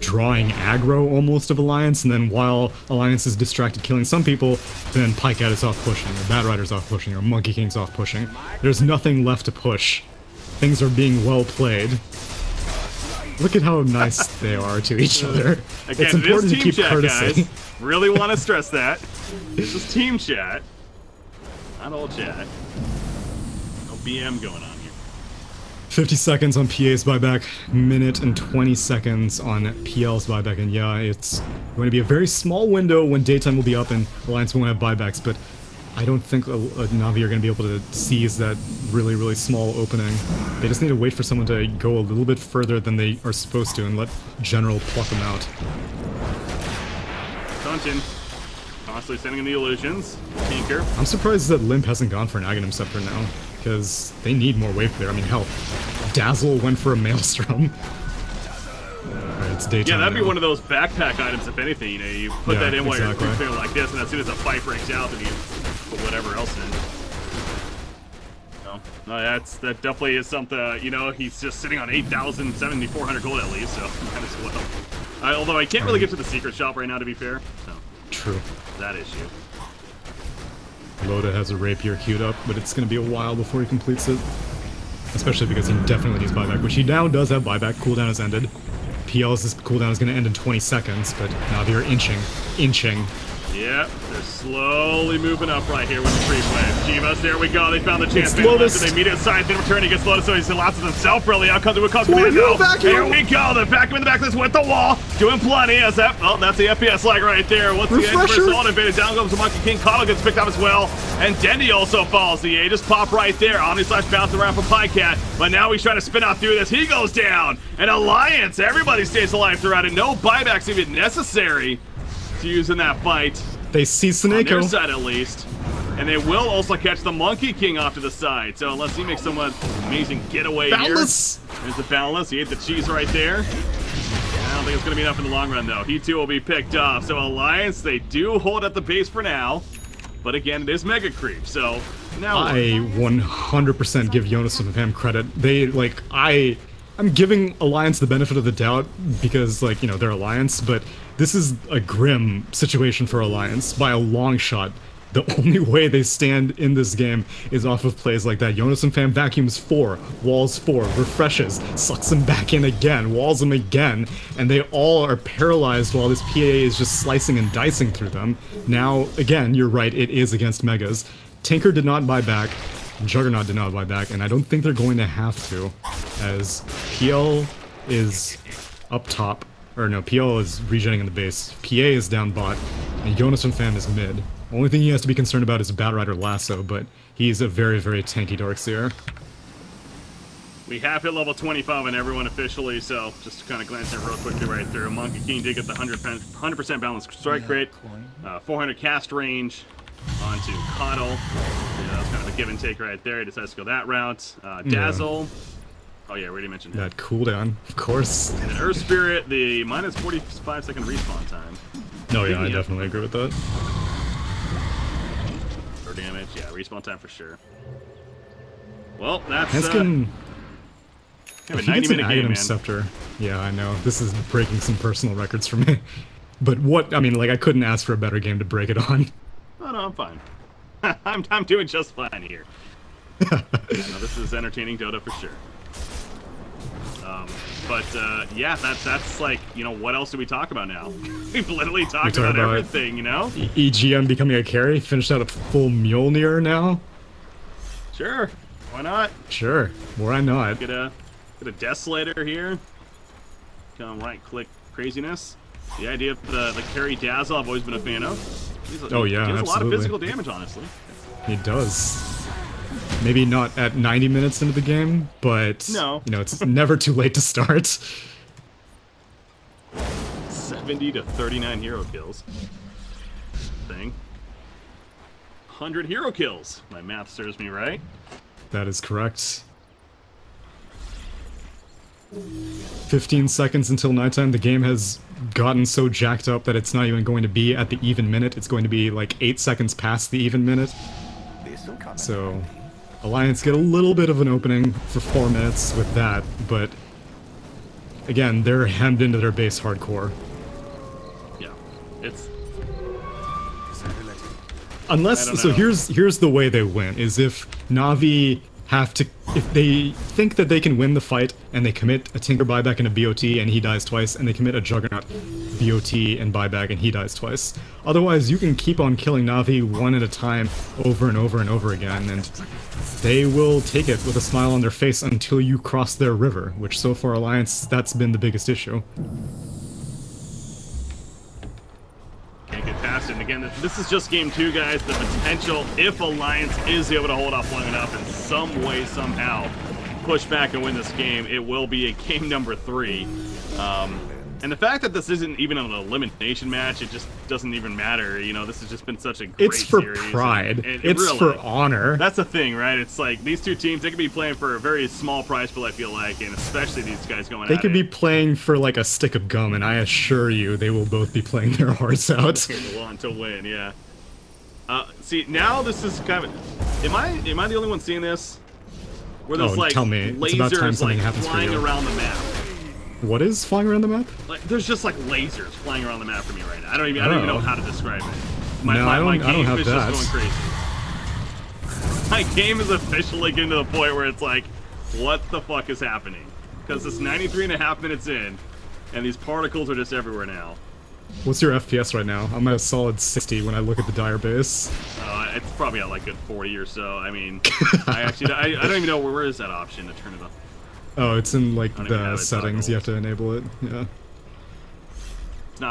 drawing aggro almost of Alliance, and then while Alliance is distracted killing some people, then Pikeout is off pushing, or Bat Rider's off pushing, or Monkey King's off pushing. There's nothing left to push. Things are being well played. Look at how nice they are to each other. Again, it's important to keep chat, courtesy. Guys. Really want to stress that. This is team chat, not all chat. No BM going on here. 50 seconds on PA's buyback, minute and 20 seconds on PL's buyback, and yeah, it's going to be a very small window when daytime will be up and Alliance won't have buybacks, but I don't think Na'Vi are going to be able to seize that really, really small opening. They just need to wait for someone to go a little bit further than they are supposed to and let General pluck them out. Dungeon, constantly sending in the illusions. Tinker. I'm surprised that Limp hasn't gone for an Aghanim Scepter now, because they need more wave clear. I mean, hell, Dazzle went for a Maelstrom. Alright, it's daytime. Yeah, that'd be now. one of those backpack items, if anything. You know, you put that in while you're clearing like this, and as soon as the fight breaks out, then you put whatever else in. No, that definitely is something. You know, he's just sitting on 8,000, 7,400 gold at least, so might as well. Although I can't really get to the secret shop right now, to be fair. So. True. That issue. Loda has a rapier queued up, but it's going to be a while before he completes it. especially because he definitely needs buyback, which he now does have buyback. Cooldown has ended. PL's cooldown is going to end in 20 seconds, but Na'Vi are inching. Yep, they're slowly moving up right here with the creep wave. Chivas, there we go. They found the chance. It's Lotus. They meet it aside. Then return. He gets Lotus, so he's lost of himself. Really, out comes Here we go. The vacuum in the back. With the wall, doing plenty. As that, well, that's the FPS lag right there. Once again, first all invaded. Down goes the Monkey King. Kotl gets picked up as well, and Dendy also falls. The Aegis pop right there. Omni slash bounce around for Pycat, but now he's trying to spin out through this. He goes down. And Alliance, everybody stays alive throughout it. No buybacks even necessary to use in that fight. They see Sneko. On their side at least. And they will also catch the Monkey King off to the side. So unless he makes some amazing getaway Boundless. here. There's the Boundless. He ate the cheese right there. I don't think it's going to be enough in the long run, though. He, too, will be picked off. So Alliance, they do hold at the base for now. But again, it is Mega Creep. So now... I 100% give Jonas and Pam credit. They, like, I'm giving Alliance the benefit of the doubt because, like, you know, they're Alliance, but this is a grim situation for Alliance by a long shot. The only way they stand in this game is off of plays like that. Jonas and Fam vacuums 4, walls 4, refreshes, sucks them back in again, walls them again, and they all are paralyzed while this PA is just slicing and dicing through them. Now, again, you're right, it is against Megas. Tinker did not buy back, Juggernaut did not buy back, and I don't think they're going to have to, as PL is up top, or no, PL is regenerating in the base, PA is down bot, and Jonas and Fam is mid. Only thing he has to be concerned about is Batrider Lasso, but he's a very, very tanky Darkseer. We have hit level 25 on everyone officially, so just to kind of glance at real quickly right through. Monkey King did get the 100% balanced strike rate, 400 cast range onto Kotl. Yeah, that's kind of a give and take right there. He decides to go that route. Dazzle. Yeah. Oh yeah, we already mentioned that cooldown, of course. And then Earth Spirit, the minus 45-second respawn time. Oh yeah, I definitely agree with that. Damage, yeah, respawn time for sure. Well, that's Heskin, a 90-minute game, man. Scepter. Yeah, I know. This is breaking some personal records for me. But what, I mean, like, I couldn't ask for a better game to break it on. Oh, no, I'm fine. I'm doing just fine here. Yeah, no, this is entertaining Dota for sure. Yeah, that's like, you know, what else do we talk about now? We've literally talked about everything, you know? EGM becoming a carry, finished out a full Mjolnir now? Sure, why not? Sure, why not? Get a Desolator here. Come right-click craziness. The idea of the carry Dazzle I've always been a fan of. He does a lot of physical damage, honestly. He does. Maybe not at 90 minutes into the game, but no. You know, it's never too late to start. 70 to 39 hero kills. Thing. 100 hero kills. My math serves me right. That is correct. 15 seconds until nighttime. The game has gotten so jacked up that it's not even going to be at the even minute. It's going to be like 8 seconds past the even minute. So Alliance get a little bit of an opening for 4 minutes with that, but again, they're hemmed into their base hardcore. Yeah, it's... Unless, so here's the way they win, is if Na'Vi have to, if they think that they can win the fight and they commit a Tinker buyback and a BOT and he dies twice, and they commit a Juggernaut BOT and buyback and he dies twice. Otherwise, you can keep on killing Na'Vi one at a time over and over and over again, and they will take it with a smile on their face until you cross their river, which so far Alliance, that's been the biggest issue. Can't get past it. And again, this is just game 2, guys. The potential, if Alliance is able to hold off long enough in some way, somehow, push back and win this game, it will be a game number 3. And the fact that this isn't even an elimination match, it just doesn't even matter. You know, this has just been such a great series. It's for pride. It's really, for honor. That's the thing, right? It's like these two teams, they could be playing for a very small prize pool, I feel like, and especially these guys going at it. They could be playing for like a stick of gum, and I assure you they will both be playing their hearts out. They want to win, yeah. See, now this is kind of... Am I the only one seeing this? Where there's like tell me. It's about time something happens for you. Flying around the map. What is flying around the map? Like, there's just like lasers flying around the map for me right now. I don't even know how to describe it. My game is just going crazy. My game is officially getting to the point where it's like, what the fuck is happening? Because it's 93.5 minutes in, and these particles are just everywhere now. What's your FPS right now? I'm at a solid 60 when I look at the dire base. It's probably at like a 40 or so. I mean, I don't even know where is that option to turn it on. Oh, it's in like the settings. You have to enable it. Yeah.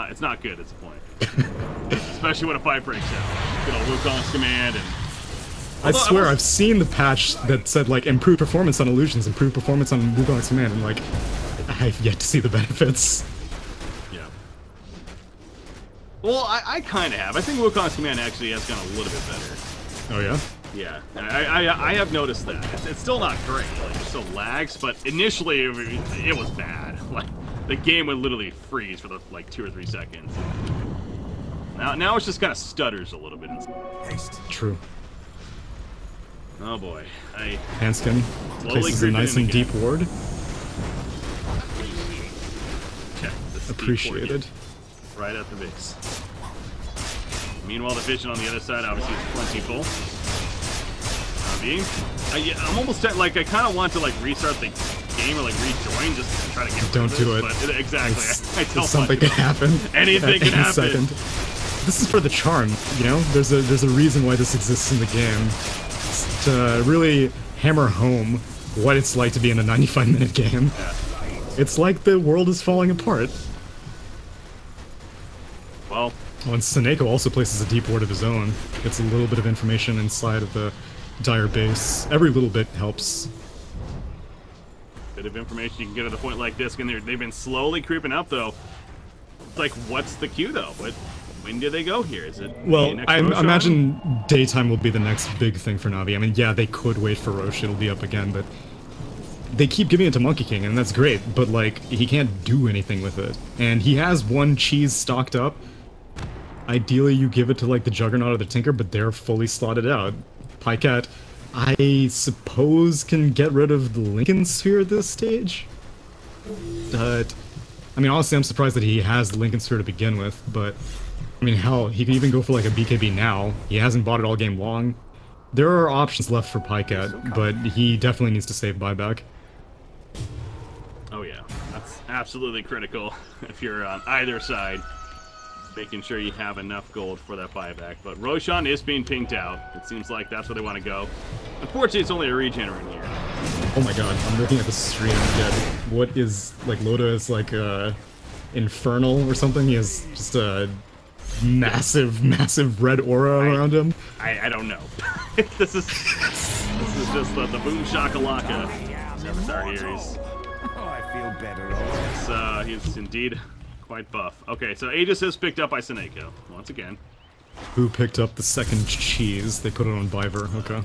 It's not good. It's the point. Especially when a fight breaks out. Good old Wukong's command and. I swear, I've seen the patch that said like improved performance on illusions, improved performance on Wukong's command, and like I've yet to see the benefits. Yeah. Well, I kind of have. I think Wukong's command actually has gone a little bit better. Oh yeah. Yeah, I have noticed that. It's still not great. Like, it still lags, but initially it was bad. Like the game would literally freeze for the like 2 or 3 seconds. Now it's just kind of stutters a little bit. Haste. True. Oh boy, Hanskin places a nice and deep ward. Okay, appreciated. Right at the base. Meanwhile, the vision on the other side obviously is plentiful. I'm almost like I kind of want to like restart the game or like rejoin just to try to get. Don't do it. But exactly. I tell something can happen. Anything can happen. Second. This is for the charm, you know. There's a reason why this exists in the game. It's to really hammer home what it's like to be in a 95-minute game. Yeah. It's like the world is falling apart. Well. And Seneko also places a deep ward of his own. Gets a little bit of information inside of the dire base. Every little bit helps. Bit of information you can get at a point like this, and they've been slowly creeping up though. It's like, what's the queue though? When do they go here? Is it? Well, I imagine daytime will be the next big thing for Na'Vi. I mean, yeah, they could wait for Roche; it'll be up again, but they keep giving it to Monkey King, and that's great. But like, he can't do anything with it, and he has one cheese stocked up. Ideally, you give it to like the Juggernaut or the Tinker, but they're fully slotted out. Pycat, I suppose, can get rid of the Lincoln Sphere at this stage. But I mean, honestly, I'm surprised that he has the Lincoln Sphere to begin with. But I mean, hell, he can even go for like a BKB now. He hasn't bought it all game long. There are options left for Pycat, but he definitely needs to save buyback. Oh yeah, that's absolutely critical if you're on either side. Making sure you have enough gold for that buyback. But Roshan is being pinked out. It seems like that's where they want to go. Unfortunately, it's only a regener in here. Oh my god, I'm looking at the stream again. What is, like, Loda is like, infernal or something? He has just a massive red aura around him. I don't know. This is just the boom shakalaka. Never here. I feel better. He's indeed quite buff. Okay, so Aegis is picked up by Seneko once again. Who picked up the second cheese? They put it on Viver. Okay.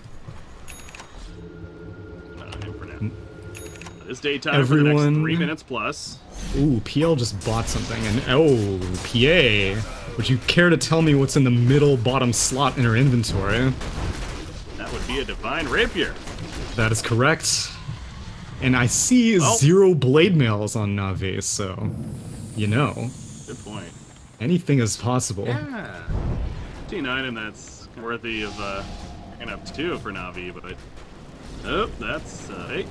Him for now. This daytime for the next 3 minutes plus. Ooh, PL just bought something, and oh, PA. Would you care to tell me what's in the middle bottom slot in her inventory? That would be a Divine Rapier. That is correct. And I see 0 blade mails on Na'Vi, so you know. Good point. Anything is possible. Yeah. An item that's worthy of picking up 2 for Na'Vi, but oh, that's fake.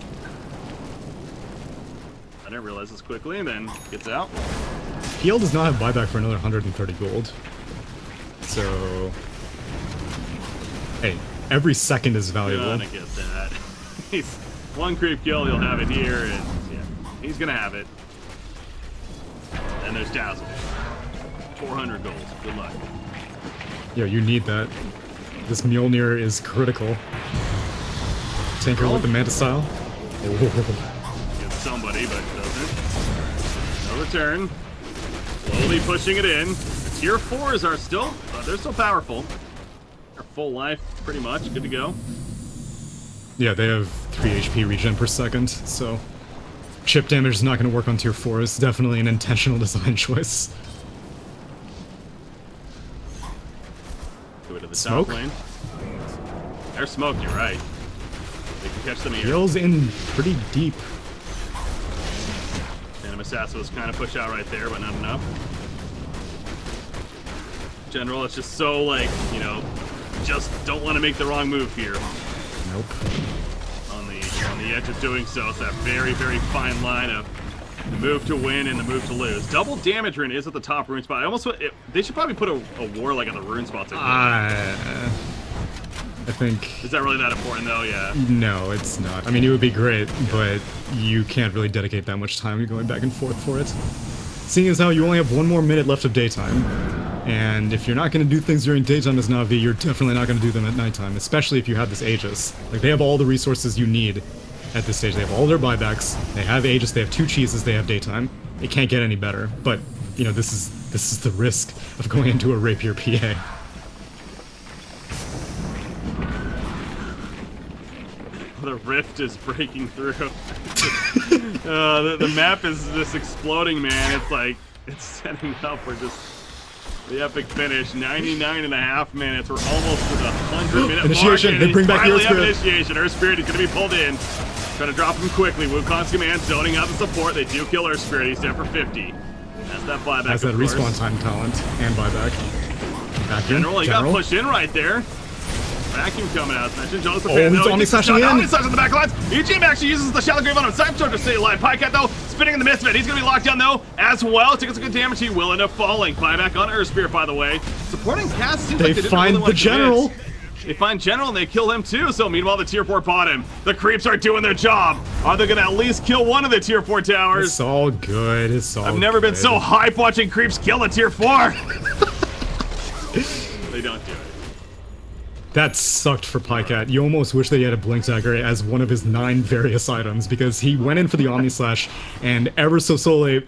I didn't realize this quickly, and then gets out. PL does not have buyback for another 130 gold. So, hey, every second is valuable. Gonna get that. He's one creep kill, he'll have it here, and yeah, he's gonna have it. And there's Dazzle. 400 gold. Good luck. Yeah, you need that. This Mjolnir is critical. Tinker with the Manta style. Oh. Gets somebody, but doesn't. No return. Slowly pushing it in. The tier 4s are still, they're still powerful. They're full life, pretty much. Good to go. Yeah, they have 3 HP regen per second, so chip damage is not going to work on tier 4. It's definitely an intentional design choice. Go to the Smoke? top lane. They're smoked, you're right. They can catch them here. Yell's in pretty deep. Phantom Assassin was kind of pushed out right there, but not enough. General, it's just so, like, you know, just don't want to make the wrong move here. Nope. On the On the edge of doing so, it's that very, very fine line of the move to win and the move to lose. Double damage rune is at the top rune spot. I almost they should probably put a war like on the rune spots. I think... Is that really that important though? Yeah. No, it's not. I mean, it would be great, but you can't really dedicate that much time going back and forth for it. Seeing as how you only have 1 more minute left of daytime, and if you're not going to do things during daytime as Na'Vi, you're definitely not going to do them at nighttime, especially if you have this Aegis. Like, they have all the resources you need at this stage. They have all their buybacks, they have Aegis, they have 2 cheeses, they have daytime. It can't get any better, but, you know, this is the risk of going into a Rapier PA. The rift is breaking through. The map is just exploding, man. It's like, it's setting up for just the epic finish. 99.5 minutes. We're almost to the 100-minute initiation. mark. They bring back the Earth Spirit. Initiation. Earth Spirit is going to be pulled in. Trying to drop him quickly. Wukong's command zoning out the support. They do kill Earth Spirit. He's down for 50. That's that buyback. Has that respawn time talent and buyback. Back in. General, he got pushed in right there. Vacuum coming out, as mentioned. Joseph he's Omni-slashing in. Omni-slash in the back lines. EGM actually uses the Shallow Grave on him. Side to stay alive. Pycat, though, spinning in the midst of it. He's going to be locked down, though, as well. Taking some good damage. He will end up falling. Buyback on Earth Spirit, by the way. Supporting cast seems like they didn't really want to General. They find General, and they kill him, too. So, meanwhile, the Tier 4 bottom. The creeps are doing their job. Are they going to at least kill one of the Tier 4 towers? It's all good. It's all I've never been so hype watching creeps kill a Tier 4. They don't do it. That sucked for Pycat. You almost wish they had a Blink Dagger as one of his 9 various items, because he went in for the Omni Slash, and ever so slowly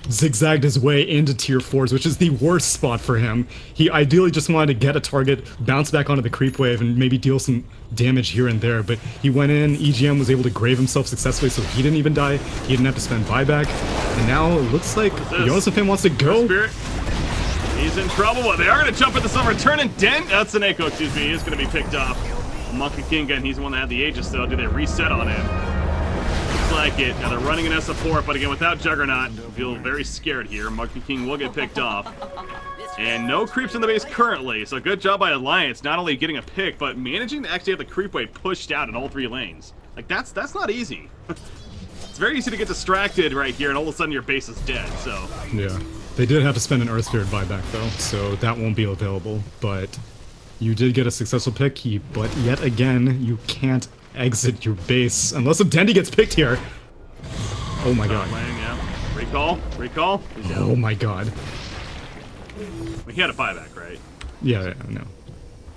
zigzagged his way into Tier 4s, which is the worst spot for him. He ideally just wanted to get a target, bounce back onto the creep wave, and maybe deal some damage here and there, but he went in, EGM was able to grave himself successfully, so he didn't even die, he didn't have to spend buyback, and now it looks like Jonas of him wants to go. Spirit. He's in trouble. Well, they are going to jump into some return and dent. That's Seneko, excuse me. He's going to be picked off. Monkey King, and he's the one that had the Aegis, though. Do they reset on him? Looks like it. Now they're running in as support, but again, without Juggernaut, I feel very scared here. Monkey King will get picked off. And no creeps in the base currently, so good job by Alliance, not only getting a pick, but managing to actually have the creep wave pushed out in all 3 lanes. Like, that's not easy. It's very easy to get distracted right here, and all of a sudden your base is dead, so. Yeah. They did have to spend an Earth Spirit buyback, though, so that won't be available, but you did get a successful pick, but yet again, you can't exit your base unless a Dendi gets picked here. Oh my god. Recall? Oh my god. He had a buyback, right? Yeah, no.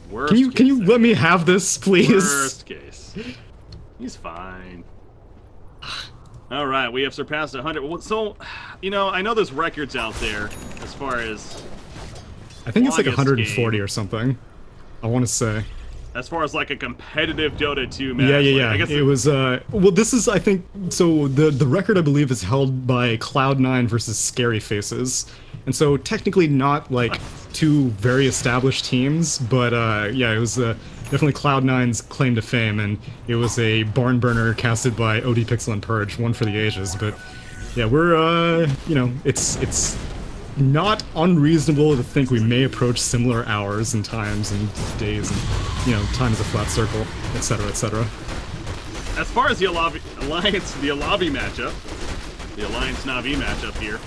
Worst can you let me have this, please? Worst case. He's fine. Alright, we have surpassed 100. So, you know, I know there's records out there as far as... I think it's like 140 or something. I want to say. As far as like a competitive Dota 2 match. Yeah. I guess it was, well, this is, I think, so the record, I believe, is held by Cloud9 versus Scary Faces. And so, technically not, like, 2 very established teams, but, yeah, it was, definitely Cloud9's claim to fame, and it was a barn burner casted by OD Pixel and Purge, one for the ages, but, yeah, we're, you know, it's not unreasonable to think we may approach similar hours and times and days and, you know, time is a flat circle, etc., etc. As far as the Alliance matchup, the Alliance Na'Vi matchup here,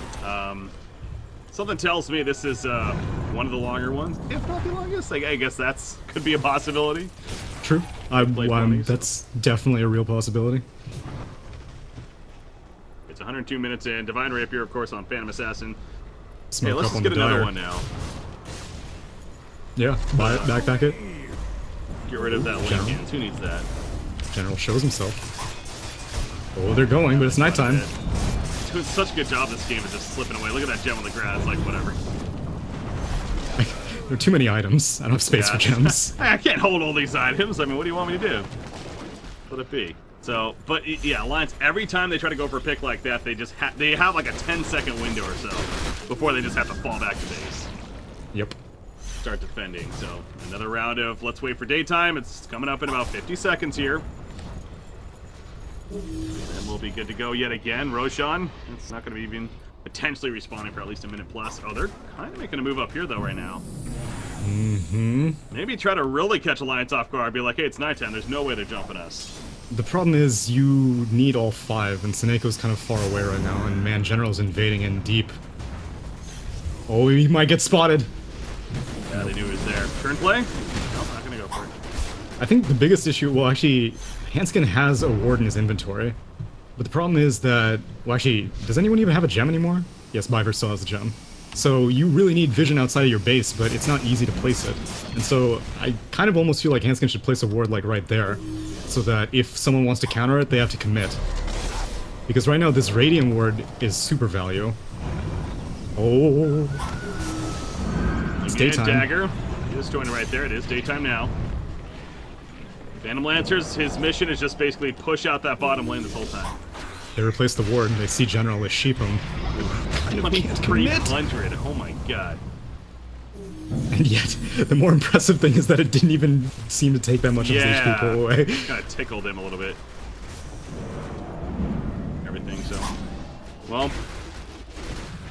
something tells me this is one of the longer ones, if not the longest. I guess that's could be a possibility. True. That's definitely a real possibility. It's 102 minutes in. Divine Rapier, of course, on Phantom Assassin. Smoke let's just get another one now. Yeah, buy it, backpack it. Get rid of that Lincoln. Who needs that? General shows himself. Oh, they're going, but it's nighttime. Doing such a good job this game of just slipping away. Look at that gem on the grass, like whatever. There are too many items. I don't have space for gems. I can't hold all these items. I mean, what do you want me to do? What would it be? So, but yeah, Alliance, every time they try to go for a pick like that, they just they have like a 10-second window or so before they just have to fall back to base. Yep. Start defending. So, another round of let's wait for daytime. It's coming up in about 50 seconds here. And we'll be good to go yet again. Roshan, it's not going to be even potentially respawning for at least a minute plus. Oh, they're kind of making a move up here, though, right now. Mm-hmm. Maybe try to really catch Alliance off guard. Be like, hey, it's nighttime. There's no way they're jumping us. The problem is you need all 5, and Seneco's kind of far away right now, and Man General's invading in deep. Oh, he might get spotted. Yeah, they knew he was there. Turn play? No, I'm not gonna go for it. I think the biggest issue, well actually, Hanskin has a ward in his inventory. But the problem is that, well actually, does anyone even have a gem anymore? Yes, Biver still has a gem. So you really need vision outside of your base, but it's not easy to place it. And so I kind of almost feel like Hanskin should place a ward like right there, so that if someone wants to counter it, they have to commit. Because right now this Radiant ward is super value. Oh. It's daytime. Dagger. He is joining right there. It is daytime now. Phantom Lancers, his mission is just basically push out that bottom lane this whole time. They replace the ward, they see General, they sheep him. 2300, oh my god. And yet, the more impressive thing is that it didn't even seem to take that much of his HP pull away. Kind of tickled him a little bit. Everything, so. Well.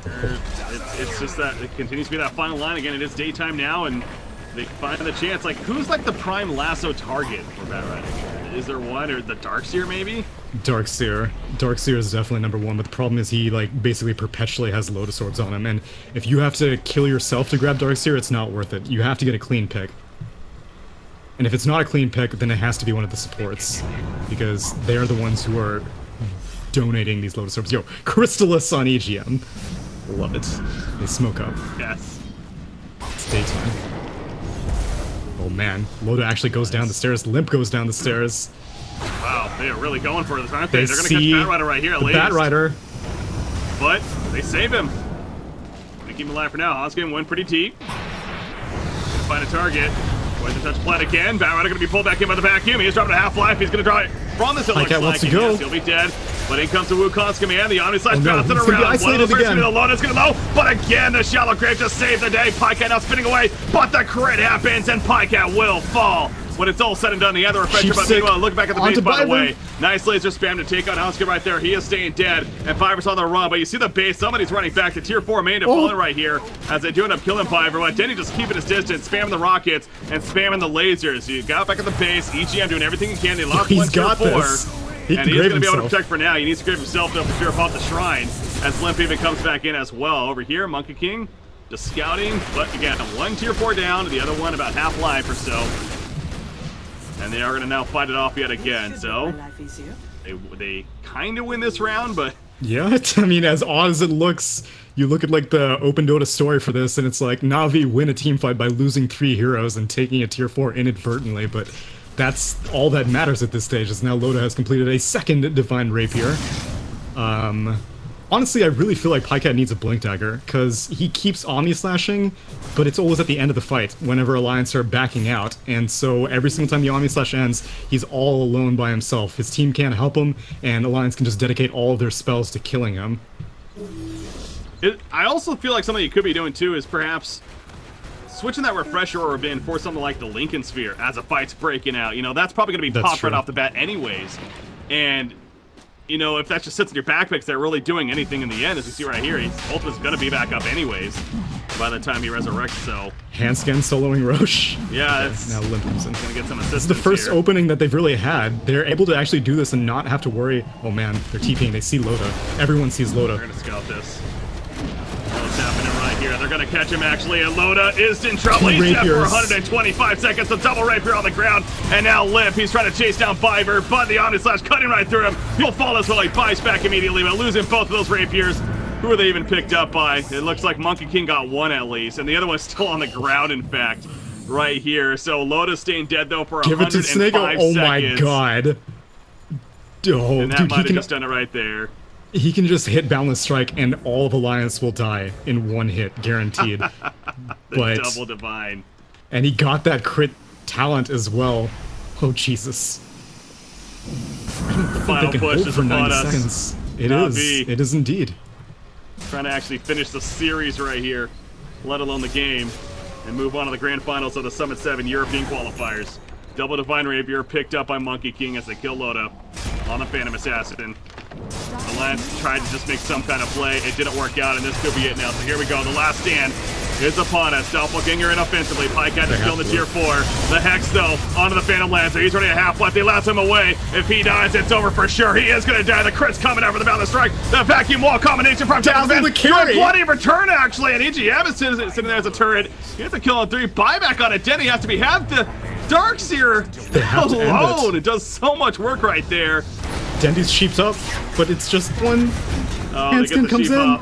It's just that it continues to be that final line again. It is daytime now, and they find the chance. Like, who's like the prime lasso target for Bat Riding? Is there one, or the Darkseer maybe? Darkseer. Darkseer is definitely #1, but the problem is he like basically perpetually has Lotus Orbs on him, and if you have to kill yourself to grab Darkseer, it's not worth it. You have to get a clean pick. And if it's not a clean pick, then it has to be one of the supports, because they're the ones who are donating these Lotus Orbs. Yo, Crystallis on EGM. Love it. They smoke up. Yes. It's daytime. Oh man, Loda actually goes down the stairs. Limp goes down the stairs. Wow, they are really going for this, aren't they? They're gonna see catch Bat Rider right here at least. Bat Rider. But they save him. They keep him alive for now. Hanskin went pretty deep. Find a target. Going to touch plant again. Bat Rider gonna be pulled back in by the vacuum. He's dropping a half-life. He's gonna draw it from this. It looks like. wants to go. Yes, he'll be dead. But in comes the Wukong's command. The Omni Slash bouncing he's gonna be around. isolated again. The Loda's gonna know. But again, the Shallow Grave just saved the day. Pycat now spinning away. But the crit happens, and Pycat will fall. When it's all said and done, the other refresher, but meanwhile, look back at the base, by the way. Nice laser spam to take on Hanskin right there. He is staying dead, and Piver's on the run, but you see the base. Somebody's running back to tier 4 main to fall in right here as they do end up killing Piver. But Denny just keeping his distance, spamming the rockets and spamming the lasers. You got back at the base, EGM doing everything he can. They lost one tier 4. And he's going to be able to protect for now. He needs to grab himself though for sure off the shrine as Limp even comes back in as well. Over here, Monkey King just scouting, but again, one tier 4 down, the other one about half life or so. And they are going to now fight it off yet again, so they kind of win this round, but... Yeah, I mean, as odd as it looks, you look at like the Open Dota story for this, and it's like Na'Vi win a team fight by losing 3 heroes and taking a tier 4 inadvertently, but that's all that matters at this stage, as now Loda has completed a second Divine Rapier. Honestly, I really feel like Pycat needs a Blink Dagger, because he keeps Omni Slashing, but it's always at the end of the fight, whenever Alliance are backing out, and so every single time the Omni Slash ends, he's all alone by himself. His team can't help him, and Alliance can just dedicate all of their spells to killing him. I also feel like something you could be doing too is perhaps switching that Refresher Orb in for something like the Lincoln Sphere as a fight's breaking out. You know, that's probably going to be popped right off the bat anyways, and... You know, if that just sits in your backpacks, they're really doing anything in the end. As we see right here, his ult is going to be back up anyways by the time he resurrects, so... Hanskin soloing Roche. Yeah, it's... Now Limp comes in. Going to get some assistance. This is the first here. opening that they've really had. They're able to actually do this and not have to worry. Oh man, they're TPing. They see Loda. Everyone sees Loda. They're going to scout this. What's happening right here? They're going to catch him, actually, and Loda is in trouble. He's dead for 125 seconds. The double rapier on the ground, and now Limp. He's trying to chase down Biver, but the Omni Slash cutting right through him. He'll fall as well. He buys back immediately, but losing both of those rapiers. Who are they even picked up by? It looks like Monkey King got one at least, and the other one's still on the ground, in fact, right here. So Loda's staying dead, though, for 105 seconds. Give it to Snake. Oh my god. Oh, and that dude, might have just done it right there. He can just hit Boundless Strike and all of Alliance will die in one hit, guaranteed. But double divine. And he got that crit talent as well. Oh Jesus. The final push is upon us. It is. It is indeed. Trying to actually finish the series right here, let alone the game, and move on to the grand finals of the Summit 7 European qualifiers. Double Divine Rapier picked up by Monkey King as they kill Loda on the Phantom Assassin. Alliance tried to just make some kind of play. It didn't work out, and this could be it now. So here we go, the last stand. is upon us. Doppelganger inoffensively. Pycat is still in the tier 4. The Hex, though, onto the Phantom Lancer. He's running a half life. They last him away. If he dies, it's over for sure. He is going to die. The crit's coming over the Boundless Strike. The vacuum wall combination from Dazzle the carry. Bloody return, actually. And EGM is sitting there as a turret. He has to kill on 3. Buyback on it. Denny has to be half the Darkseer alone. It does so much work right there. Dendy's sheeped up, but it's just one. Handskin comes in.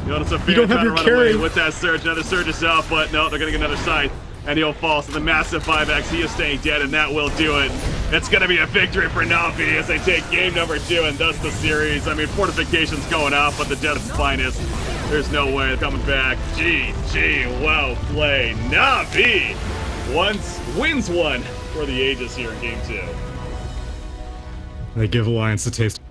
Notice a you don't have your carry with that surge. Another surge is out, but no, they're gonna get another scythe, and he'll fall. So the massive buybacks, he is staying dead, and that will do it. It's gonna be a victory for Navi as they take game number 2 and thus the series. I mean, fortification's going off, but the Death's finest. There's no way they're coming back. GG, well played. Navi wins one for the ages here in game 2. They give Alliance a taste.